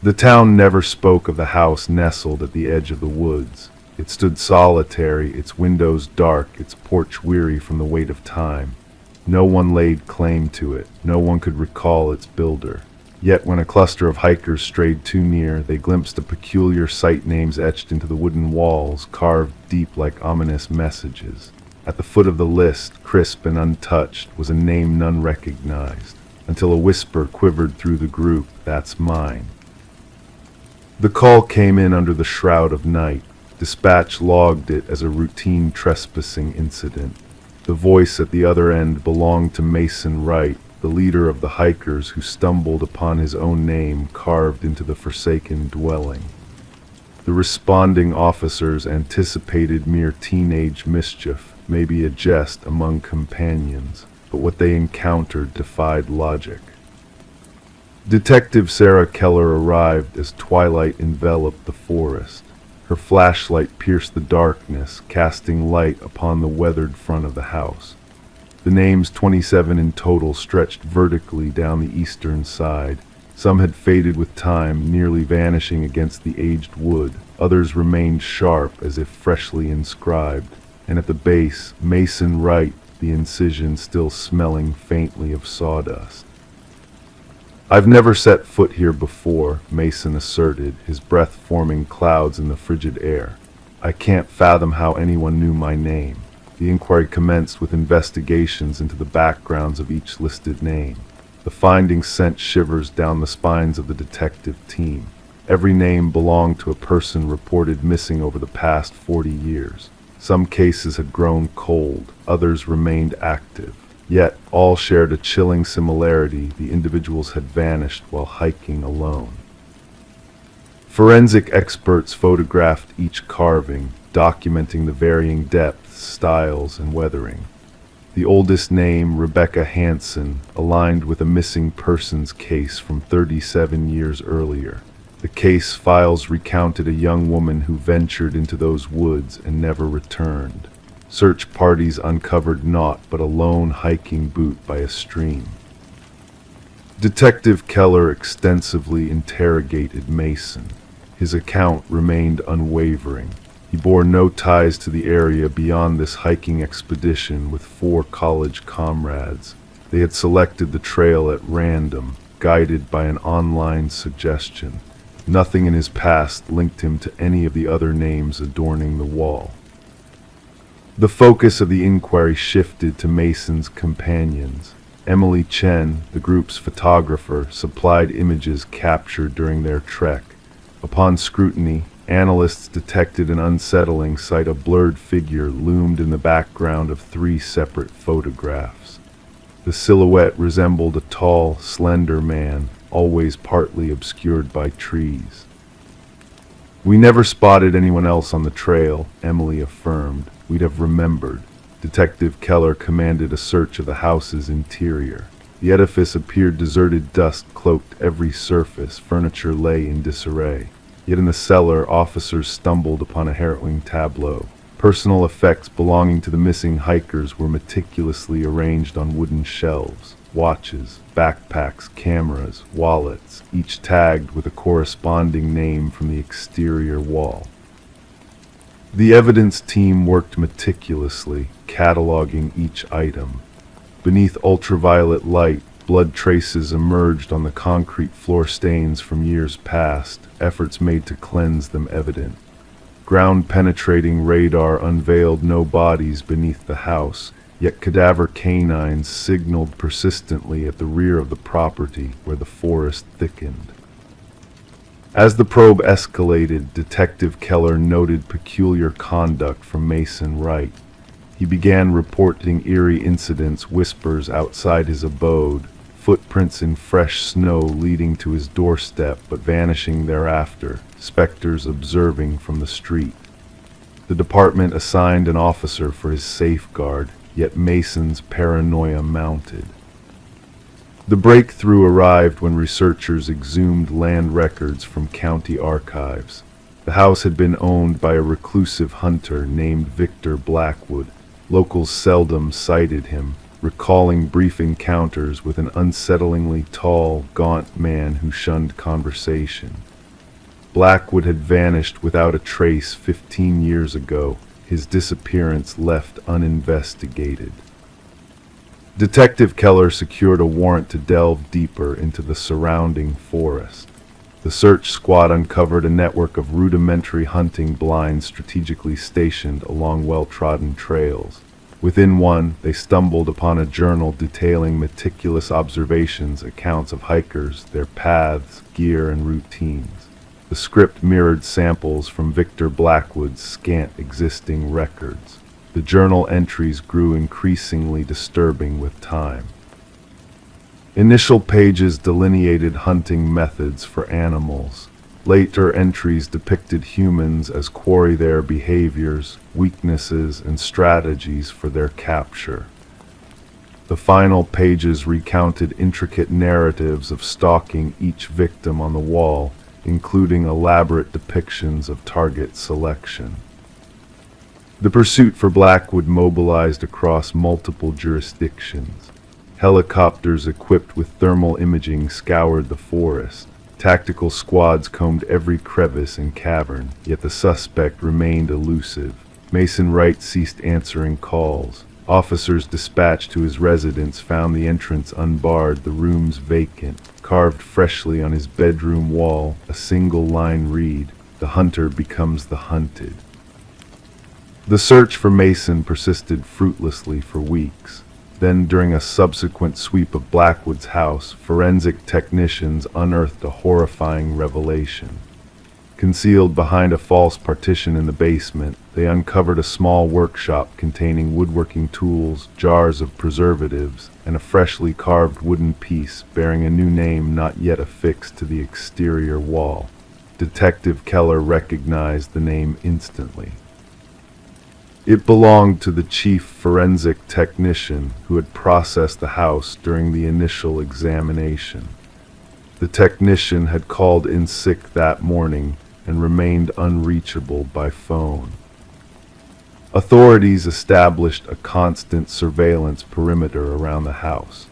The town never spoke of the house nestled at the edge of the woods. It stood solitary, its windows dark, its porch weary from the weight of time. No one laid claim to it, no one could recall its builder. Yet when a cluster of hikers strayed too near, they glimpsed the peculiar site names etched into the wooden walls, carved deep like ominous messages. At the foot of the list, crisp and untouched, was a name none recognized, until a whisper quivered through the group, "That's mine." The call came in under the shroud of night. Dispatch logged it as a routine trespassing incident. The voice at the other end belonged to Mason Wright, the leader of the hikers who stumbled upon his own name carved into the forsaken dwelling. The responding officers anticipated mere teenage mischief, maybe a jest among companions, but what they encountered defied logic. Detective Sarah Keller arrived as twilight enveloped the forest. Her flashlight pierced the darkness, casting light upon the weathered front of the house. The names 27 in total stretched vertically down the eastern side. Some had faded with time, nearly vanishing against the aged wood. Others remained sharp, as if freshly inscribed. And at the base, Mason Wright, the incision still smelling faintly of sawdust. "I've never set foot here before," Mason asserted, his breath forming clouds in the frigid air. "I can't fathom how anyone knew my name." The inquiry commenced with investigations into the backgrounds of each listed name. The findings sent shivers down the spines of the detective team. Every name belonged to a person reported missing over the past 40 years. Some cases had grown cold, others remained active. Yet all shared a chilling similarity: the individuals had vanished while hiking alone. Forensic experts photographed each carving, documenting the varying depths, styles, and weathering. The oldest name, Rebecca Hansen, aligned with a missing persons case from 37 years earlier. The case files recounted a young woman who ventured into those woods and never returned. Search parties uncovered naught but a lone hiking boot by a stream. Detective Keller extensively interrogated Mason. His account remained unwavering. He bore no ties to the area beyond this hiking expedition with 4 college comrades. They had selected the trail at random, guided by an online suggestion. Nothing in his past linked him to any of the other names adorning the wall. The focus of the inquiry shifted to Mason's companions. Emily Chen, the group's photographer, supplied images captured during their trek. Upon scrutiny, analysts detected an unsettling sight: a blurred figure loomed in the background of 3 separate photographs. The silhouette resembled a tall, slender man, always partly obscured by trees. "We never spotted anyone else on the trail," Emily affirmed. "We'd have remembered." Detective Keller commanded a search of the house's interior. The edifice appeared deserted. Dust cloaked every surface. Furniture lay in disarray. Yet in the cellar, officers stumbled upon a harrowing tableau. Personal effects belonging to the missing hikers were meticulously arranged on wooden shelves. Watches, backpacks, cameras, wallets, each tagged with a corresponding name from the exterior wall. The evidence team worked meticulously, cataloging each item. Beneath ultraviolet light, Blood traces emerged on the concrete floor, stains from years past, efforts made to cleanse them evident. Ground-penetrating radar unveiled no bodies beneath the house, yet cadaver canines signaled persistently at the rear of the property where the forest thickened. As the probe escalated, Detective Keller noted peculiar conduct from Mason Wright. He began reporting eerie incidents, whispers outside his abode, footprints in fresh snow leading to his doorstep but vanishing thereafter, specters observing from the street. The department assigned an officer for his safeguard, yet Mason's paranoia mounted. The breakthrough arrived when researchers exhumed land records from county archives. The house had been owned by a reclusive hunter named Victor Blackwood. Locals seldom cited him, recalling brief encounters with an unsettlingly tall, gaunt man who shunned conversation. Blackwood had vanished without a trace 15 years ago, his disappearance left uninvestigated. Detective Keller secured a warrant to delve deeper into the surrounding forest. The search squad uncovered a network of rudimentary hunting blinds strategically stationed along well-trodden trails. Within one, they stumbled upon a journal detailing meticulous observations, accounts of hikers, their paths, gear, and routines. The script mirrored samples from Victor Blackwood's scant existing records. The journal entries grew increasingly disturbing with time. Initial pages delineated hunting methods for animals. Later entries depicted humans as quarry their behaviors, weaknesses, and strategies for their capture. The final pages recounted intricate narratives of stalking each victim on the wall, including elaborate depictions of target selection. The pursuit for Blackwood mobilized across multiple jurisdictions. Helicopters equipped with thermal imaging scoured the forest. Tactical squads combed every crevice and cavern, yet the suspect remained elusive. Mason Wright ceased answering calls. Officers dispatched to his residence found the entrance unbarred, the rooms vacant. Carved freshly on his bedroom wall, a single line read, "The hunter becomes the hunted." The search for Mason persisted fruitlessly for weeks. Then, during a subsequent sweep of Blackwood's house, forensic technicians unearthed a horrifying revelation. Concealed behind a false partition in the basement, they uncovered a small workshop containing woodworking tools, jars of preservatives, and a freshly carved wooden piece bearing a new name not yet affixed to the exterior wall. Detective Keller recognized the name instantly. It belonged to the chief forensic technician who had processed the house during the initial examination. The technician had called in sick that morning and remained unreachable by phone. Authorities established a constant surveillance perimeter around the house.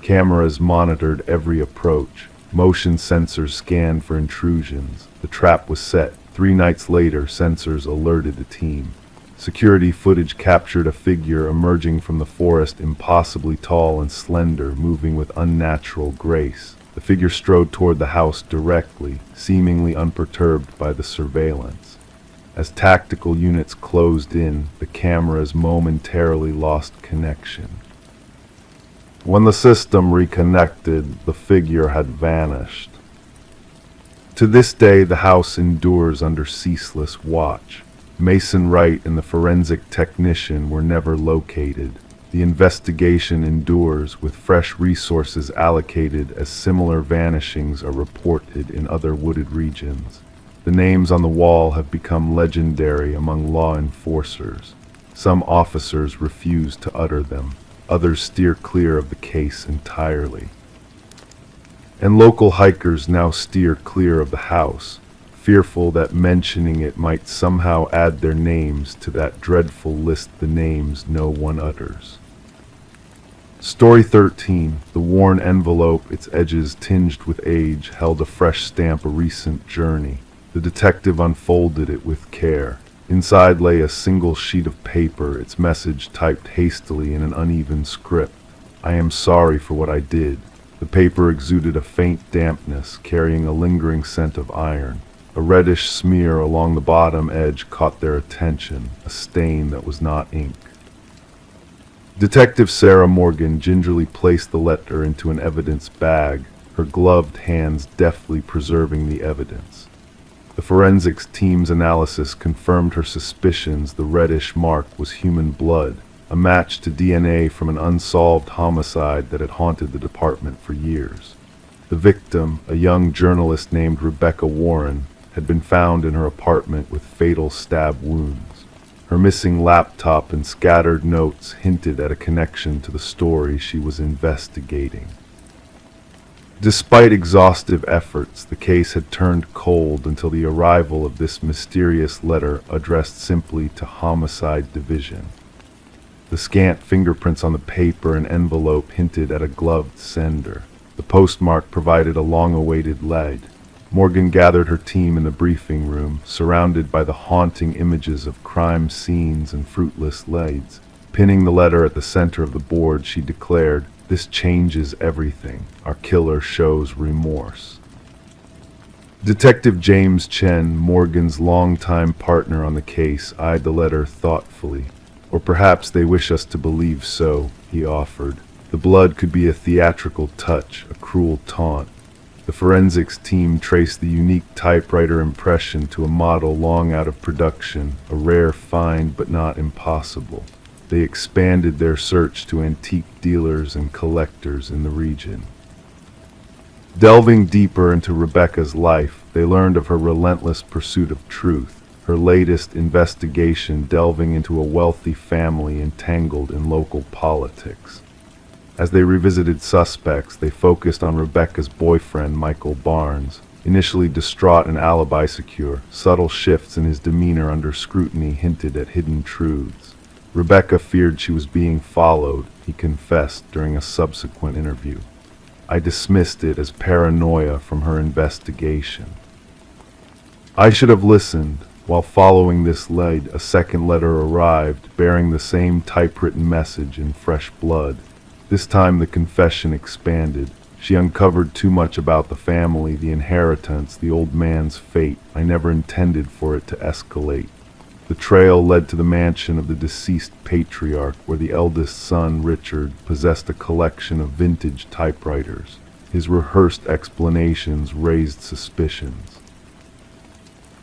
Cameras monitored every approach. Motion sensors scanned for intrusions. The trap was set. 3 nights later, sensors alerted a team. Security footage captured a figure emerging from the forest, impossibly tall and slender, moving with unnatural grace. The figure strode toward the house directly, seemingly unperturbed by the surveillance. As tactical units closed in, the cameras momentarily lost connection. When the system reconnected, the figure had vanished. To this day, the house endures under ceaseless watch. Mason Wright and the forensic technician were never located. The investigation endures, with fresh resources allocated as similar vanishings are reported in other wooded regions. The names on the wall have become legendary among law enforcers. Some officers refuse to utter them. Others steer clear of the case entirely. And local hikers now steer clear of the house, fearful that mentioning it might somehow add their names to that dreadful list, the names no one utters. Story 13, the worn envelope, its edges tinged with age, held a fresh stamp, a recent journey. The detective unfolded it with care. Inside lay a single sheet of paper, its message typed hastily in an uneven script. "I am sorry for what I did. The paper exuded a faint dampness, carrying a lingering scent of iron. A reddish smear along the bottom edge caught their attention, a stain that was not ink. Detective Sarah Morgan gingerly placed the letter into an evidence bag, her gloved hands deftly preserving the evidence. The forensics team's analysis confirmed her suspicions the reddish mark was human blood, a match to DNA from an unsolved homicide that had haunted the department for years. The victim, a young journalist named Rebecca Warren, had been found in her apartment with fatal stab wounds. Her missing laptop and scattered notes hinted at a connection to the story she was investigating. Despite exhaustive efforts, the case had turned cold until the arrival of this mysterious letter addressed simply to Homicide Division. The scant fingerprints on the paper and envelope hinted at a gloved sender. The postmark provided a long-awaited lead. Morgan gathered her team in the briefing room, surrounded by the haunting images of crime scenes and fruitless leads. Pinning the letter at the center of the board, she declared, "This changes everything. Our killer shows remorse." Detective James Chen, Morgan's longtime partner on the case, eyed the letter thoughtfully. "Or perhaps they wish us to believe so," he offered. "The blood could be a theatrical touch, a cruel taunt." The forensics team traced the unique typewriter impression to a model long out of production, a rare find but not impossible. They expanded their search to antique dealers and collectors in the region. Delving deeper into Rebecca's life, they learned of her relentless pursuit of truth, her latest investigation delving into a wealthy family entangled in local politics. As they revisited suspects, they focused on Rebecca's boyfriend, Michael Barnes. Initially distraught and alibi secure, subtle shifts in his demeanor under scrutiny hinted at hidden truths. Rebecca feared she was being followed, he confessed during a subsequent interview. "I dismissed it as paranoia from her investigation. I should have listened." While following this lead, a second letter arrived, bearing the same typewritten message in fresh blood. This time the confession expanded. She uncovered too much about the family, the inheritance, the old man's fate. "I never intended for it to escalate." The trail led to the mansion of the deceased patriarch, where the eldest son, Richard, possessed a collection of vintage typewriters. His rehearsed explanations raised suspicions.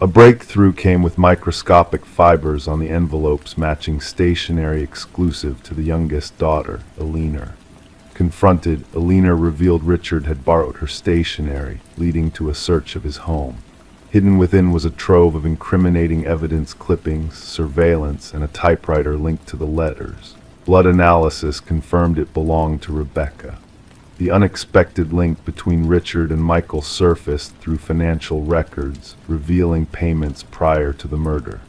A breakthrough came with microscopic fibers on the envelopes matching stationery exclusive to the youngest daughter, Alina. Confronted, Alina revealed Richard had borrowed her stationery, leading to a search of his home. Hidden within was a trove of incriminating evidence, clippings, surveillance, and a typewriter linked to the letters. Blood analysis confirmed it belonged to Rebecca. The unexpected link between Richard and Michael surfaced through financial records, revealing payments prior to the murder.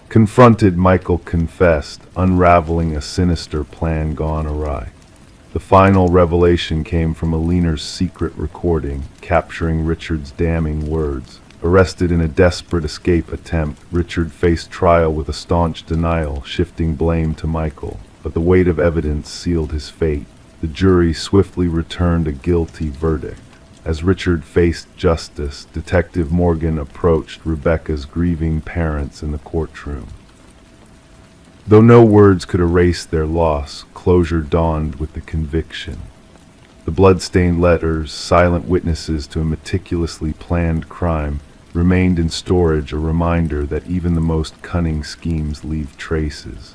Confronted, Michael confessed, unraveling a sinister plan gone awry. The final revelation came from Alina's secret recording, capturing Richard's damning words. Arrested in a desperate escape attempt, Richard faced trial with a staunch denial, shifting blame to Michael. But the weight of evidence sealed his fate. The jury swiftly returned a guilty verdict. As Richard faced justice, Detective Morgan approached Rebecca's grieving parents in the courtroom. Though no words could erase their loss, closure dawned with the conviction. The blood-stained letters, silent witnesses to a meticulously planned crime, remained in storage, a reminder that even the most cunning schemes leave traces.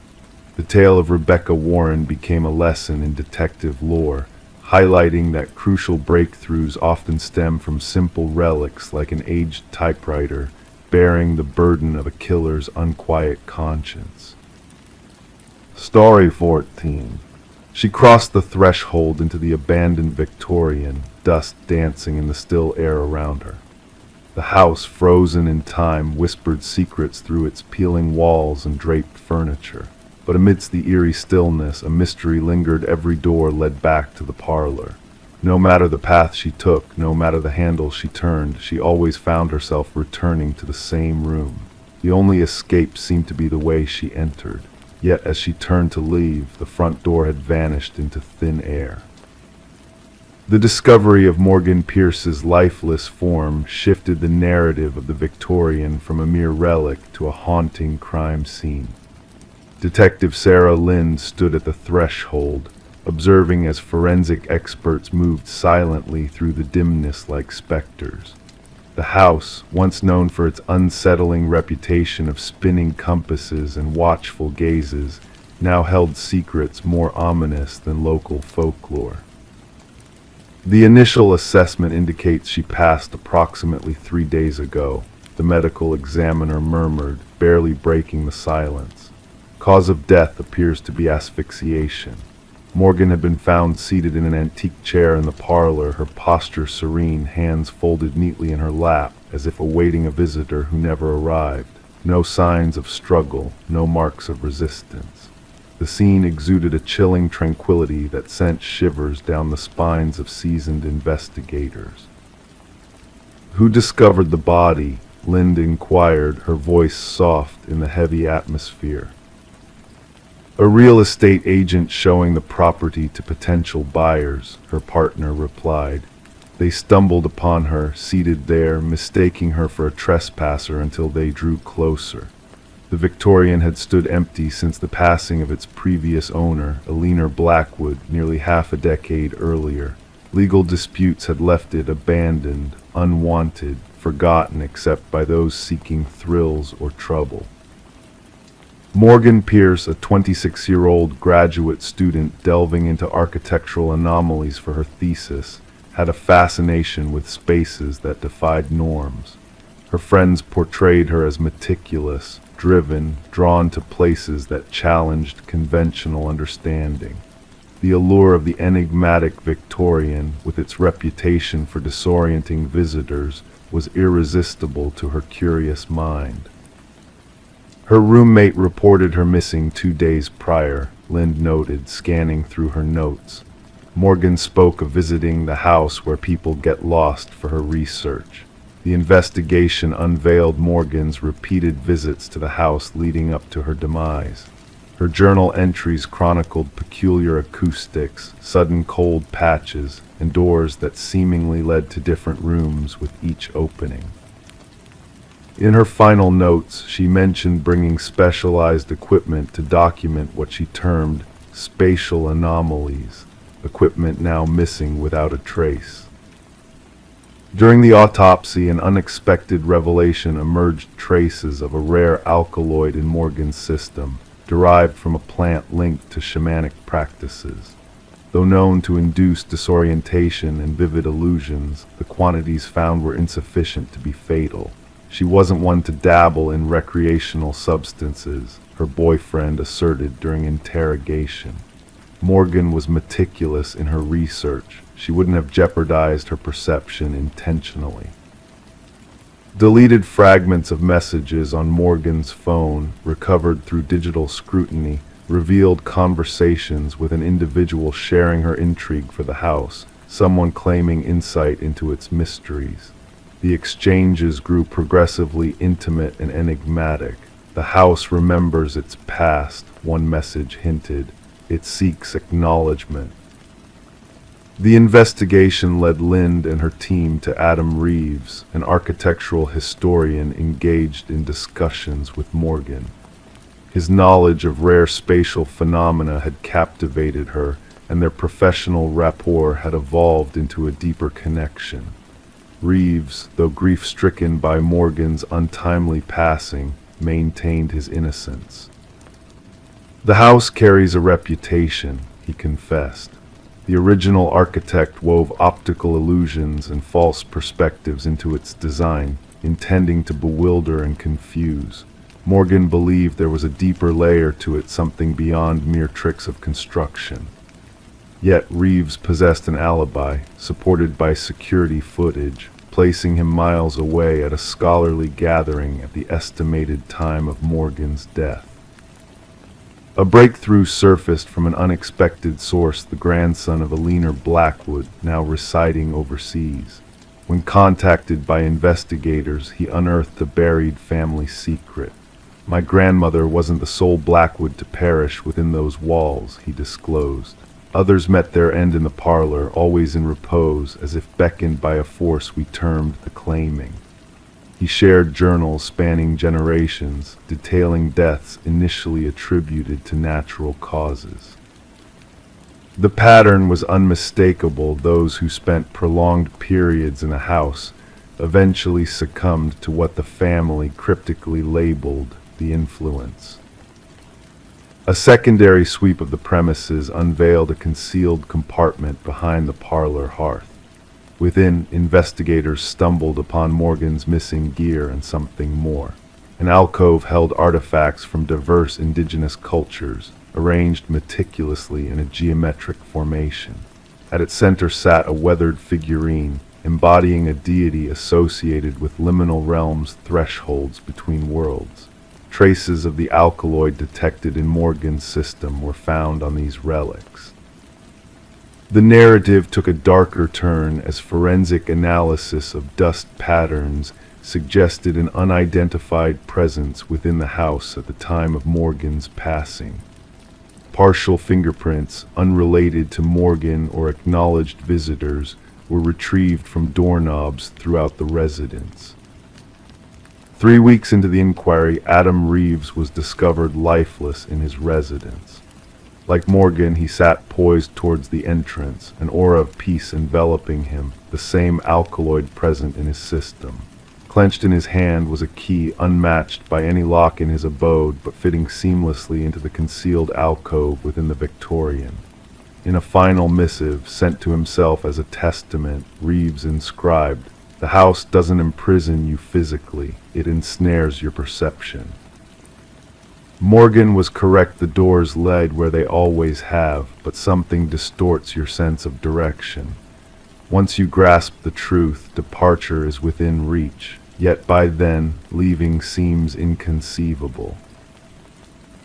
The tale of Rebecca Warren became a lesson in detective lore, highlighting that crucial breakthroughs often stem from simple relics like an aged typewriter, bearing the burden of a killer's unquiet conscience. Story 14. She crossed the threshold into the abandoned Victorian, dust dancing in the still air around her. The house, frozen in time, whispered secrets through its peeling walls and draped furniture. But amidst the eerie stillness, a mystery lingered. Every door led back to the parlor. No matter the path she took, no matter the handle she turned, she always found herself returning to the same room. The only escape seemed to be the way she entered. Yet as she turned to leave, the front door had vanished into thin air. The discovery of Morgan Pierce's lifeless form shifted the narrative of the Victorian from a mere relic to a haunting crime scene. Detective Sarah Lind stood at the threshold, observing as forensic experts moved silently through the dimness like specters. The house, once known for its unsettling reputation of spinning compasses and watchful gazes, now held secrets more ominous than local folklore. The initial assessment indicates she passed approximately 3 days ago, the medical examiner murmured, barely breaking the silence. Cause of death appears to be asphyxiation. Morgan had been found seated in an antique chair in the parlor, her posture serene, hands folded neatly in her lap, as if awaiting a visitor who never arrived. No signs of struggle, no marks of resistance. The scene exuded a chilling tranquility that sent shivers down the spines of seasoned investigators. "Who discovered the body?" Lind inquired, her voice soft in the heavy atmosphere. "A real estate agent showing the property to potential buyers," her partner replied. "They stumbled upon her, seated there, mistaking her for a trespasser until they drew closer." The Victorian had stood empty since the passing of its previous owner, Eleanor Blackwood, nearly half a decade earlier. Legal disputes had left it abandoned, unwanted, forgotten except by those seeking thrills or trouble. Morgan Pierce, a 26-year-old graduate student delving into architectural anomalies for her thesis, had a fascination with spaces that defied norms. Her friends portrayed her as meticulous, driven, drawn to places that challenged conventional understanding. The allure of the enigmatic Victorian, with its reputation for disorienting visitors, was irresistible to her curious mind. Her roommate reported her missing 2 days prior, Lind noted, scanning through her notes. Morgan spoke of visiting the house where people get lost for her research. The investigation unveiled Morgan's repeated visits to the house leading up to her demise. Her journal entries chronicled peculiar acoustics, sudden cold patches, and doors that seemingly led to different rooms with each opening. In her final notes, she mentioned bringing specialized equipment to document what she termed spatial anomalies, equipment now missing without a trace. During the autopsy, an unexpected revelation emerged: traces of a rare alkaloid in Morgan's system, derived from a plant linked to shamanic practices. Though known to induce disorientation and vivid illusions, the quantities found were insufficient to be fatal. She wasn't one to dabble in recreational substances, her boyfriend asserted during interrogation. Morgan was meticulous in her research. She wouldn't have jeopardized her perception intentionally. Deleted fragments of messages on Morgan's phone, recovered through digital scrutiny, revealed conversations with an individual sharing her intrigue for the house, someone claiming insight into its mysteries. The exchanges grew progressively intimate and enigmatic. "The house remembers its past," one message hinted. "It seeks acknowledgement." The investigation led Lind and her team to Adam Reeves, an architectural historian engaged in discussions with Morgan. His knowledge of rare spatial phenomena had captivated her, and their professional rapport had evolved into a deeper connection. Reeves, though grief-stricken by Morgan's untimely passing, maintained his innocence. "The house carries a reputation," he confessed. The original architect wove optical illusions and false perspectives into its design, intending to bewilder and confuse. Morgan believed there was a deeper layer to it, something beyond mere tricks of construction. Yet Reeves possessed an alibi, supported by security footage, placing him miles away at a scholarly gathering at the estimated time of Morgan's death. A breakthrough surfaced from an unexpected source: the grandson of Eleanor Blackwood, now residing overseas. When contacted by investigators, he unearthed a buried family secret. "My grandmother wasn't the sole Blackwood to perish within those walls," he disclosed. Others met their end in the parlor, always in repose, as if beckoned by a force we termed the claiming. He shared journals spanning generations, detailing deaths initially attributed to natural causes. The pattern was unmistakable. Those who spent prolonged periods in a house eventually succumbed to what the family cryptically labeled the influence. A secondary sweep of the premises unveiled a concealed compartment behind the parlor hearth. Within, investigators stumbled upon Morgan's missing gear and something more. An alcove held artifacts from diverse indigenous cultures, arranged meticulously in a geometric formation. At its center sat a weathered figurine, embodying a deity associated with liminal realms' thresholds between worlds. Traces of the alkaloid detected in Morgan's system were found on these relics. The narrative took a darker turn as forensic analysis of dust patterns suggested an unidentified presence within the house at the time of Morgan's passing. Partial fingerprints, unrelated to Morgan or acknowledged visitors, were retrieved from doorknobs throughout the residence. 3 weeks into the inquiry, Adam Reeves was discovered lifeless in his residence. Like Morgan, he sat poised towards the entrance, an aura of peace enveloping him, the same alkaloid present in his system. Clenched in his hand was a key unmatched by any lock in his abode, but fitting seamlessly into the concealed alcove within the Victorian. In a final missive sent to himself as a testament, Reeves inscribed, "The house doesn't imprison you physically, it ensnares your perception." Morgan was correct. The doors led where they always have, but something distorts your sense of direction. Once you grasp the truth, departure is within reach, yet by then, leaving seems inconceivable.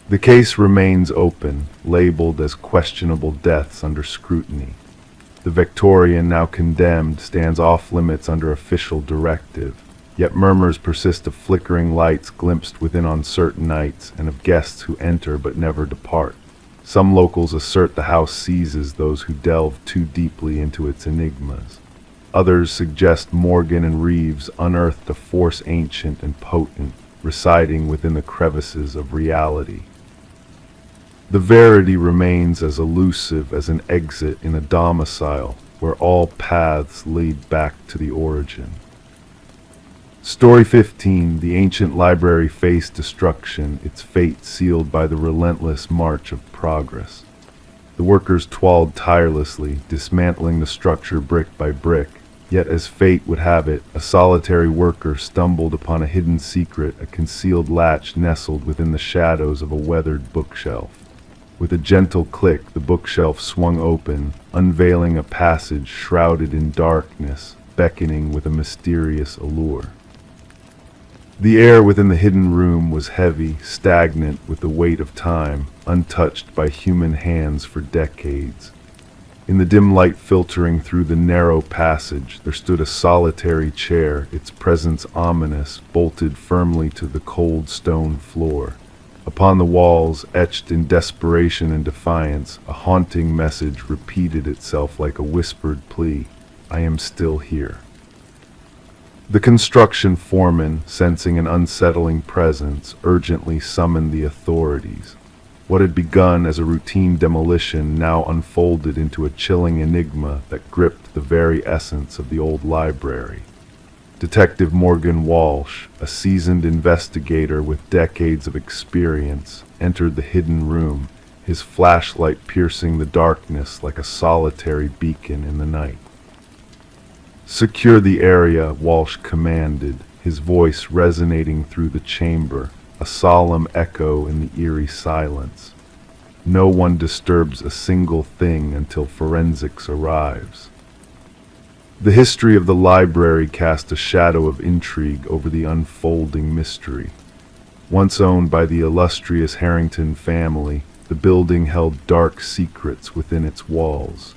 The case remains open, labeled as questionable deaths under scrutiny. The Victorian, now condemned, stands off limits under official directive. Yet murmurs persist of flickering lights glimpsed within on certain nights, and of guests who enter but never depart. Some locals assert the house seizes those who delve too deeply into its enigmas. Others suggest Morgan and Reeves unearthed a force ancient and potent, residing within the crevices of reality. The verity remains as elusive as an exit in a domicile where all paths lead back to the origin. Story 15, the ancient library faced destruction, its fate sealed by the relentless march of progress. The workers toiled tirelessly, dismantling the structure brick by brick, yet as fate would have it, a solitary worker stumbled upon a hidden secret, a concealed latch nestled within the shadows of a weathered bookshelf. With a gentle click, the bookshelf swung open, unveiling a passage shrouded in darkness, beckoning with a mysterious allure. The air within the hidden room was heavy, stagnant with the weight of time, untouched by human hands for decades. In the dim light filtering through the narrow passage, there stood a solitary chair, its presence ominous, bolted firmly to the cold stone floor. Upon the walls, etched in desperation and defiance, a haunting message repeated itself like a whispered plea, "I am still here." The construction foreman, sensing an unsettling presence, urgently summoned the authorities. What had begun as a routine demolition now unfolded into a chilling enigma that gripped the very essence of the old library. Detective Morgan Walsh, a seasoned investigator with decades of experience, entered the hidden room, his flashlight piercing the darkness like a solitary beacon in the night. "Secure the area," Walsh commanded, his voice resonating through the chamber, a solemn echo in the eerie silence. "No one disturbs a single thing until forensics arrives." The history of the library cast a shadow of intrigue over the unfolding mystery. Once owned by the illustrious Harrington family, the building held dark secrets within its walls.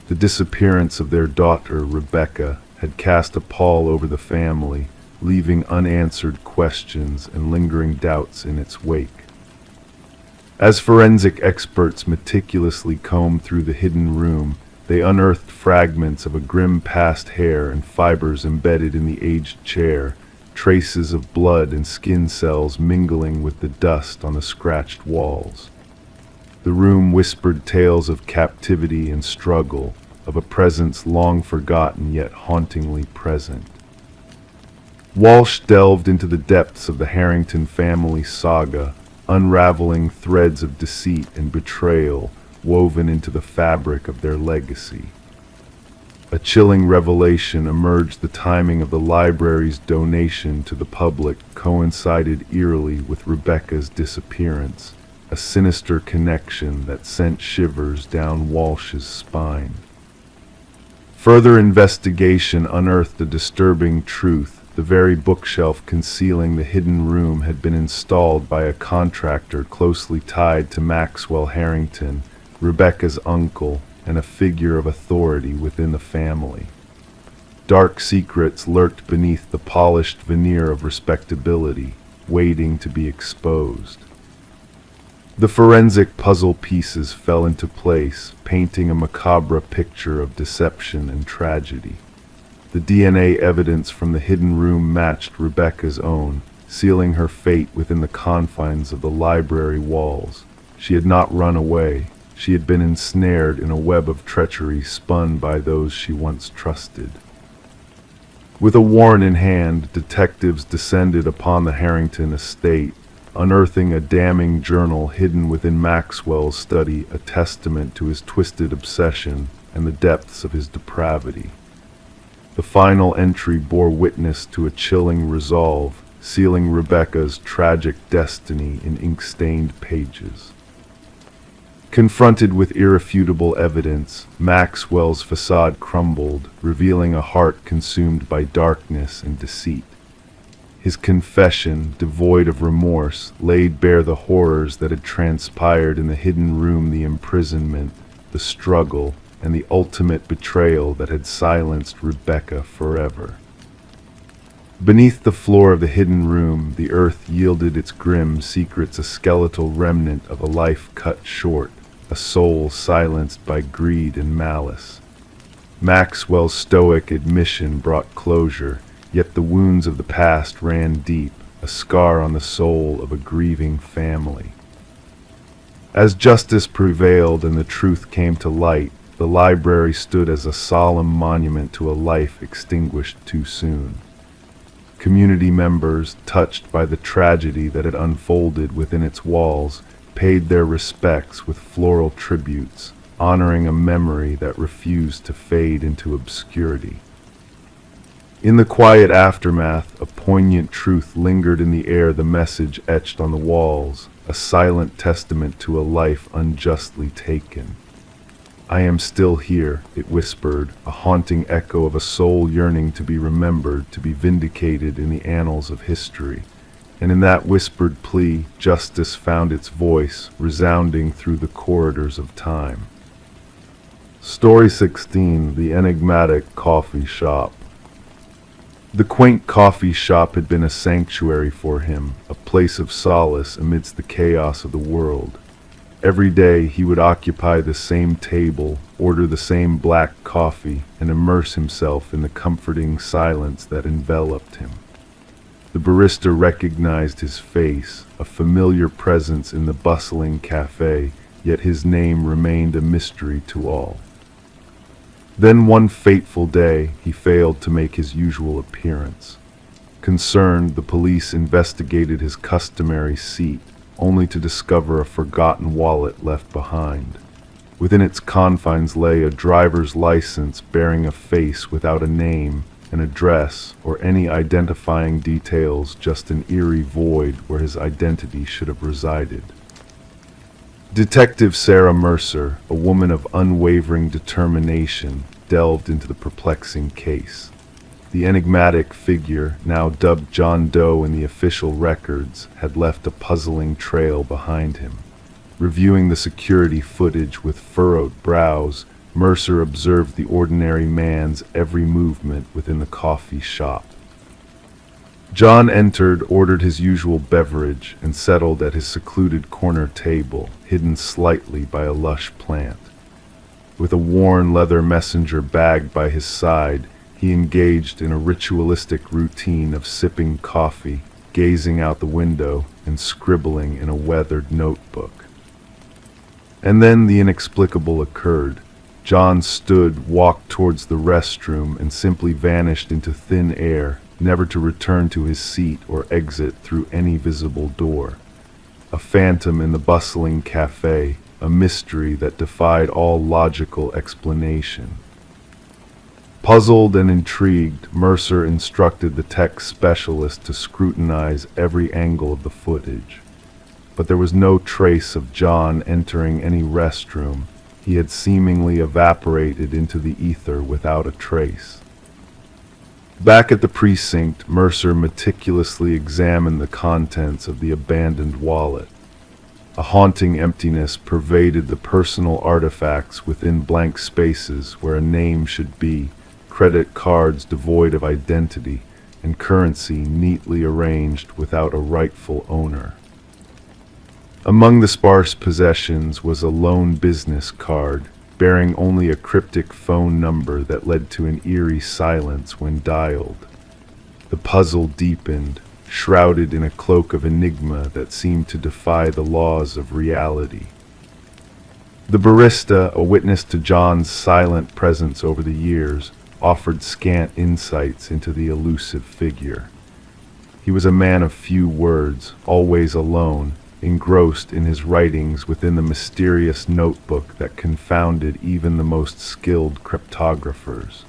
The disappearance of their daughter, Rebecca, had cast a pall over the family, leaving unanswered questions and lingering doubts in its wake. As forensic experts meticulously combed through the hidden room, they unearthed fragments of a grim past hair and fibers embedded in the aged chair, traces of blood and skin cells mingling with the dust on the scratched walls. The room whispered tales of captivity and struggle, of a presence long forgotten yet hauntingly present. Walsh delved into the depths of the Harrington family saga, unraveling threads of deceit and betrayal woven into the fabric of their legacy. A chilling revelation emerged: the timing of the library's donation to the public coincided eerily with Rebecca's disappearance, a sinister connection that sent shivers down Walsh's spine. Further investigation unearthed a disturbing truth. The very bookshelf concealing the hidden room had been installed by a contractor closely tied to Maxwell Harrington, Rebecca's uncle, and a figure of authority within the family. Dark secrets lurked beneath the polished veneer of respectability, waiting to be exposed. The forensic puzzle pieces fell into place, painting a macabre picture of deception and tragedy. The DNA evidence from the hidden room matched Rebecca's own, sealing her fate within the confines of the library walls. She had not run away. She had been ensnared in a web of treachery spun by those she once trusted. With a warrant in hand, detectives descended upon the Harrington estate, unearthing a damning journal hidden within Maxwell's study, a testament to his twisted obsession and the depths of his depravity. The final entry bore witness to a chilling resolve, sealing Rebecca's tragic destiny in ink-stained pages. Confronted with irrefutable evidence, Maxwell's facade crumbled, revealing a heart consumed by darkness and deceit. His confession, devoid of remorse, laid bare the horrors that had transpired in the hidden room: the imprisonment, the struggle, and the ultimate betrayal that had silenced Rebecca forever. Beneath the floor of the hidden room, the earth yielded its grim secrets, a skeletal remnant of a life cut short, a soul silenced by greed and malice. Maxwell's stoic admission brought closure, yet the wounds of the past ran deep, a scar on the soul of a grieving family. As justice prevailed and the truth came to light, the library stood as a solemn monument to a life extinguished too soon. Community members, touched by the tragedy that had unfolded within its walls, paid their respects with floral tributes, honoring a memory that refused to fade into obscurity. In the quiet aftermath, a poignant truth lingered in the air, the message etched on the walls, a silent testament to a life unjustly taken. "I am still here," it whispered, a haunting echo of a soul yearning to be remembered, to be vindicated in the annals of history. And in that whispered plea, justice found its voice, resounding through the corridors of time. Story 16: The Enigmatic Coffee Shop. The quaint coffee shop had been a sanctuary for him, a place of solace amidst the chaos of the world. Every day he would occupy the same table, order the same black coffee, and immerse himself in the comforting silence that enveloped him. The barista recognized his face, a familiar presence in the bustling cafe, yet his name remained a mystery to all. Then one fateful day, he failed to make his usual appearance. Concerned, the police investigated his customary seat, only to discover a forgotten wallet left behind. Within its confines lay a driver's license bearing a face without a name, an address, or any identifying details, just an eerie void where his identity should have resided. Detective Sarah Mercer, a woman of unwavering determination, delved into the perplexing case. The enigmatic figure, now dubbed John Doe in the official records, had left a puzzling trail behind him. Reviewing the security footage with furrowed brows, Mercer observed the ordinary man's every movement within the coffee shop. John entered, ordered his usual beverage, and settled at his secluded corner table, hidden slightly by a lush plant. With a worn leather messenger bag by his side, he engaged in a ritualistic routine of sipping coffee, gazing out the window, and scribbling in a weathered notebook. And then the inexplicable occurred. John stood, walked towards the restroom, and simply vanished into thin air, never to return to his seat or exit through any visible door. A phantom in the bustling cafe, a mystery that defied all logical explanation. Puzzled and intrigued, Mercer instructed the tech specialist to scrutinize every angle of the footage. But there was no trace of John entering any restroom. He had seemingly evaporated into the ether without a trace. Back at the precinct, Mercer meticulously examined the contents of the abandoned wallet. A haunting emptiness pervaded the personal artifacts within blank spaces where a name should be, credit cards devoid of identity, and currency neatly arranged without a rightful owner. Among the sparse possessions was a lone business card, bearing only a cryptic phone number that led to an eerie silence when dialed. The puzzle deepened, shrouded in a cloak of enigma that seemed to defy the laws of reality. The barista, a witness to John's silent presence over the years, offered scant insights into the elusive figure. He was a man of few words, always alone, engrossed in his writings within the mysterious notebook that confounded even the most skilled cryptographers.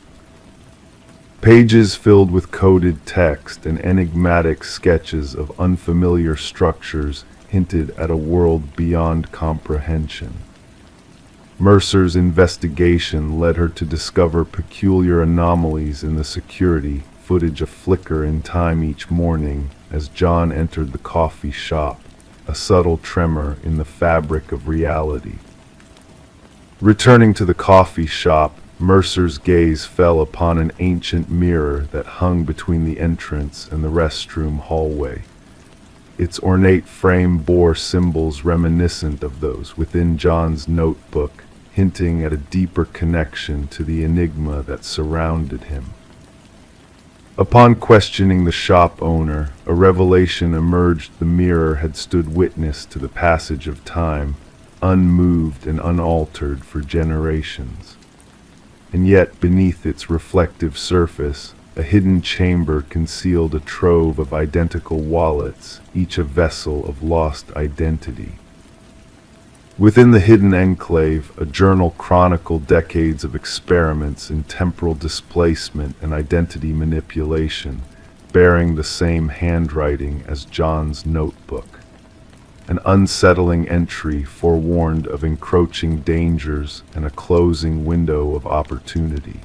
Pages filled with coded text and enigmatic sketches of unfamiliar structures hinted at a world beyond comprehension. Mercer's investigation led her to discover peculiar anomalies in the security footage, a flicker in time each morning as John entered the coffee shop, a subtle tremor in the fabric of reality. Returning to the coffee shop, Mercer's gaze fell upon an ancient mirror that hung between the entrance and the restroom hallway. Its ornate frame bore symbols reminiscent of those within John's notebook, hinting at a deeper connection to the enigma that surrounded him. Upon questioning the shop owner, a revelation emerged. The mirror had stood witness to the passage of time, unmoved and unaltered for generations. And yet, beneath its reflective surface, a hidden chamber concealed a trove of identical wallets, each a vessel of lost identity. Within the hidden enclave, a journal chronicled decades of experiments in temporal displacement and identity manipulation, bearing the same handwriting as John's notebook. An unsettling entry forewarned of encroaching dangers and a closing window of opportunity.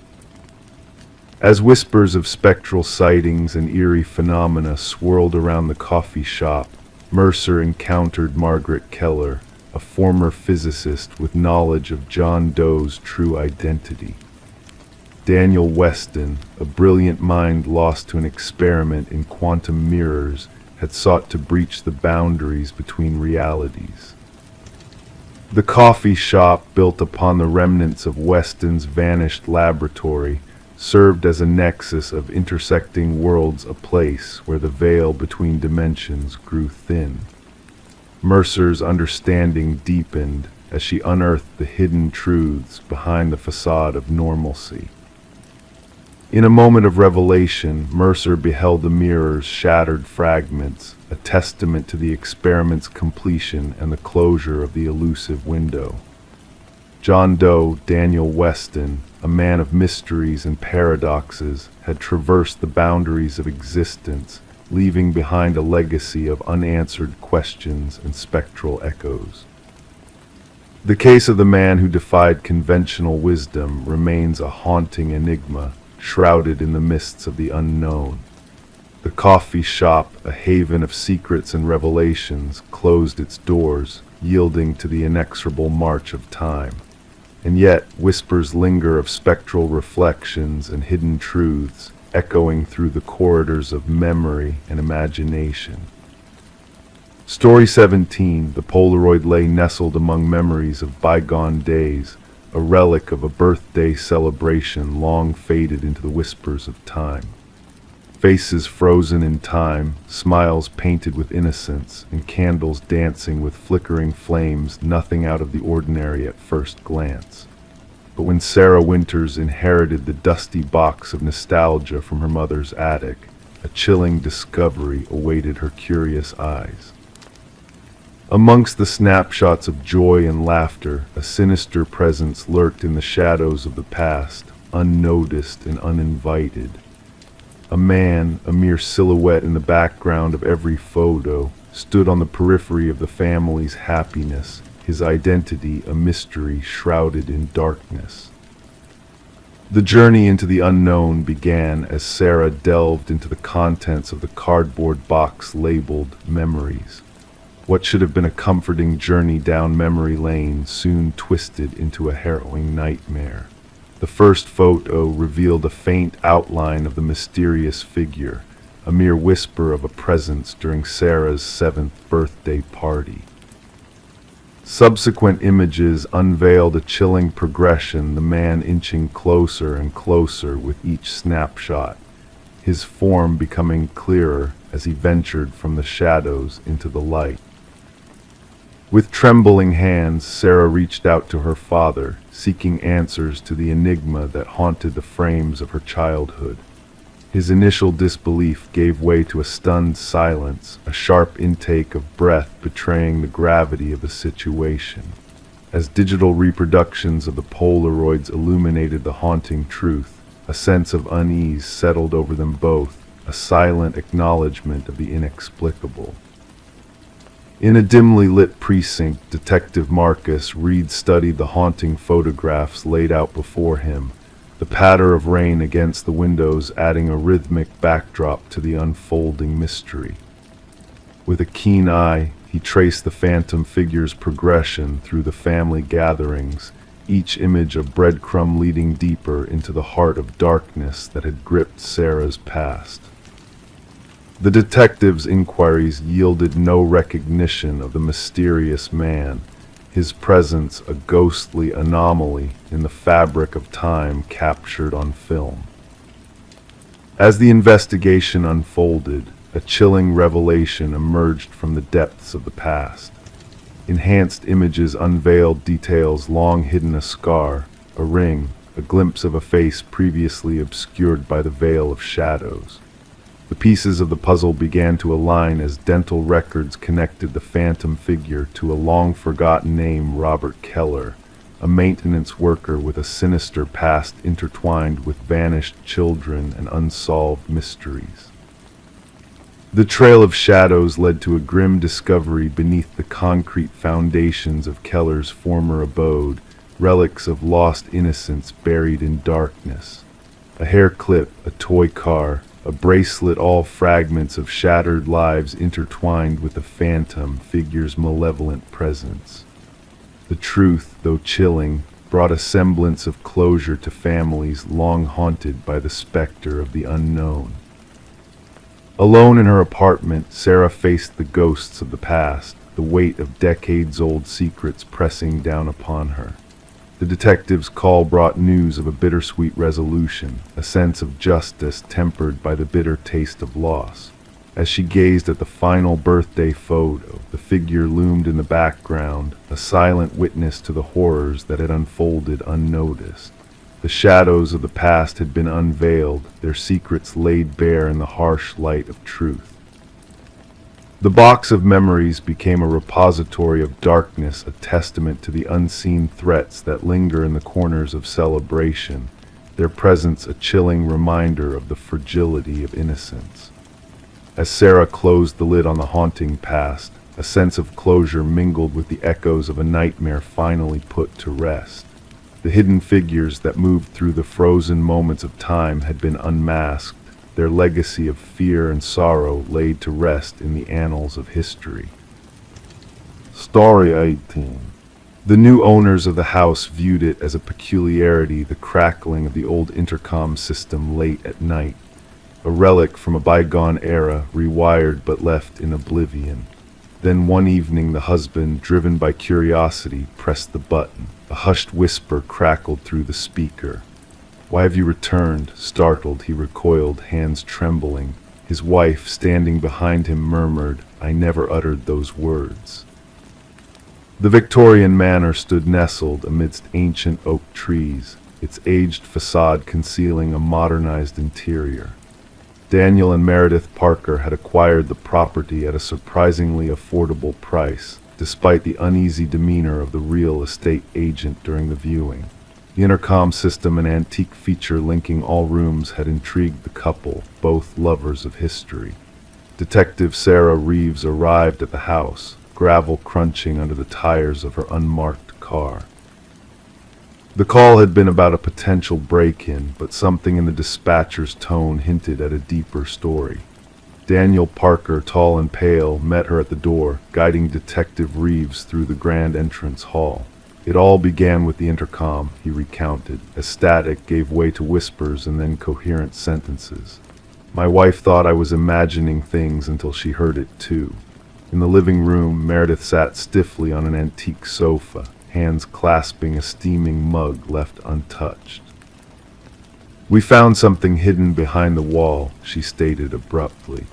As whispers of spectral sightings and eerie phenomena swirled around the coffee shop, Mercer encountered Margaret Keller, a former physicist with knowledge of John Doe's true identity. Daniel Weston, a brilliant mind lost to an experiment in quantum mirrors, had sought to breach the boundaries between realities. The coffee shop, built upon the remnants of Weston's vanished laboratory, served as a nexus of intersecting worlds, a place where the veil between dimensions grew thin. Mercer's understanding deepened as she unearthed the hidden truths behind the facade of normalcy. In a moment of revelation, Mercer beheld the mirror's shattered fragments, a testament to the experiment's completion and the closure of the elusive window. John Doe, Daniel Weston, a man of mysteries and paradoxes, had traversed the boundaries of existence, leaving behind a legacy of unanswered questions and spectral echoes. The case of the man who defied conventional wisdom remains a haunting enigma, shrouded in the mists of the unknown. The coffee shop, a haven of secrets and revelations, closed its doors, yielding to the inexorable march of time. And yet, whispers linger of spectral reflections and hidden truths, echoing through the corridors of memory and imagination. Story 17, the Polaroid lay nestled among memories of bygone days, a relic of a birthday celebration long faded into the whispers of time. Faces frozen in time, smiles painted with innocence, and candles dancing with flickering flames, nothing out of the ordinary at first glance. But when Sarah Winters inherited the dusty box of nostalgia from her mother's attic, a chilling discovery awaited her curious eyes. Amongst the snapshots of joy and laughter, a sinister presence lurked in the shadows of the past, unnoticed and uninvited. A man, a mere silhouette in the background of every photo, stood on the periphery of the family's happiness, his identity a mystery shrouded in darkness. The journey into the unknown began as Sarah delved into the contents of the cardboard box labeled Memories. What should have been a comforting journey down memory lane soon twisted into a harrowing nightmare. The first photo revealed a faint outline of the mysterious figure, a mere whisper of a presence during Sarah's 7th birthday party. Subsequent images unveiled a chilling progression, the man inching closer and closer with each snapshot, his form becoming clearer as he ventured from the shadows into the light. With trembling hands, Sarah reached out to her father, seeking answers to the enigma that haunted the frames of her childhood. His initial disbelief gave way to a stunned silence, a sharp intake of breath betraying the gravity of the situation. As digital reproductions of the Polaroids illuminated the haunting truth, a sense of unease settled over them both, a silent acknowledgement of the inexplicable. In a dimly lit precinct, Detective Marcus Reed studied the haunting photographs laid out before him, the patter of rain against the windows adding a rhythmic backdrop to the unfolding mystery. With a keen eye, he traced the phantom figure's progression through the family gatherings, each image a breadcrumb leading deeper into the heart of darkness that had gripped Sarah's past. The detective's inquiries yielded no recognition of the mysterious man, his presence a ghostly anomaly in the fabric of time captured on film. As the investigation unfolded, a chilling revelation emerged from the depths of the past. Enhanced images unveiled details long hidden: a scar, a ring, a glimpse of a face previously obscured by the veil of shadows. The pieces of the puzzle began to align as dental records connected the phantom figure to a long-forgotten name: Robert Keller, a maintenance worker with a sinister past intertwined with vanished children and unsolved mysteries. The trail of shadows led to a grim discovery beneath the concrete foundations of Keller's former abode, relics of lost innocence buried in darkness. A hair clip, a toy car, a bracelet, all fragments of shattered lives intertwined with the phantom figure's malevolent presence. The truth, though chilling, brought a semblance of closure to families long haunted by the specter of the unknown. Alone in her apartment, Sarah faced the ghosts of the past, the weight of decades-old secrets pressing down upon her. The detective's call brought news of a bittersweet resolution, a sense of justice tempered by the bitter taste of loss. As she gazed at the final birthday photo, the figure loomed in the background, a silent witness to the horrors that had unfolded unnoticed. The shadows of the past had been unveiled, their secrets laid bare in the harsh light of truth. The box of memories became a repository of darkness, a testament to the unseen threats that linger in the corners of celebration, their presence a chilling reminder of the fragility of innocence. As Sarah closed the lid on the haunting past, a sense of closure mingled with the echoes of a nightmare finally put to rest. The hidden figures that moved through the frozen moments of time had been unmasked, their legacy of fear and sorrow laid to rest in the annals of history. Story 18. The new owners of the house viewed it as a peculiarity, the crackling of the old intercom system late at night. a relic from a bygone era, rewired but left in oblivion. Then one evening the husband, driven by curiosity, pressed the button. A hushed whisper crackled through the speaker. "Why have you returned?" Startled, he recoiled, hands trembling. His wife, standing behind him, murmured, "I never uttered those words." The Victorian manor stood nestled amidst ancient oak trees, its aged facade concealing a modernized interior. Daniel and Meredith Parker had acquired the property at a surprisingly affordable price, despite the uneasy demeanor of the real estate agent during the viewing. The intercom system, an antique feature linking all rooms, had intrigued the couple, both lovers of history. Detective Sarah Reeves arrived at the house, gravel crunching under the tires of her unmarked car. The call had been about a potential break-in, but something in the dispatcher's tone hinted at a deeper story. Daniel Parker, tall and pale, met her at the door, guiding Detective Reeves through the grand entrance hall. "It all began with the intercom," he recounted, as static gave way to whispers and then coherent sentences. "My wife thought I was imagining things until she heard it too." In the living room, Meredith sat stiffly on an antique sofa, hands clasping a steaming mug left untouched. "We found something hidden behind the wall," she stated abruptly.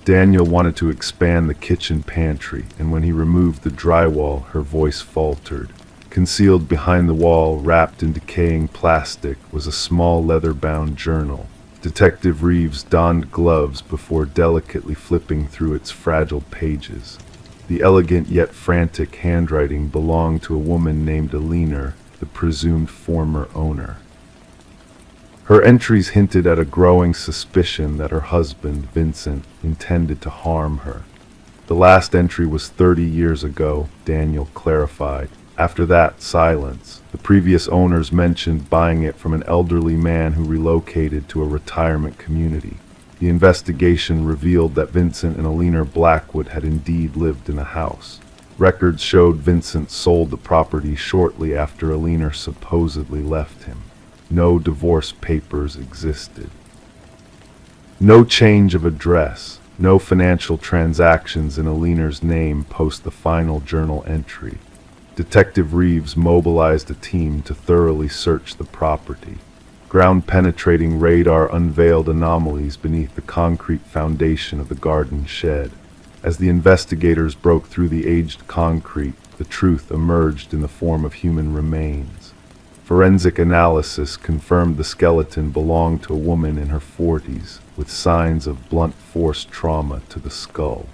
Daniel wanted to expand the kitchen pantry, and when he removed the drywall, her voice faltered. Concealed behind the wall, wrapped in decaying plastic, was a small leather-bound journal. Detective Reeves donned gloves before delicately flipping through its fragile pages. The elegant yet frantic handwriting belonged to a woman named Alina, the presumed former owner. Her entries hinted at a growing suspicion that her husband, Vincent, intended to harm her. The last entry was 30 years ago, Daniel clarified. After that, silence. The previous owners mentioned buying it from an elderly man who relocated to a retirement community. The investigation revealed that Vincent and Alina Blackwood had indeed lived in the house. Records showed Vincent sold the property shortly after Alina supposedly left him. No divorce papers existed. No change of address, no financial transactions in Alina's name post the final journal entry. Detective Reeves mobilized a team to thoroughly search the property. Ground-penetrating radar unveiled anomalies beneath the concrete foundation of the garden shed. As the investigators broke through the aged concrete, the truth emerged in the form of human remains. Forensic analysis confirmed the skeleton belonged to a woman in her 40s, with signs of blunt force trauma to the skull.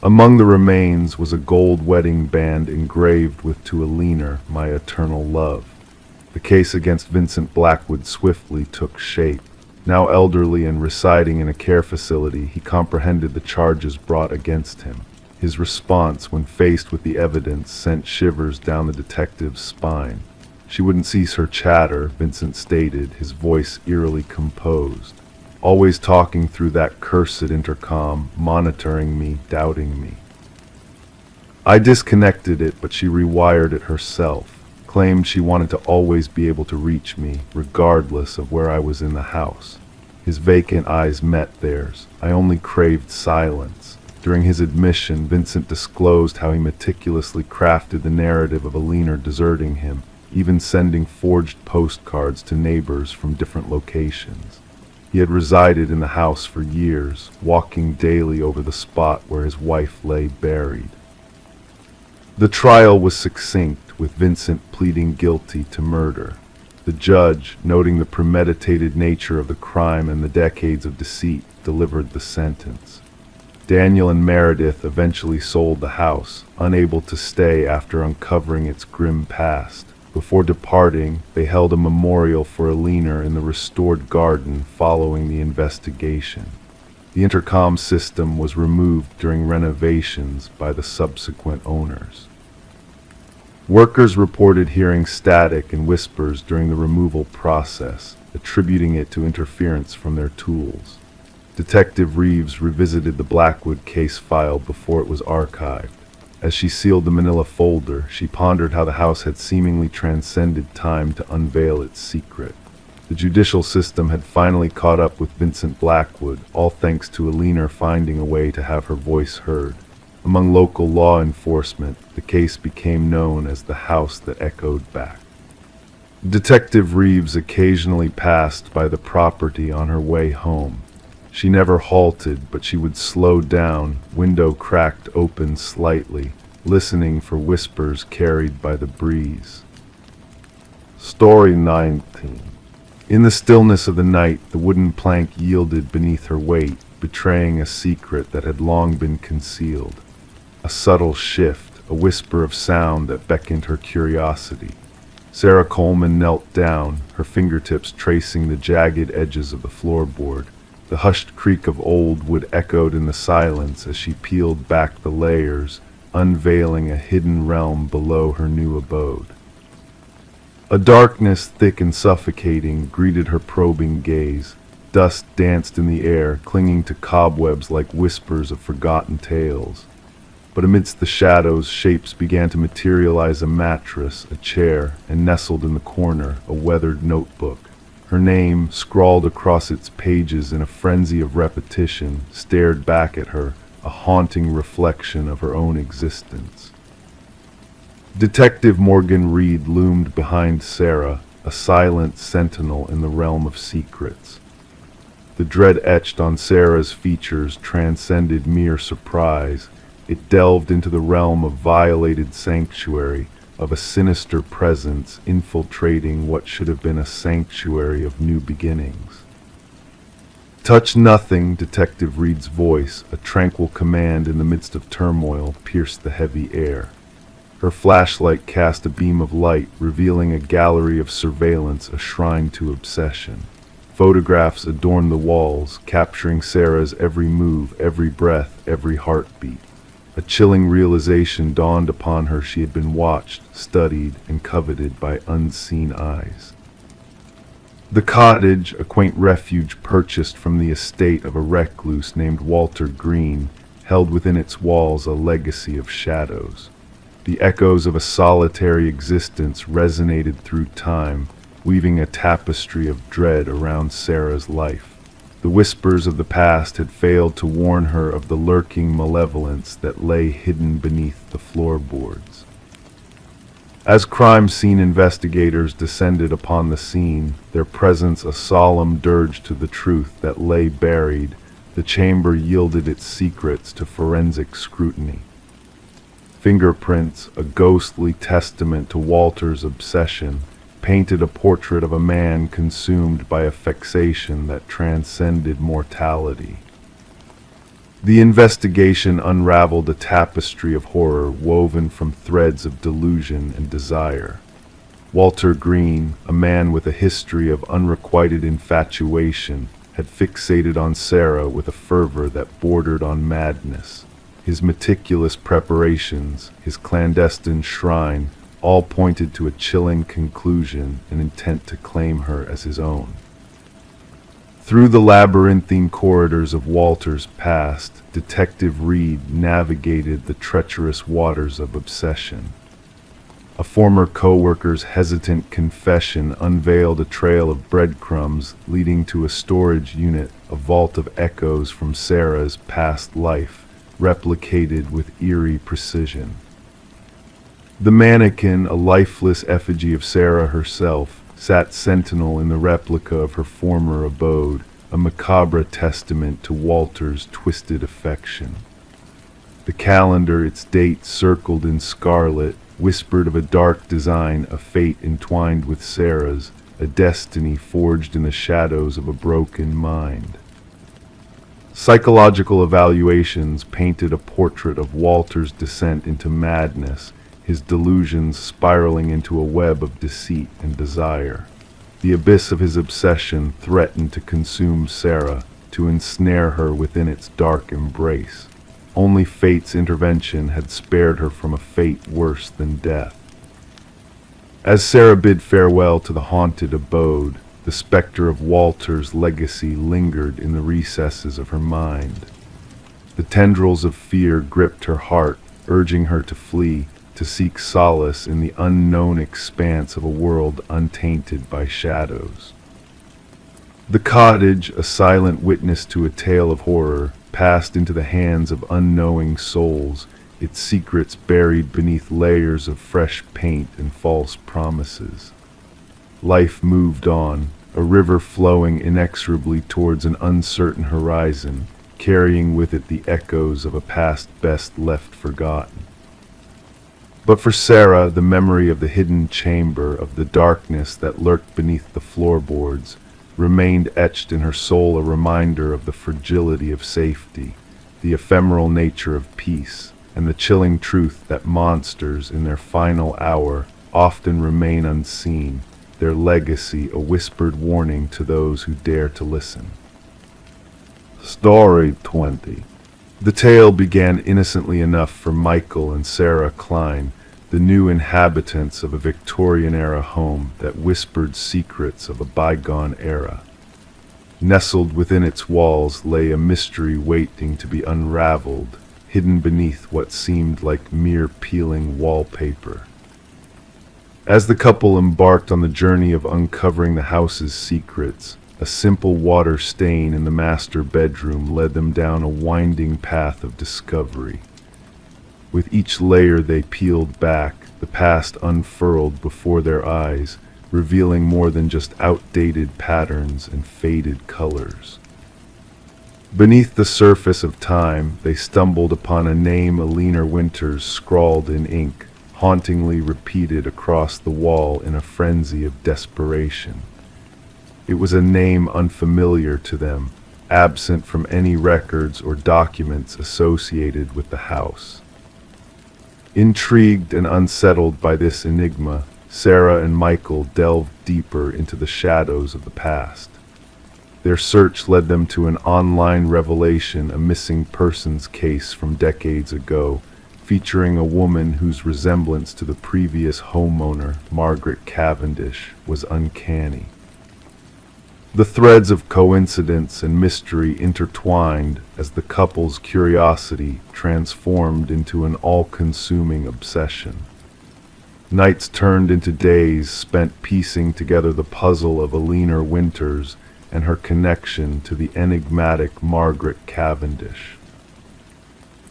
Among the remains was a gold wedding band engraved with "To Alina, my eternal love." The case against Vincent Blackwood swiftly took shape. Now elderly and residing in a care facility, he comprehended the charges brought against him. His response, when faced with the evidence, sent shivers down the detective's spine. "She wouldn't cease her chatter," Vincent stated, his voice eerily composed. "Always talking through that cursed intercom, monitoring me, doubting me. I disconnected it, but she rewired it herself. Claimed she wanted to always be able to reach me, regardless of where I was in the house." His vacant eyes met theirs. "I only craved silence." During his admission, Vincent disclosed how he meticulously crafted the narrative of Alina deserting him, even sending forged postcards to neighbors from different locations. He had resided in the house for years, walking daily over the spot where his wife lay buried. The trial was succinct, with Vincent pleading guilty to murder. The judge, noting the premeditated nature of the crime and the decades of deceit, delivered the sentence. Daniel and Meredith eventually sold the house, unable to stay after uncovering its grim past. Before departing, they held a memorial for Alina in the restored garden following the investigation. The intercom system was removed during renovations by the subsequent owners. Workers reported hearing static and whispers during the removal process, attributing it to interference from their tools. Detective Reeves revisited the Blackwood case file before it was archived. As she sealed the manila folder, she pondered how the house had seemingly transcended time to unveil its secret. The judicial system had finally caught up with Vincent Blackwood, all thanks to Alina finding a way to have her voice heard. Among local law enforcement, the case became known as the house that echoed back. Detective Reeves occasionally passed by the property on her way home. She never halted, but she would slow down, window cracked open slightly, listening for whispers carried by the breeze. Story 19. In the stillness of the night, the wooden plank yielded beneath her weight, betraying a secret that had long been concealed. A subtle shift, a whisper of sound that beckoned her curiosity. Sarah Coleman knelt down, her fingertips tracing the jagged edges of the floorboard. The hushed creak of old wood echoed in the silence as she peeled back the layers, unveiling a hidden realm below her new abode. A darkness thick and suffocating greeted her probing gaze. Dust danced in the air, clinging to cobwebs like whispers of forgotten tales. But amidst the shadows, shapes began to materialize: a mattress, a chair, and nestled in the corner, a weathered notebook. Her name, scrawled across its pages in a frenzy of repetition, stared back at her, a haunting reflection of her own existence. Detective Morgan Reed loomed behind Sarah, a silent sentinel in the realm of secrets. The dread etched on Sarah's features transcended mere surprise. It delved into the realm of violated sanctuary, of a sinister presence infiltrating what should have been a sanctuary of new beginnings. "Touch nothing," Detective Reed's voice, a tranquil command in the midst of turmoil, pierced the heavy air. Her flashlight cast a beam of light, revealing a gallery of surveillance, a shrine to obsession. Photographs adorned the walls, capturing Sarah's every move, every breath, every heartbeat. A chilling realization dawned upon her: she had been watched, studied, and coveted by unseen eyes. The cottage, a quaint refuge purchased from the estate of a recluse named Walter Green, held within its walls a legacy of shadows. The echoes of a solitary existence resonated through time, weaving a tapestry of dread around Sarah's life. The whispers of the past had failed to warn her of the lurking malevolence that lay hidden beneath the floorboards. As crime scene investigators descended upon the scene, their presence a solemn dirge to the truth that lay buried, the chamber yielded its secrets to forensic scrutiny. Fingerprints, a ghostly testament to Walter's obsession, painted a portrait of a man consumed by a fixation that transcended mortality. The investigation unraveled a tapestry of horror woven from threads of delusion and desire. Walter Green, a man with a history of unrequited infatuation, had fixated on Sarah with a fervor that bordered on madness. His meticulous preparations, his clandestine shrine, all pointed to a chilling conclusion, an intent to claim her as his own. Through the labyrinthine corridors of Walter's past, Detective Reed navigated the treacherous waters of obsession. A former co-worker's hesitant confession unveiled a trail of breadcrumbs leading to a storage unit, a vault of echoes from Sarah's past life, replicated with eerie precision. The mannequin, a lifeless effigy of Sarah herself, sat sentinel in the replica of her former abode, a macabre testament to Walter's twisted affection. The calendar, its date circled in scarlet, whispered of a dark design, a fate entwined with Sarah's, a destiny forged in the shadows of a broken mind. Psychological evaluations painted a portrait of Walter's descent into madness, his delusions spiraling into a web of deceit and desire. The abyss of his obsession threatened to consume Sarah, to ensnare her within its dark embrace. Only fate's intervention had spared her from a fate worse than death. As Sarah bid farewell to the haunted abode, the specter of Walter's legacy lingered in the recesses of her mind. The tendrils of fear gripped her heart, urging her to flee, to seek solace in the unknown expanse of a world untainted by shadows. The cottage, a silent witness to a tale of horror, passed into the hands of unknowing souls, its secrets buried beneath layers of fresh paint and false promises. Life moved on, a river flowing inexorably towards an uncertain horizon, carrying with it the echoes of a past best left forgotten. But for Sarah, the memory of the hidden chamber, of the darkness that lurked beneath the floorboards, remained etched in her soul, a reminder of the fragility of safety, the ephemeral nature of peace, and the chilling truth that monsters, in their final hour, often remain unseen, their legacy a whispered warning to those who dare to listen. Story 20. The tale began innocently enough for Michael and Sarah Klein, the new inhabitants of a Victorian-era home that whispered secrets of a bygone era. Nestled within its walls lay a mystery waiting to be unraveled, hidden beneath what seemed like mere peeling wallpaper. As the couple embarked on the journey of uncovering the house's secrets, a simple water stain in the master bedroom led them down a winding path of discovery. With each layer they peeled back, the past unfurled before their eyes, revealing more than just outdated patterns and faded colors. Beneath the surface of time, they stumbled upon a name Alina Winters scrawled in ink, hauntingly repeated across the wall in a frenzy of desperation. It was a name unfamiliar to them, absent from any records or documents associated with the house. Intrigued and unsettled by this enigma, Sarah and Michael delved deeper into the shadows of the past. Their search led them to an online revelation, a missing persons case from decades ago, featuring a woman whose resemblance to the previous homeowner, Margaret Cavendish, was uncanny. The threads of coincidence and mystery intertwined as the couple's curiosity transformed into an all-consuming obsession. Nights turned into days spent piecing together the puzzle of Alina Winters and her connection to the enigmatic Margaret Cavendish.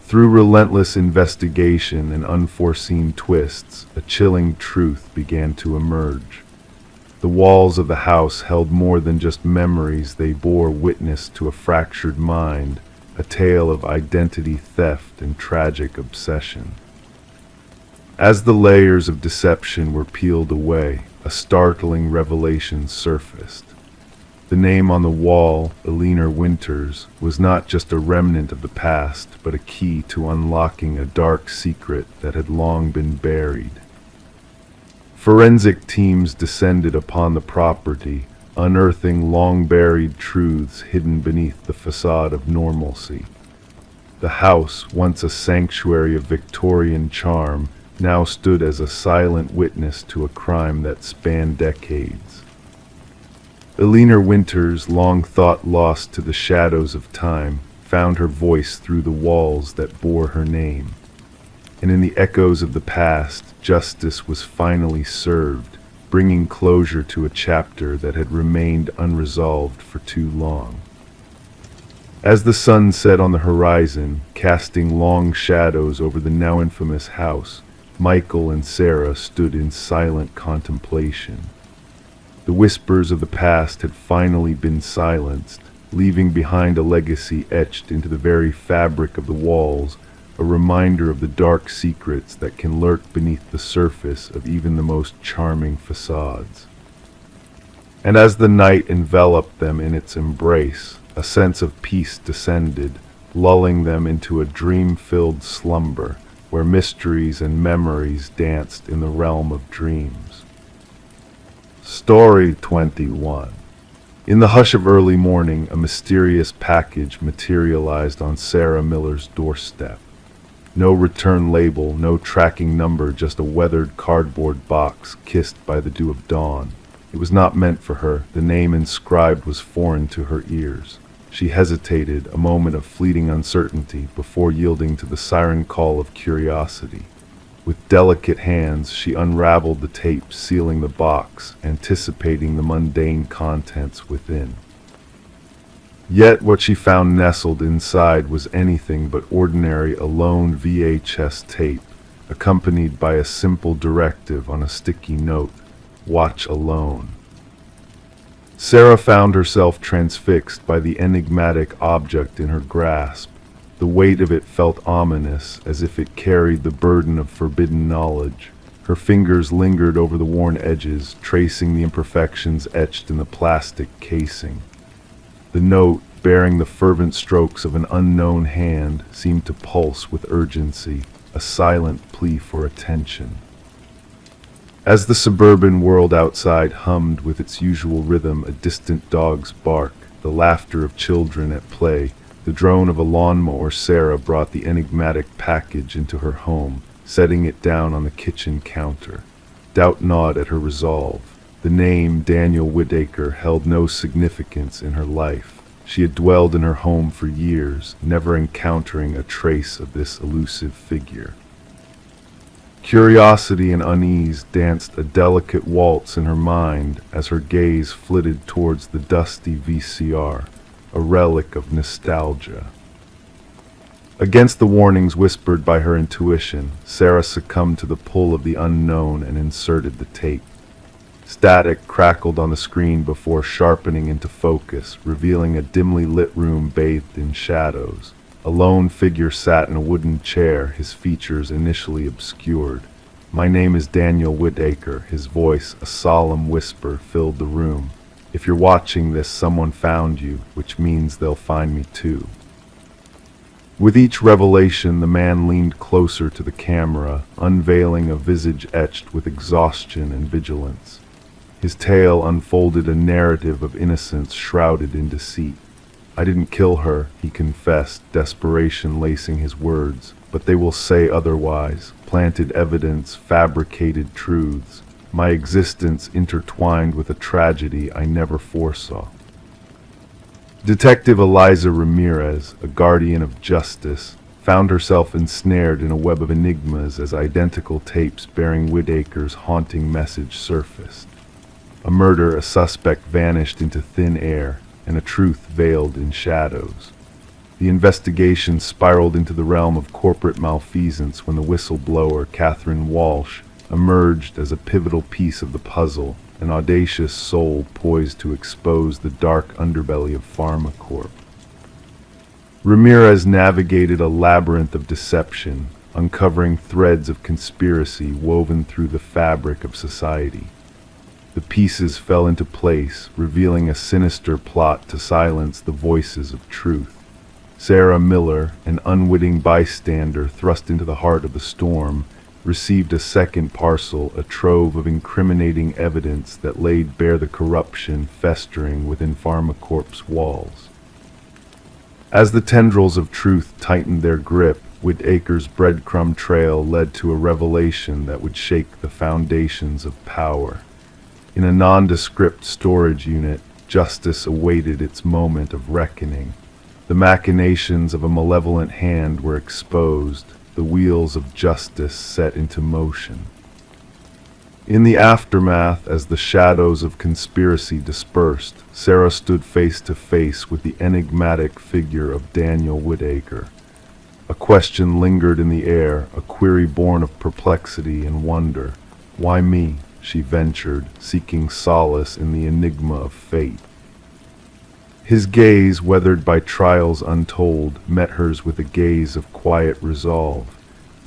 Through relentless investigation and unforeseen twists, a chilling truth began to emerge. The walls of the house held more than just memories, they bore witness to a fractured mind, a tale of identity theft and tragic obsession. As the layers of deception were peeled away, a startling revelation surfaced. The name on the wall, Alina Winters, was not just a remnant of the past, but a key to unlocking a dark secret that had long been buried. Forensic teams descended upon the property, unearthing long-buried truths hidden beneath the facade of normalcy. The house, once a sanctuary of Victorian charm, now stood as a silent witness to a crime that spanned decades. Alina Winters, long thought lost to the shadows of time, found her voice through the walls that bore her name. And in the echoes of the past, justice was finally served, bringing closure to a chapter that had remained unresolved for too long. As the sun set on the horizon, casting long shadows over the now infamous house, Michael and Sarah stood in silent contemplation. The whispers of the past had finally been silenced, leaving behind a legacy etched into the very fabric of the walls, a reminder of the dark secrets that can lurk beneath the surface of even the most charming facades. And as the night enveloped them in its embrace, a sense of peace descended, lulling them into a dream-filled slumber where mysteries and memories danced in the realm of dreams. Story 21. In the hush of early morning, a mysterious package materialized on Sarah Miller's doorstep. No return label, no tracking number, just a weathered cardboard box kissed by the dew of dawn. It was not meant for her. The name inscribed was foreign to her ears. She hesitated, a moment of fleeting uncertainty, before yielding to the siren call of curiosity. With delicate hands, she unraveled the tape sealing the box, anticipating the mundane contents within. Yet what she found nestled inside was anything but ordinary alone VHS tape, accompanied by a simple directive on a sticky note: watch alone. Sarah found herself transfixed by the enigmatic object in her grasp. The weight of it felt ominous, as if it carried the burden of forbidden knowledge. Her fingers lingered over the worn edges, tracing the imperfections etched in the plastic casing. The note, bearing the fervent strokes of an unknown hand, seemed to pulse with urgency, a silent plea for attention. As the suburban world outside hummed with its usual rhythm, a distant dog's bark, the laughter of children at play, the drone of a lawnmower, Sarah brought the enigmatic package into her home, setting it down on the kitchen counter. Doubt gnawed at her resolve. The name Daniel Whitaker held no significance in her life. She had dwelled in her home for years, never encountering a trace of this elusive figure. Curiosity and unease danced a delicate waltz in her mind as her gaze flitted towards the dusty VCR, a relic of nostalgia. Against the warnings whispered by her intuition, Sarah succumbed to the pull of the unknown and inserted the tape. Static crackled on the screen before sharpening into focus, revealing a dimly lit room bathed in shadows. A lone figure sat in a wooden chair, his features initially obscured. "My name is Daniel Whitaker," his voice, a solemn whisper, filled the room. "If you're watching this, someone found you, which means they'll find me too." With each revelation, the man leaned closer to the camera, unveiling a visage etched with exhaustion and vigilance. His tale unfolded a narrative of innocence shrouded in deceit. "I didn't kill her," he confessed, desperation lacing his words, "but they will say otherwise. Planted evidence, fabricated truths. My existence intertwined with a tragedy I never foresaw." Detective Eliza Ramirez, a guardian of justice, found herself ensnared in a web of enigmas as identical tapes bearing Whitaker's haunting message surfaced. A murder, a suspect vanished into thin air, and a truth veiled in shadows. The investigation spiraled into the realm of corporate malfeasance when the whistleblower, Catherine Walsh, emerged as a pivotal piece of the puzzle, an audacious soul poised to expose the dark underbelly of PharmaCorp. Ramirez navigated a labyrinth of deception, uncovering threads of conspiracy woven through the fabric of society. The pieces fell into place, revealing a sinister plot to silence the voices of truth. Sarah Miller, an unwitting bystander thrust into the heart of the storm, received a second parcel, a trove of incriminating evidence that laid bare the corruption festering within PharmaCorp's walls. As the tendrils of truth tightened their grip, Whitaker's breadcrumb trail led to a revelation that would shake the foundations of power. In a nondescript storage unit, justice awaited its moment of reckoning. The machinations of a malevolent hand were exposed, the wheels of justice set into motion. In the aftermath, as the shadows of conspiracy dispersed, Sarah stood face to face with the enigmatic figure of Daniel Whitaker. A question lingered in the air, a query born of perplexity and wonder. "Why me?" she ventured, seeking solace in the enigma of fate. His gaze, weathered by trials untold, met hers with a gaze of quiet resolve.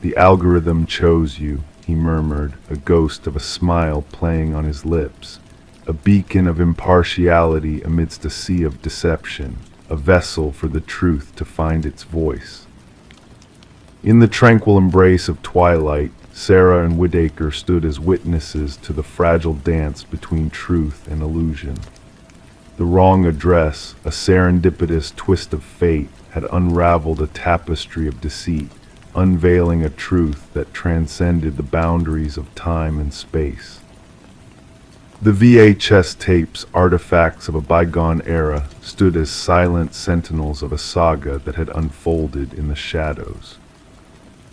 "The algorithm chose you," he murmured, a ghost of a smile playing on his lips. A beacon of impartiality amidst a sea of deception, a vessel for the truth to find its voice. In the tranquil embrace of twilight, Sarah and Whitaker stood as witnesses to the fragile dance between truth and illusion. The wrong address, a serendipitous twist of fate, had unraveled a tapestry of deceit, unveiling a truth that transcended the boundaries of time and space. The VHS tapes, artifacts of a bygone era, stood as silent sentinels of a saga that had unfolded in the shadows.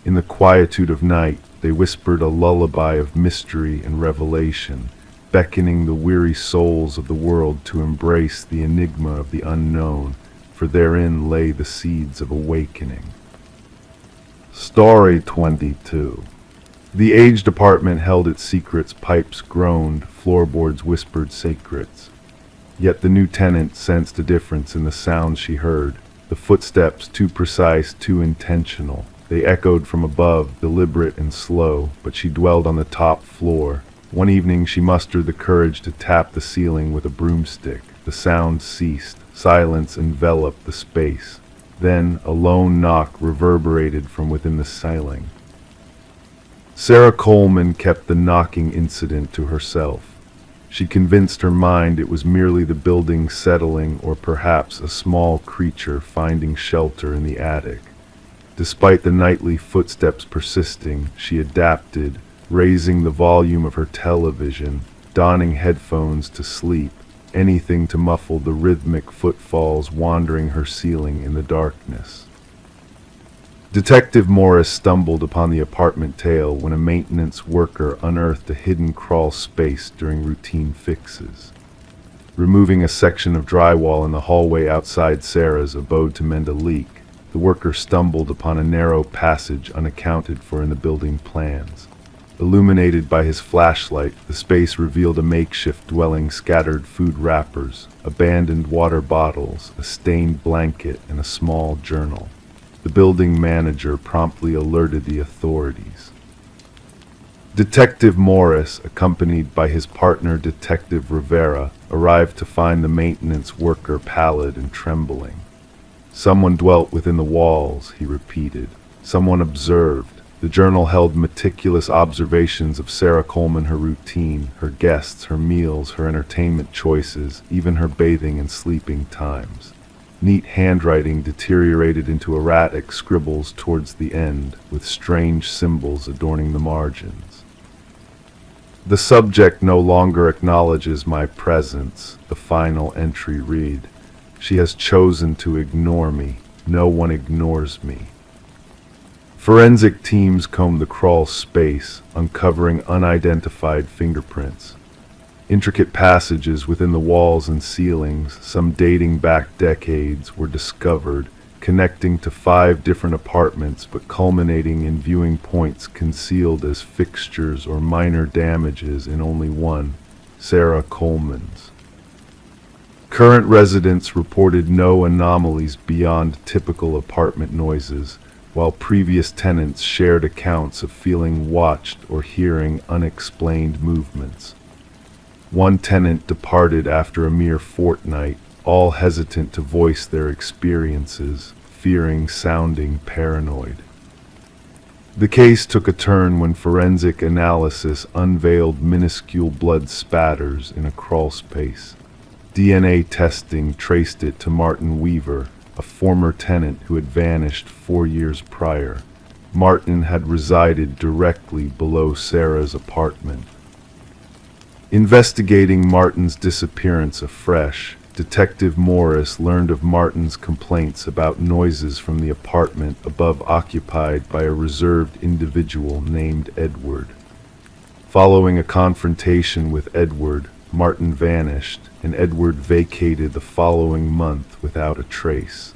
In the quietude of night, they whispered a lullaby of mystery and revelation, beckoning the weary souls of the world to embrace the enigma of the unknown, for therein lay the seeds of awakening. Story 22. The aged apartment held its secrets, pipes groaned, floorboards whispered secrets. Yet the new tenant sensed a difference in the sounds she heard, the footsteps too precise, too intentional. They echoed from above, deliberate and slow, but she dwelled on the top floor. One evening she mustered the courage to tap the ceiling with a broomstick. The sound ceased. Silence enveloped the space. Then a lone knock reverberated from within the ceiling. Sarah Coleman kept the knocking incident to herself. She convinced her mind it was merely the building settling, or perhaps a small creature finding shelter in the attic. Despite the nightly footsteps persisting, she adapted, raising the volume of her television, donning headphones to sleep, anything to muffle the rhythmic footfalls wandering her ceiling in the darkness. Detective Morris stumbled upon the apartment tale when a maintenance worker unearthed a hidden crawl space during routine fixes. Removing a section of drywall in the hallway outside Sarah's abode to mend a leak, the worker stumbled upon a narrow passage unaccounted for in the building plans. Illuminated by his flashlight, the space revealed a makeshift dwelling, scattered food wrappers, abandoned water bottles, a stained blanket, and a small journal. The building manager promptly alerted the authorities. Detective Morris, accompanied by his partner Detective Rivera, arrived to find the maintenance worker pallid and trembling. "Someone dwelt within the walls," he repeated. "Someone observed." The journal held meticulous observations of Sarah Coleman, her routine, her guests, her meals, her entertainment choices, even her bathing and sleeping times. Neat handwriting deteriorated into erratic scribbles towards the end, with strange symbols adorning the margins. "The subject no longer acknowledges my presence," the final entry read. "She has chosen to ignore me. No one ignores me." Forensic teams combed the crawl space, uncovering unidentified fingerprints. Intricate passages within the walls and ceilings, some dating back decades, were discovered, connecting to 5 different apartments but culminating in viewing points concealed as fixtures or minor damages in only one, Sarah Coleman's. Current residents reported no anomalies beyond typical apartment noises, while previous tenants shared accounts of feeling watched or hearing unexplained movements. One tenant departed after a mere fortnight, all hesitant to voice their experiences, fearing sounding paranoid. The case took a turn when forensic analysis unveiled minuscule blood spatters in a crawl space. DNA testing traced it to Martin Weaver, a former tenant who had vanished 4 years prior. Martin had resided directly below Sarah's apartment. Investigating Martin's disappearance afresh, Detective Morris learned of Martin's complaints about noises from the apartment above occupied by a reserved individual named Edward. Following a confrontation with Edward, Martin vanished, and Edward vacated the following month without a trace.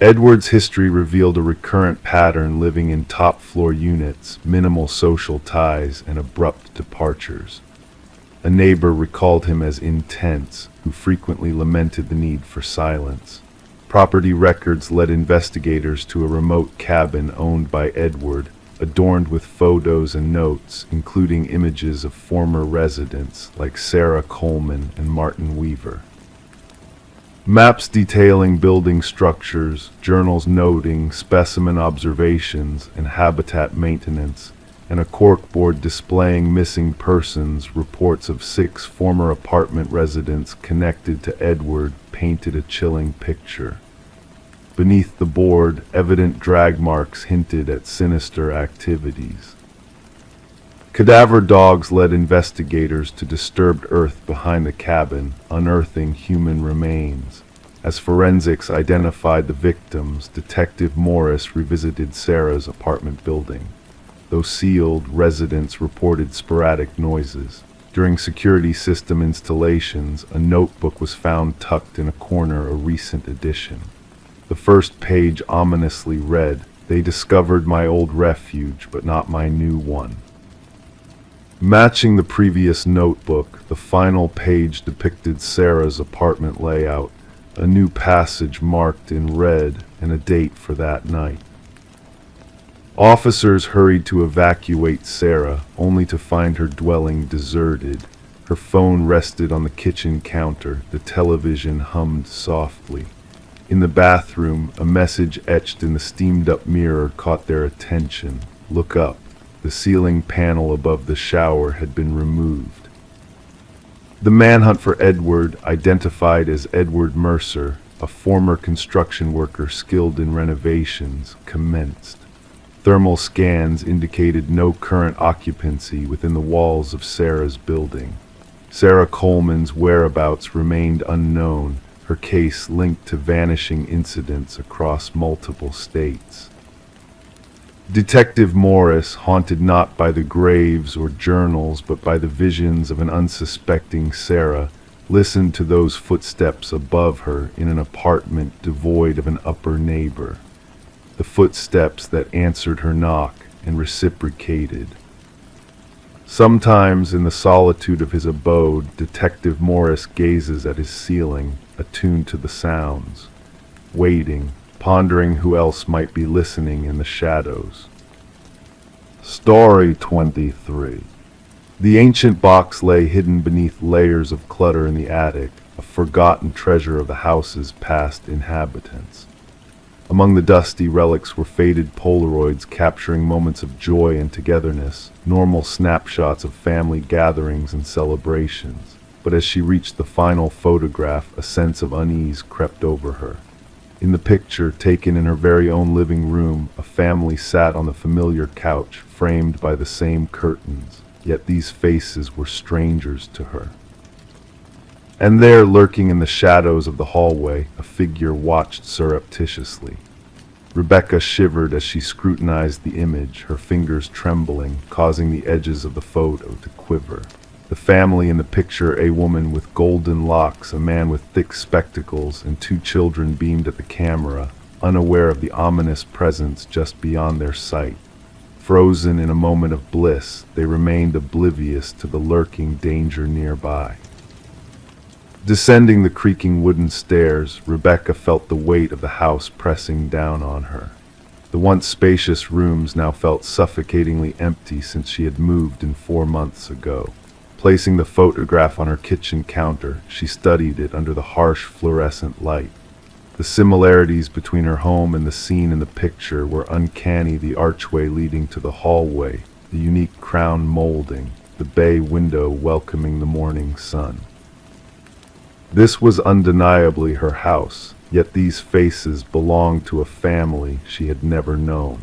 Edward's history revealed a recurrent pattern, living in top-floor units, minimal social ties, and abrupt departures. A neighbor recalled him as intense, who frequently lamented the need for silence. Property records led investigators to a remote cabin owned by Edward, adorned with photos and notes, including images of former residents like Sarah Coleman and Martin Weaver. Maps detailing building structures, journals noting specimen observations and habitat maintenance, and a corkboard displaying missing persons reports of 6 former apartment residents connected to Edward painted a chilling picture. Beneath the board, evident drag marks hinted at sinister activities. Cadaver dogs led investigators to disturbed earth behind the cabin, unearthing human remains. As forensics identified the victims, Detective Morris revisited Sarah's apartment building. Though sealed, residents reported sporadic noises. During security system installations, a notebook was found tucked in a corner, a recent addition. The first page ominously read, "They discovered my old refuge, but not my new one." Matching the previous notebook, the final page depicted Sarah's apartment layout, a new passage marked in red, and a date for that night. Officers hurried to evacuate Sarah, only to find her dwelling deserted. Her phone rested on the kitchen counter. The television hummed softly. In the bathroom, a message etched in the steamed-up mirror caught their attention. "Look up." The ceiling panel above the shower had been removed. The manhunt for Edward, identified as Edward Mercer, a former construction worker skilled in renovations, commenced. Thermal scans indicated no current occupancy within the walls of Sarah's building. Sarah Coleman's whereabouts remained unknown, her case linked to vanishing incidents across multiple states. Detective Morris, haunted not by the graves or journals but by the visions of an unsuspecting Sarah, listened to those footsteps above her in an apartment devoid of an upper neighbor. The footsteps that answered her knock and reciprocated. Sometimes in the solitude of his abode, Detective Morris gazes at his ceiling, attuned to the sounds, waiting, pondering who else might be listening in the shadows. Story 23. The ancient box lay hidden beneath layers of clutter in the attic, a forgotten treasure of the house's past inhabitants. Among the dusty relics were faded Polaroids capturing moments of joy and togetherness, normal snapshots of family gatherings and celebrations. But as she reached the final photograph, a sense of unease crept over her. In the picture, taken in her very own living room, a family sat on the familiar couch, framed by the same curtains, yet these faces were strangers to her. And there, lurking in the shadows of the hallway, a figure watched surreptitiously. Rebecca shivered as she scrutinized the image, her fingers trembling, causing the edges of the photo to quiver. The family in the picture, a woman with golden locks, a man with thick spectacles, and two children beamed at the camera, unaware of the ominous presence just beyond their sight. Frozen in a moment of bliss, they remained oblivious to the lurking danger nearby. Descending the creaking wooden stairs, Rebecca felt the weight of the house pressing down on her. The once spacious rooms now felt suffocatingly empty since she had moved in 4 months ago. Placing the photograph on her kitchen counter, she studied it under the harsh fluorescent light. The similarities between her home and the scene in the picture were uncanny: the archway leading to the hallway, the unique crown molding, the bay window welcoming the morning sun. This was undeniably her house, yet these faces belonged to a family she had never known.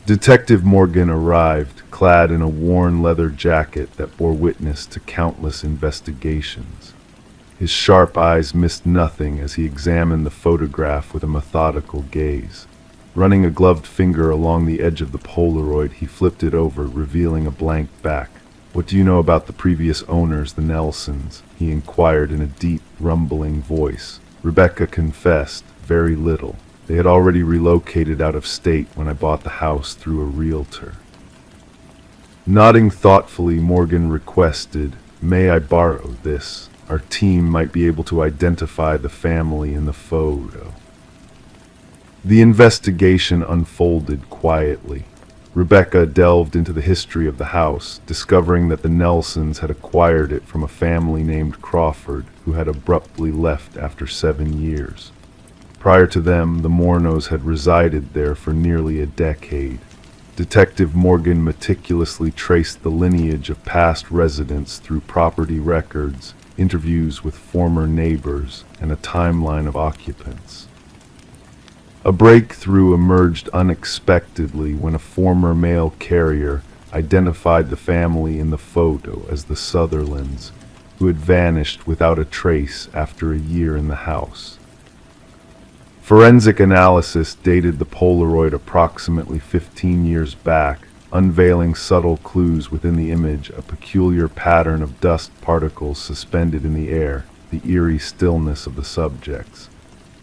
Detective Morgan arrived, clad in a worn leather jacket that bore witness to countless investigations. His sharp eyes missed nothing as he examined the photograph with a methodical gaze. Running a gloved finger along the edge of the Polaroid, he flipped it over, revealing a blank back. "What do you know about the previous owners, the Nelsons?" he inquired in a deep, rumbling voice. Rebecca confessed, "Very little. They had already relocated out of state when I bought the house through a realtor." Nodding thoughtfully, Morgan requested, "May I borrow this? Our team might be able to identify the family in the photo." The investigation unfolded quietly. Rebecca delved into the history of the house, discovering that the Nelsons had acquired it from a family named Crawford, who had abruptly left after 7 years. Prior to them, the Mornos had resided there for nearly a decade. Detective Morgan meticulously traced the lineage of past residents through property records, interviews with former neighbors, and a timeline of occupants. A breakthrough emerged unexpectedly when a former mail carrier identified the family in the photo as the Sutherlands, who had vanished without a trace after a year in the house. Forensic analysis dated the Polaroid approximately 15 years back, unveiling subtle clues within the image, a peculiar pattern of dust particles suspended in the air, the eerie stillness of the subjects.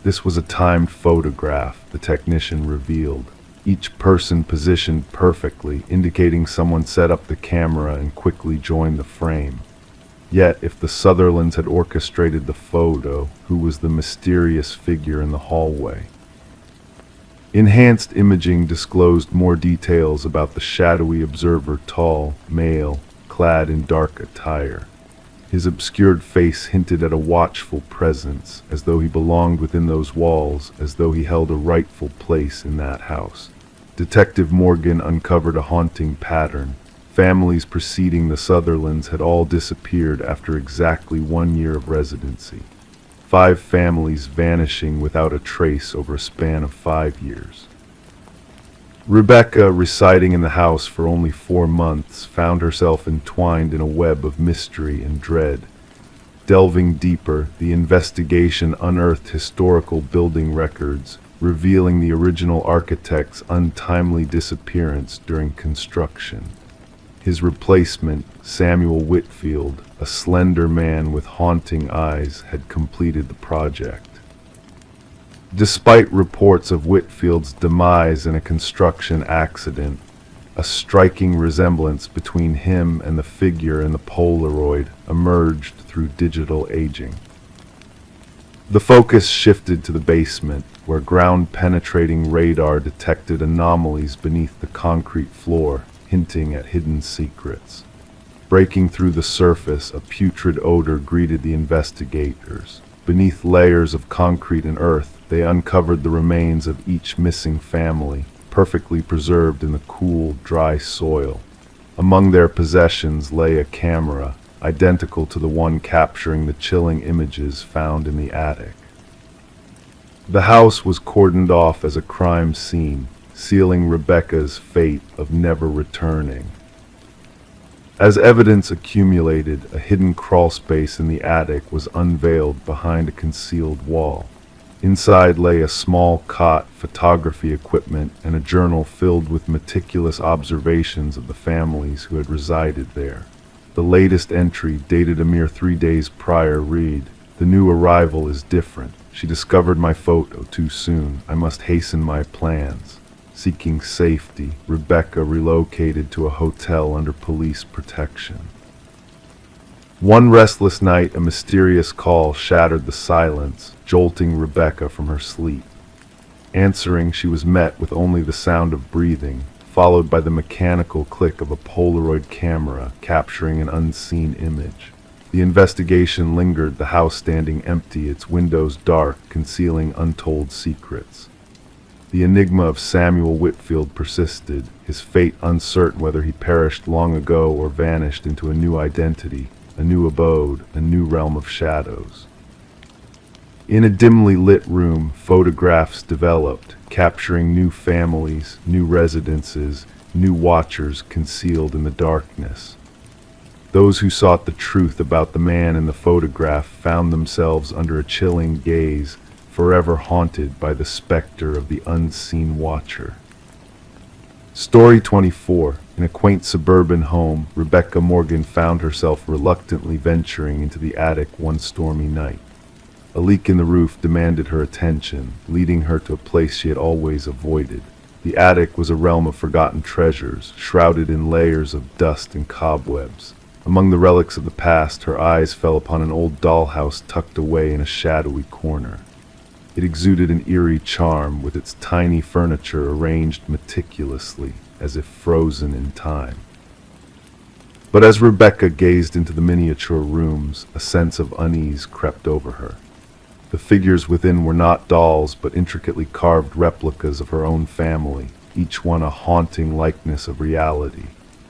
This was a timed photograph, the technician revealed, each person positioned perfectly, indicating someone set up the camera and quickly joined the frame. Yet, if the Sutherlands had orchestrated the photo, who was the mysterious figure in the hallway? Enhanced imaging disclosed more details about the shadowy observer, tall, male, clad in dark attire. His obscured face hinted at a watchful presence, as though he belonged within those walls, as though he held a rightful place in that house. Detective Morgan uncovered a haunting pattern. Families preceding the Sutherlands had all disappeared after exactly 1 year of residency. 5 families vanishing without a trace over a span of 5 years. Rebecca, residing in the house for only 4 months, found herself entwined in a web of mystery and dread. Delving deeper, the investigation unearthed historical building records, revealing the original architect's untimely disappearance during construction. His replacement, Samuel Whitfield, a slender man with haunting eyes, had completed the project. Despite reports of Whitfield's demise in a construction accident, a striking resemblance between him and the figure in the Polaroid emerged through digital aging. The focus shifted to the basement, where ground-penetrating radar detected anomalies beneath the concrete floor, hinting at hidden secrets. Breaking through the surface, a putrid odor greeted the investigators. Beneath layers of concrete and earth, they uncovered the remains of each missing family, perfectly preserved in the cool, dry soil. Among their possessions lay a camera, identical to the one capturing the chilling images found in the attic. The house was cordoned off as a crime scene, sealing Rebecca's fate of never returning. As evidence accumulated, a hidden crawlspace in the attic was unveiled behind a concealed wall. Inside lay a small cot, photography equipment, and a journal filled with meticulous observations of the families who had resided there. The latest entry, dated a mere 3 days prior, read, "The new arrival is different. She discovered my photo too soon. I must hasten my plans." Seeking safety, Rebecca relocated to a hotel under police protection. One restless night, a mysterious call shattered the silence, jolting Rebecca from her sleep. Answering, she was met with only the sound of breathing, followed by the mechanical click of a Polaroid camera capturing an unseen image. The investigation lingered, the house standing empty, its windows dark, concealing untold secrets. The enigma of Samuel Whitfield persisted, his fate uncertain, whether he perished long ago or vanished into a new identity, a new abode, a new realm of shadows. In a dimly lit room, photographs developed, capturing new families, new residences, new watchers concealed in the darkness. Those who sought the truth about the man in the photograph found themselves under a chilling gaze, forever haunted by the specter of the unseen watcher. Story 24. In a quaint suburban home, Rebecca Morgan found herself reluctantly venturing into the attic one stormy night. A leak in the roof demanded her attention, leading her to a place she had always avoided. The attic was a realm of forgotten treasures, shrouded in layers of dust and cobwebs. Among the relics of the past, her eyes fell upon an old dollhouse tucked away in a shadowy corner. It exuded an eerie charm, with its tiny furniture arranged meticulously, as if frozen in time. But as Rebecca gazed into the miniature rooms, a sense of unease crept over her. The figures within were not dolls, but intricately carved replicas of her own family, each one a haunting likeness of reality.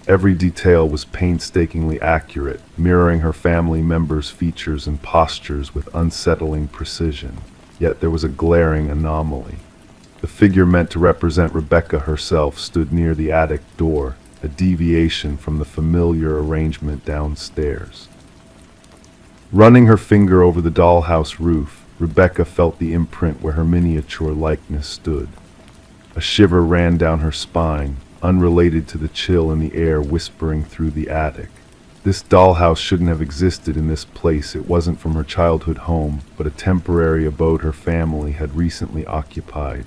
Every detail was painstakingly accurate, mirroring her family members' features and postures with unsettling precision. Yet there was a glaring anomaly. The figure meant to represent Rebecca herself stood near the attic door, a deviation from the familiar arrangement downstairs. Running her finger over the dollhouse roof, Rebecca felt the imprint where her miniature likeness stood. A shiver ran down her spine, unrelated to the chill in the air whispering through the attic. This dollhouse shouldn't have existed in this place. It wasn't from her childhood home, but a temporary abode her family had recently occupied.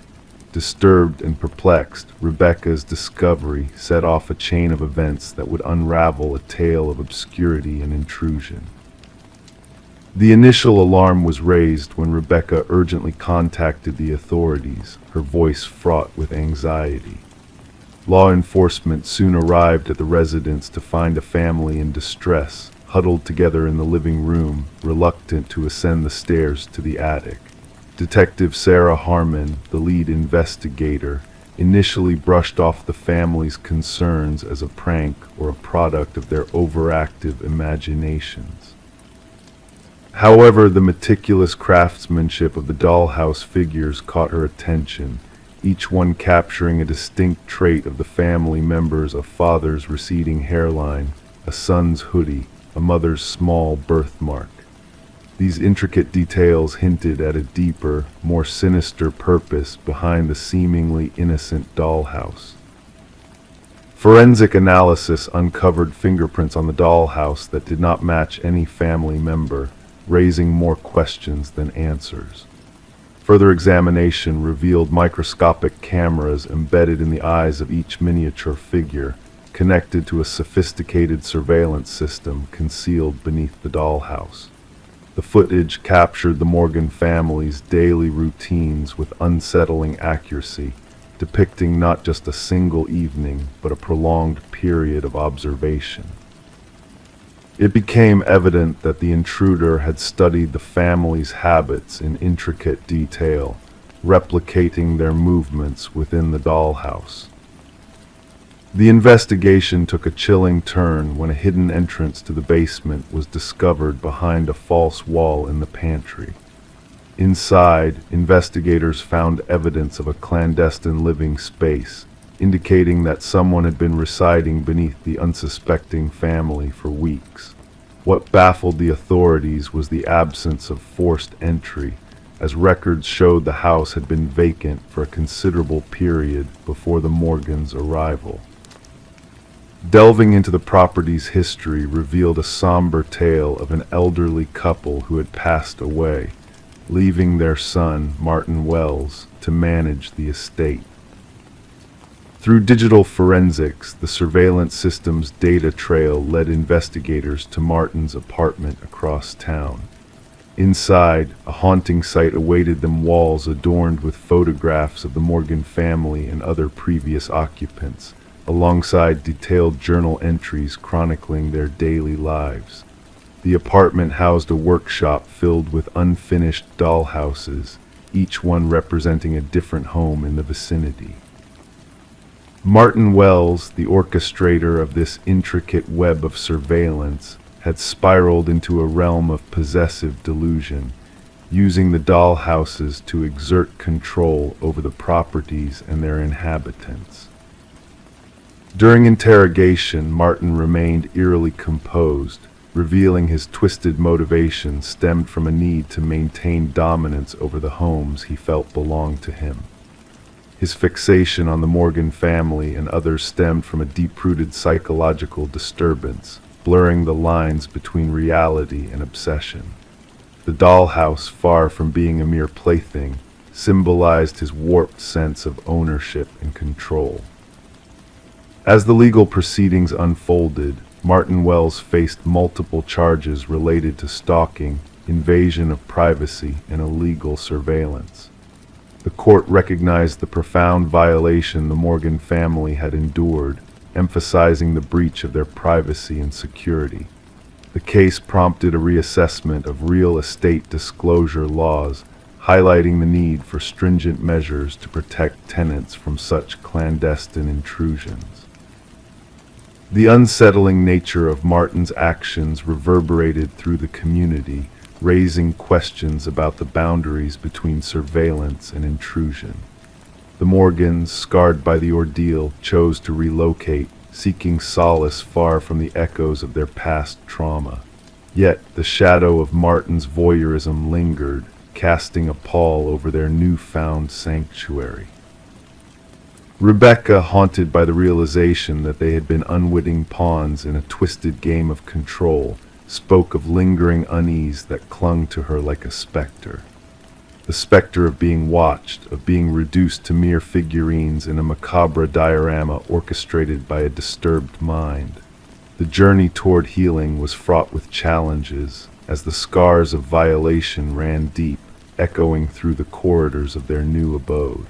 Disturbed and perplexed, Rebecca's discovery set off a chain of events that would unravel a tale of obscurity and intrusion. The initial alarm was raised when Rebecca urgently contacted the authorities, her voice fraught with anxiety. Law enforcement soon arrived at the residence to find a family in distress, huddled together in the living room, reluctant to ascend the stairs to the attic. Detective Sarah Harmon, the lead investigator, initially brushed off the family's concerns as a prank or a product of their overactive imaginations. However, the meticulous craftsmanship of the dollhouse figures caught her attention, each one capturing a distinct trait of the family members: a father's receding hairline, a son's hoodie, a mother's small birthmark. These intricate details hinted at a deeper, more sinister purpose behind the seemingly innocent dollhouse. Forensic analysis uncovered fingerprints on the dollhouse that did not match any family member, raising more questions than answers. Further examination revealed microscopic cameras embedded in the eyes of each miniature figure, connected to a sophisticated surveillance system concealed beneath the dollhouse. The footage captured the Morgan family's daily routines with unsettling accuracy, depicting not just a single evening, but a prolonged period of observation. It became evident that the intruder had studied the family's habits in intricate detail, replicating their movements within the dollhouse. The investigation took a chilling turn when a hidden entrance to the basement was discovered behind a false wall in the pantry. Inside, investigators found evidence of a clandestine living space, indicating that someone had been residing beneath the unsuspecting family for weeks. What baffled the authorities was the absence of forced entry, as records showed the house had been vacant for a considerable period before the Morgans' arrival. Delving into the property's history revealed a somber tale of an elderly couple who had passed away, leaving their son, Martin Wells, to manage the estate. Through digital forensics, the surveillance system's data trail led investigators to Martin's apartment across town. Inside, a haunting sight awaited them: walls adorned with photographs of the Morgan family and other previous occupants, alongside detailed journal entries chronicling their daily lives. The apartment housed a workshop filled with unfinished dollhouses, each one representing a different home in the vicinity. Martin Wells, the orchestrator of this intricate web of surveillance, had spiraled into a realm of possessive delusion, using the dollhouses to exert control over the properties and their inhabitants. During interrogation, Martin remained eerily composed, revealing his twisted motivation stemmed from a need to maintain dominance over the homes he felt belonged to him. His fixation on the Morgan family and others stemmed from a deep-rooted psychological disturbance, blurring the lines between reality and obsession. The dollhouse, far from being a mere plaything, symbolized his warped sense of ownership and control. As the legal proceedings unfolded, Martin Wells faced multiple charges related to stalking, invasion of privacy, and illegal surveillance. The court recognized the profound violation the Morgan family had endured, emphasizing the breach of their privacy and security. The case prompted a reassessment of real estate disclosure laws, highlighting the need for stringent measures to protect tenants from such clandestine intrusions. The unsettling nature of Martin's actions reverberated through the community, raising questions about the boundaries between surveillance and intrusion. The Morgans, scarred by the ordeal, chose to relocate, seeking solace far from the echoes of their past trauma. Yet the shadow of Martin's voyeurism lingered, casting a pall over their newfound sanctuary. Rebecca, haunted by the realization that they had been unwitting pawns in a twisted game of control, spoke of lingering unease that clung to her like a specter. The specter of being watched, of being reduced to mere figurines in a macabre diorama orchestrated by a disturbed mind. The journey toward healing was fraught with challenges, as the scars of violation ran deep, echoing through the corridors of their new abode.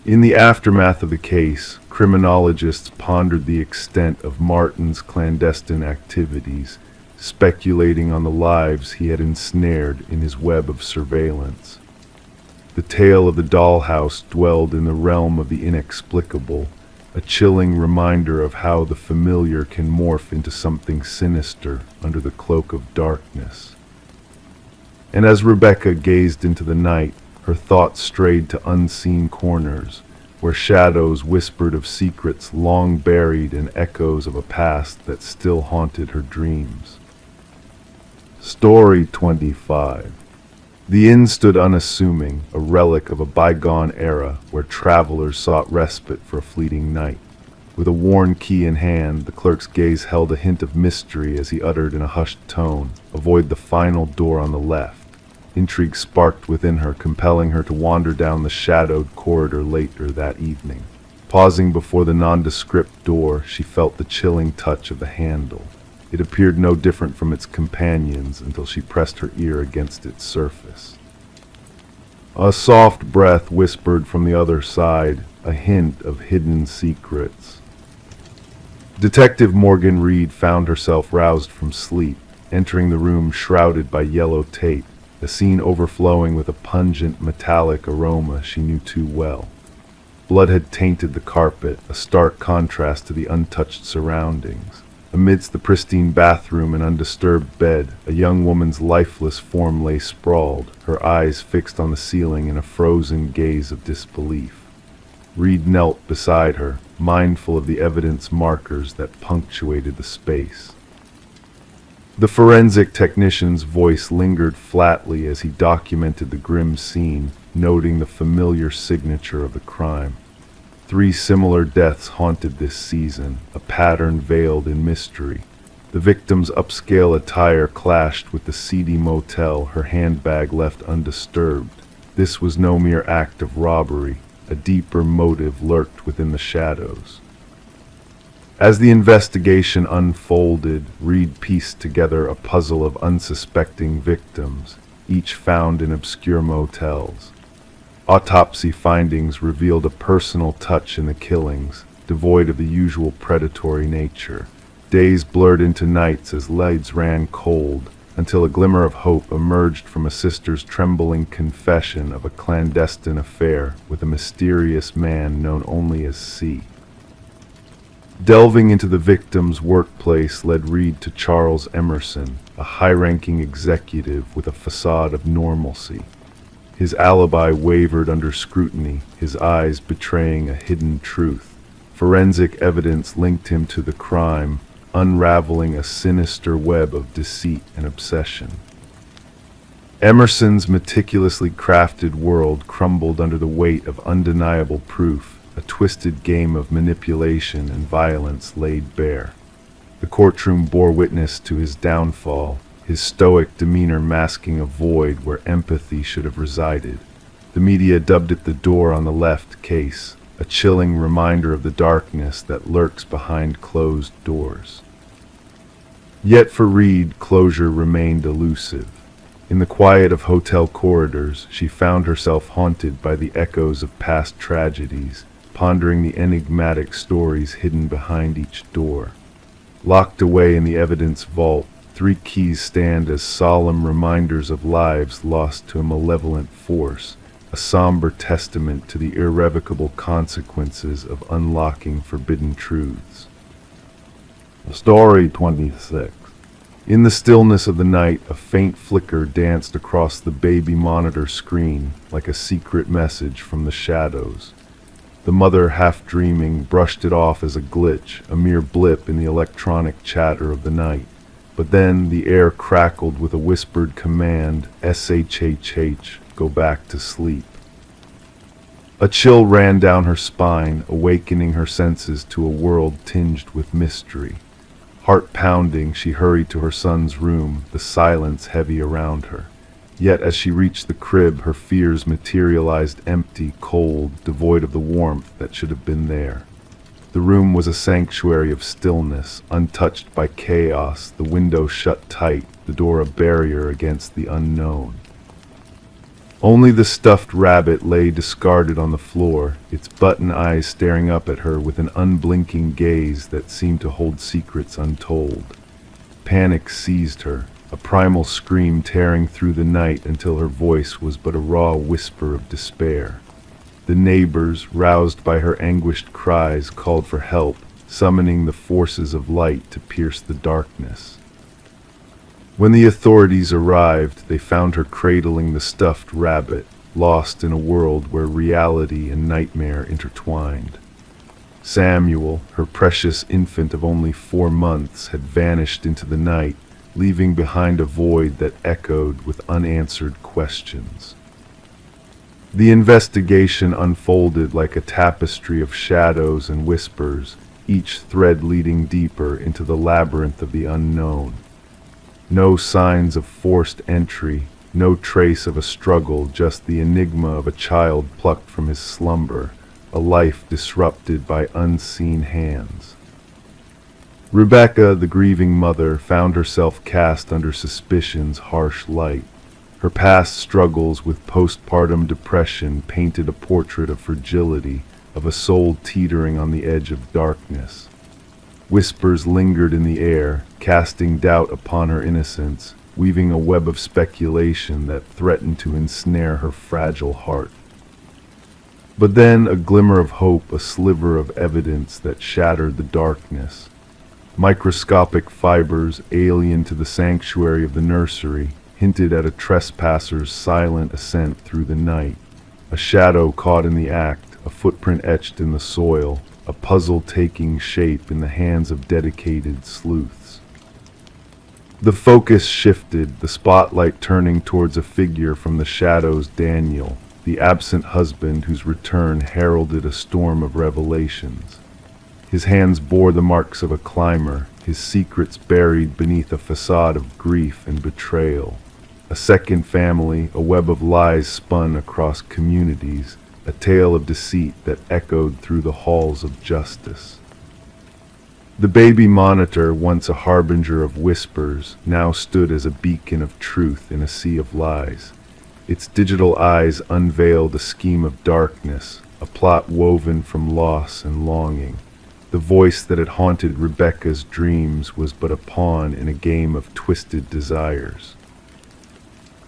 In the aftermath of the case, criminologists pondered the extent of Martin's clandestine activities, speculating on the lives he had ensnared in his web of surveillance. The tale of the dollhouse dwelled in the realm of the inexplicable, a chilling reminder of how the familiar can morph into something sinister under the cloak of darkness. And as Rebecca gazed into the night, her thoughts strayed to unseen corners, where shadows whispered of secrets long buried and echoes of a past that still haunted her dreams. Story 25. The inn stood unassuming, a relic of a bygone era where travelers sought respite for a fleeting night. With a worn key in hand, the clerk's gaze held a hint of mystery as he uttered in a hushed tone, "Avoid the final door on the left." Intrigue sparked within her, compelling her to wander down the shadowed corridor later that evening. Pausing before the nondescript door, she felt the chilling touch of the handle. It appeared no different from its companions until she pressed her ear against its surface. A soft breath whispered from the other side, a hint of hidden secrets. Detective Morgan Reed found herself roused from sleep, entering the room shrouded by yellow tape, a scene overflowing with a pungent metallic aroma she knew too well. Blood had tainted the carpet, a stark contrast to the untouched surroundings. Amidst the pristine bathroom and undisturbed bed, a young woman's lifeless form lay sprawled, her eyes fixed on the ceiling in a frozen gaze of disbelief. Reed knelt beside her, mindful of the evidence markers that punctuated the space. The forensic technician's voice lingered flatly as he documented the grim scene, noting the familiar signature of the crime. 3 similar deaths haunted this season, a pattern veiled in mystery. The victim's upscale attire clashed with the seedy motel her handbag left undisturbed. This was no mere act of robbery. A deeper motive lurked within the shadows. As the investigation unfolded, Reed pieced together a puzzle of unsuspecting victims, each found in obscure motels. Autopsy findings revealed a personal touch in the killings, devoid of the usual predatory nature. Days blurred into nights as lights ran cold, until a glimmer of hope emerged from a sister's trembling confession of a clandestine affair with a mysterious man known only as C. Delving into the victim's workplace led Reed to Charles Emerson, a high-ranking executive with a facade of normalcy. His alibi wavered under scrutiny, his eyes betraying a hidden truth. Forensic evidence linked him to the crime, unraveling a sinister web of deceit and obsession. Emerson's meticulously crafted world crumbled under the weight of undeniable proof, a twisted game of manipulation and violence laid bare. The courtroom bore witness to his downfall, his stoic demeanor masking a void where empathy should have resided. The media dubbed it the door on the left case, a chilling reminder of the darkness that lurks behind closed doors. Yet for Reed, closure remained elusive. In the quiet of hotel corridors, she found herself haunted by the echoes of past tragedies, pondering the enigmatic stories hidden behind each door. Locked away in the evidence vault, 3 keys stand as solemn reminders of lives lost to a malevolent force, a somber testament to the irrevocable consequences of unlocking forbidden truths. Story 26. In the stillness of the night, a faint flicker danced across the baby monitor screen like a secret message from the shadows. The mother, half dreaming, brushed it off as a glitch, a mere blip in the electronic chatter of the night. But then the air crackled with a whispered command, "SHHH, go back to sleep." A chill ran down her spine, awakening her senses to a world tinged with mystery. Heart pounding, she hurried to her son's room, the silence heavy around her. Yet as she reached the crib, her fears materialized empty, cold, devoid of the warmth that should have been there. The room was a sanctuary of stillness, untouched by chaos, the window shut tight, the door a barrier against the unknown. Only the stuffed rabbit lay discarded on the floor, its button eyes staring up at her with an unblinking gaze that seemed to hold secrets untold. Panic seized her, a primal scream tearing through the night until her voice was but a raw whisper of despair. The neighbors, roused by her anguished cries, called for help, summoning the forces of light to pierce the darkness. When the authorities arrived, they found her cradling the stuffed rabbit, lost in a world where reality and nightmare intertwined. Samuel, her precious infant of only 4 months, had vanished into the night, leaving behind a void that echoed with unanswered questions. The investigation unfolded like a tapestry of shadows and whispers, each thread leading deeper into the labyrinth of the unknown. No signs of forced entry, no trace of a struggle, just the enigma of a child plucked from his slumber, a life disrupted by unseen hands. Rebecca, the grieving mother, found herself cast under suspicion's harsh light. Her past struggles with postpartum depression painted a portrait of fragility, of a soul teetering on the edge of darkness. Whispers lingered in the air, casting doubt upon her innocence, weaving a web of speculation that threatened to ensnare her fragile heart. But then a glimmer of hope, a sliver of evidence that shattered the darkness. Microscopic fibers, alien to the sanctuary of the nursery, hinted at a trespasser's silent ascent through the night. A shadow caught in the act, a footprint etched in the soil, a puzzle taking shape in the hands of dedicated sleuths. The focus shifted, the spotlight turning towards a figure from the shadows, Daniel, the absent husband whose return heralded a storm of revelations. His hands bore the marks of a climber, his secrets buried beneath a facade of grief and betrayal. A second family, a web of lies spun across communities, a tale of deceit that echoed through the halls of justice. The baby monitor, once a harbinger of whispers, now stood as a beacon of truth in a sea of lies. Its digital eyes unveiled a scheme of darkness, a plot woven from loss and longing. The voice that had haunted Rebecca's dreams was but a pawn in a game of twisted desires.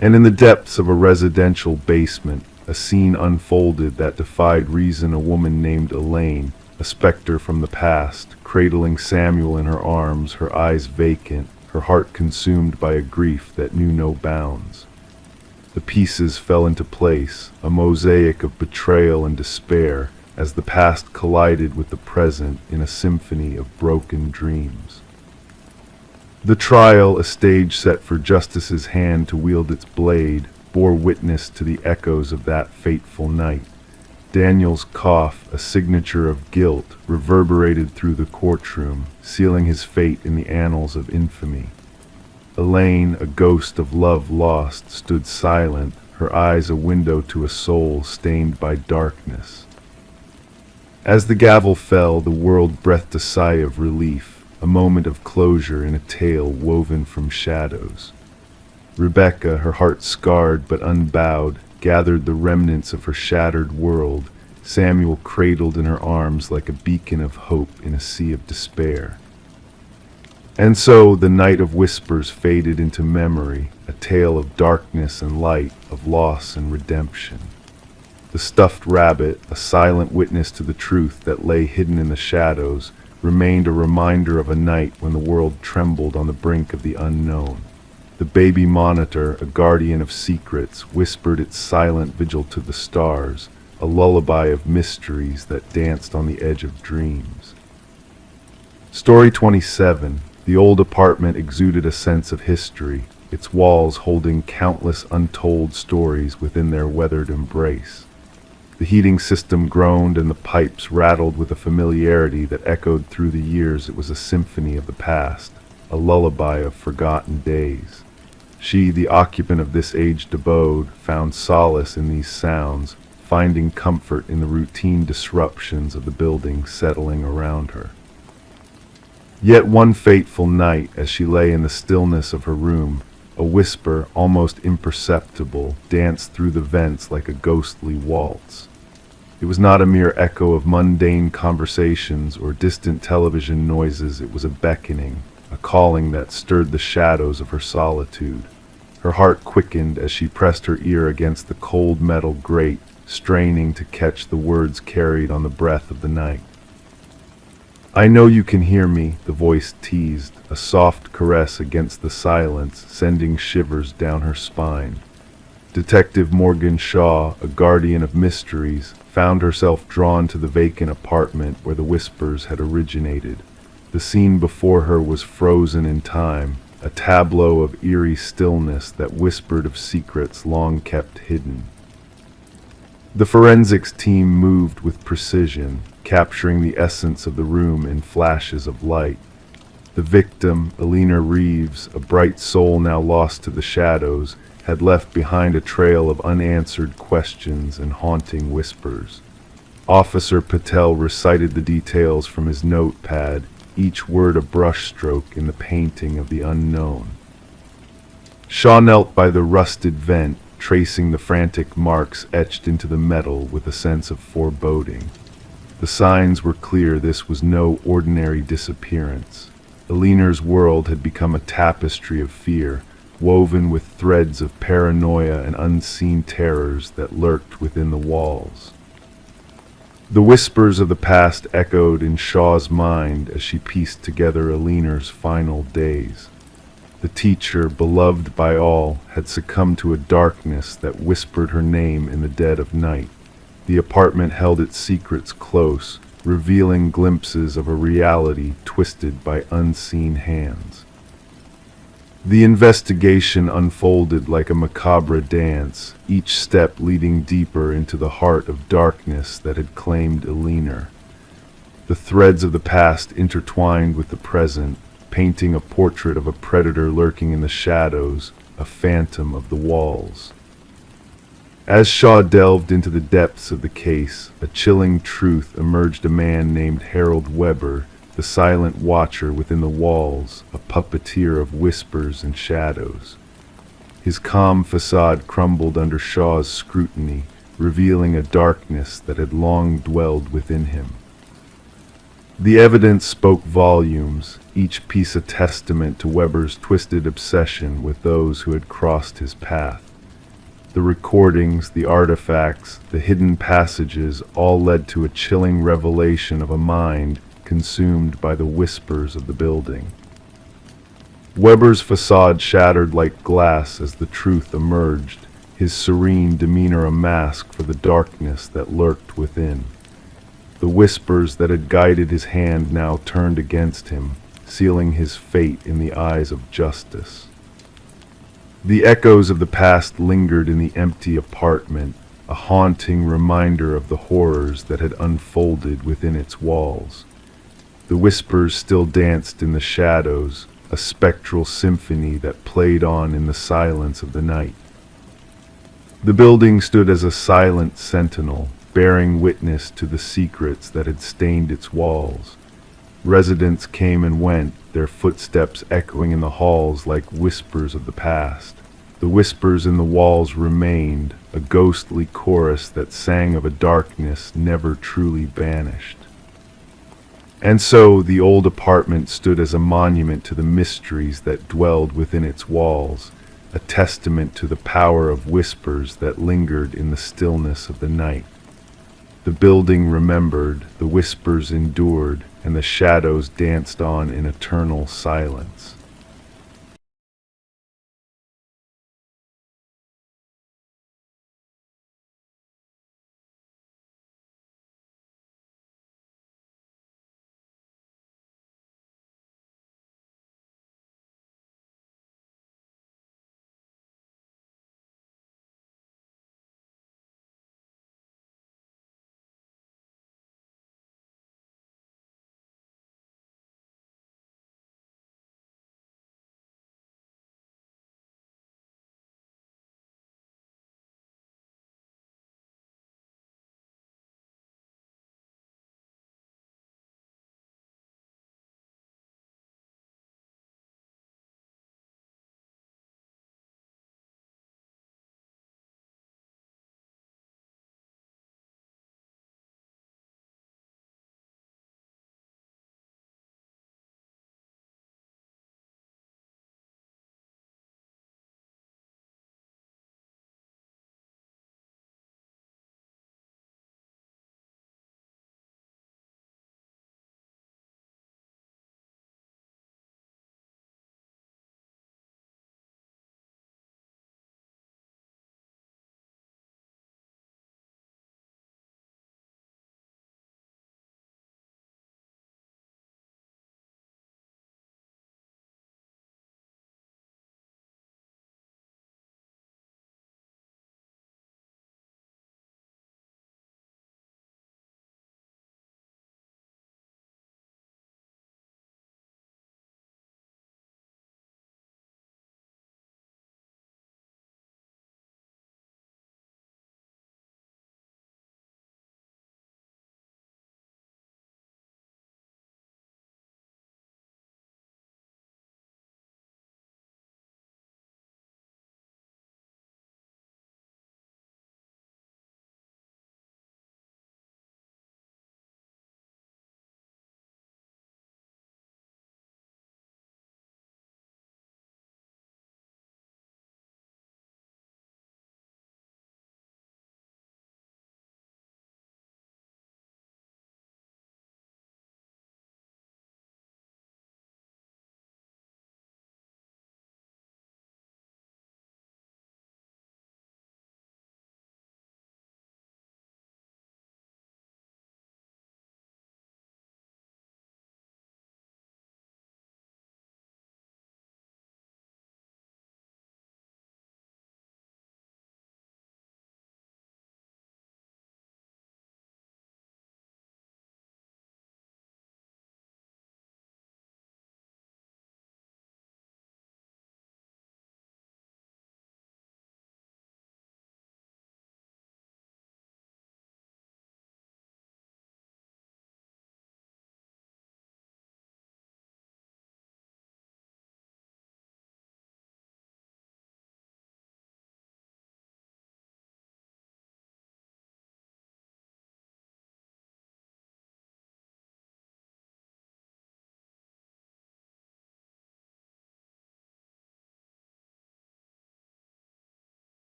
And in the depths of a residential basement, a scene unfolded that defied reason. A woman named Elaine, a specter from the past, cradling Samuel in her arms, her eyes vacant, her heart consumed by a grief that knew no bounds. The pieces fell into place, a mosaic of betrayal and despair, as the past collided with the present in a symphony of broken dreams. The trial, a stage set for justice's hand to wield its blade, bore witness to the echoes of that fateful night. Daniel's cough, a signature of guilt, reverberated through the courtroom, sealing his fate in the annals of infamy. Elaine, a ghost of love lost, stood silent, her eyes a window to a soul stained by darkness. As the gavel fell, the world breathed a sigh of relief, a moment of closure in a tale woven from shadows. Rebecca, her heart scarred but unbowed, gathered the remnants of her shattered world, Samuel cradled in her arms like a beacon of hope in a sea of despair. And so the night of whispers faded into memory, a tale of darkness and light, of loss and redemption. The stuffed rabbit, a silent witness to the truth that lay hidden in the shadows, remained a reminder of a night when the world trembled on the brink of the unknown. The baby monitor, a guardian of secrets, whispered its silent vigil to the stars, a lullaby of mysteries that danced on the edge of dreams. Story 27. The old apartment exuded a sense of history, its walls holding countless untold stories within their weathered embrace. The heating system groaned and the pipes rattled with a familiarity that echoed through the years. It was a symphony of the past, a lullaby of forgotten days. She, the occupant of this aged abode, found solace in these sounds, finding comfort in the routine disruptions of the building settling around her. Yet one fateful night, as she lay in the stillness of her room, a whisper, almost imperceptible, danced through the vents like a ghostly waltz. It was not a mere echo of mundane conversations or distant television noises. It was a beckoning, a calling that stirred the shadows of her solitude. Her heart quickened as she pressed her ear against the cold metal grate, straining to catch the words carried on the breath of the night. "I know you can hear me," the voice teased, a soft caress against the silence, sending shivers down her spine. Detective Morgan Shaw, a guardian of mysteries, found herself drawn to the vacant apartment where the whispers had originated. The scene before her was frozen in time, a tableau of eerie stillness that whispered of secrets long kept hidden. The forensics team moved with precision, capturing the essence of the room in flashes of light. The victim, Elena Reeves, a bright soul now lost to the shadows, had left behind a trail of unanswered questions and haunting whispers. Officer Patel recited the details from his notepad, each word a brushstroke in the painting of the unknown. Shaw knelt by the rusted vent, tracing the frantic marks etched into the metal with a sense of foreboding. The signs were clear. This was no ordinary disappearance. Eleanor's world had become a tapestry of fear, woven with threads of paranoia and unseen terrors that lurked within the walls. The whispers of the past echoed in Shaw's mind as she pieced together Eleanor's final days. The teacher, beloved by all, had succumbed to a darkness that whispered her name in the dead of night. The apartment held its secrets close, revealing glimpses of a reality twisted by unseen hands. The investigation unfolded like a macabre dance, each step leading deeper into the heart of darkness that had claimed Eleanor. The threads of the past intertwined with the present, painting a portrait of a predator lurking in the shadows, a phantom of the walls. As Shaw delved into the depths of the case, a chilling truth emerged. A man named Harold Weber, the silent watcher within the walls, a puppeteer of whispers and shadows. His calm facade crumbled under Shaw's scrutiny, revealing a darkness that had long dwelled within him. The evidence spoke volumes, each piece a testament to Weber's twisted obsession with those who had crossed his path. The recordings, the artifacts, the hidden passages all led to a chilling revelation of a mind consumed by the whispers of the building. Weber's facade shattered like glass as the truth emerged, his serene demeanor a mask for the darkness that lurked within. The whispers that had guided his hand now turned against him, sealing his fate in the eyes of justice. The echoes of the past lingered in the empty apartment, a haunting reminder of the horrors that had unfolded within its walls. The whispers still danced in the shadows, a spectral symphony that played on in the silence of the night. The building stood as a silent sentinel, bearing witness to the secrets that had stained its walls. Residents came and went, their footsteps echoing in the halls like whispers of the past. The whispers in the walls remained, a ghostly chorus that sang of a darkness never truly banished. And so the old apartment stood as a monument to the mysteries that dwelled within its walls, a testament to the power of whispers that lingered in the stillness of the night. The building remembered, the whispers endured, and the shadows danced on in eternal silence.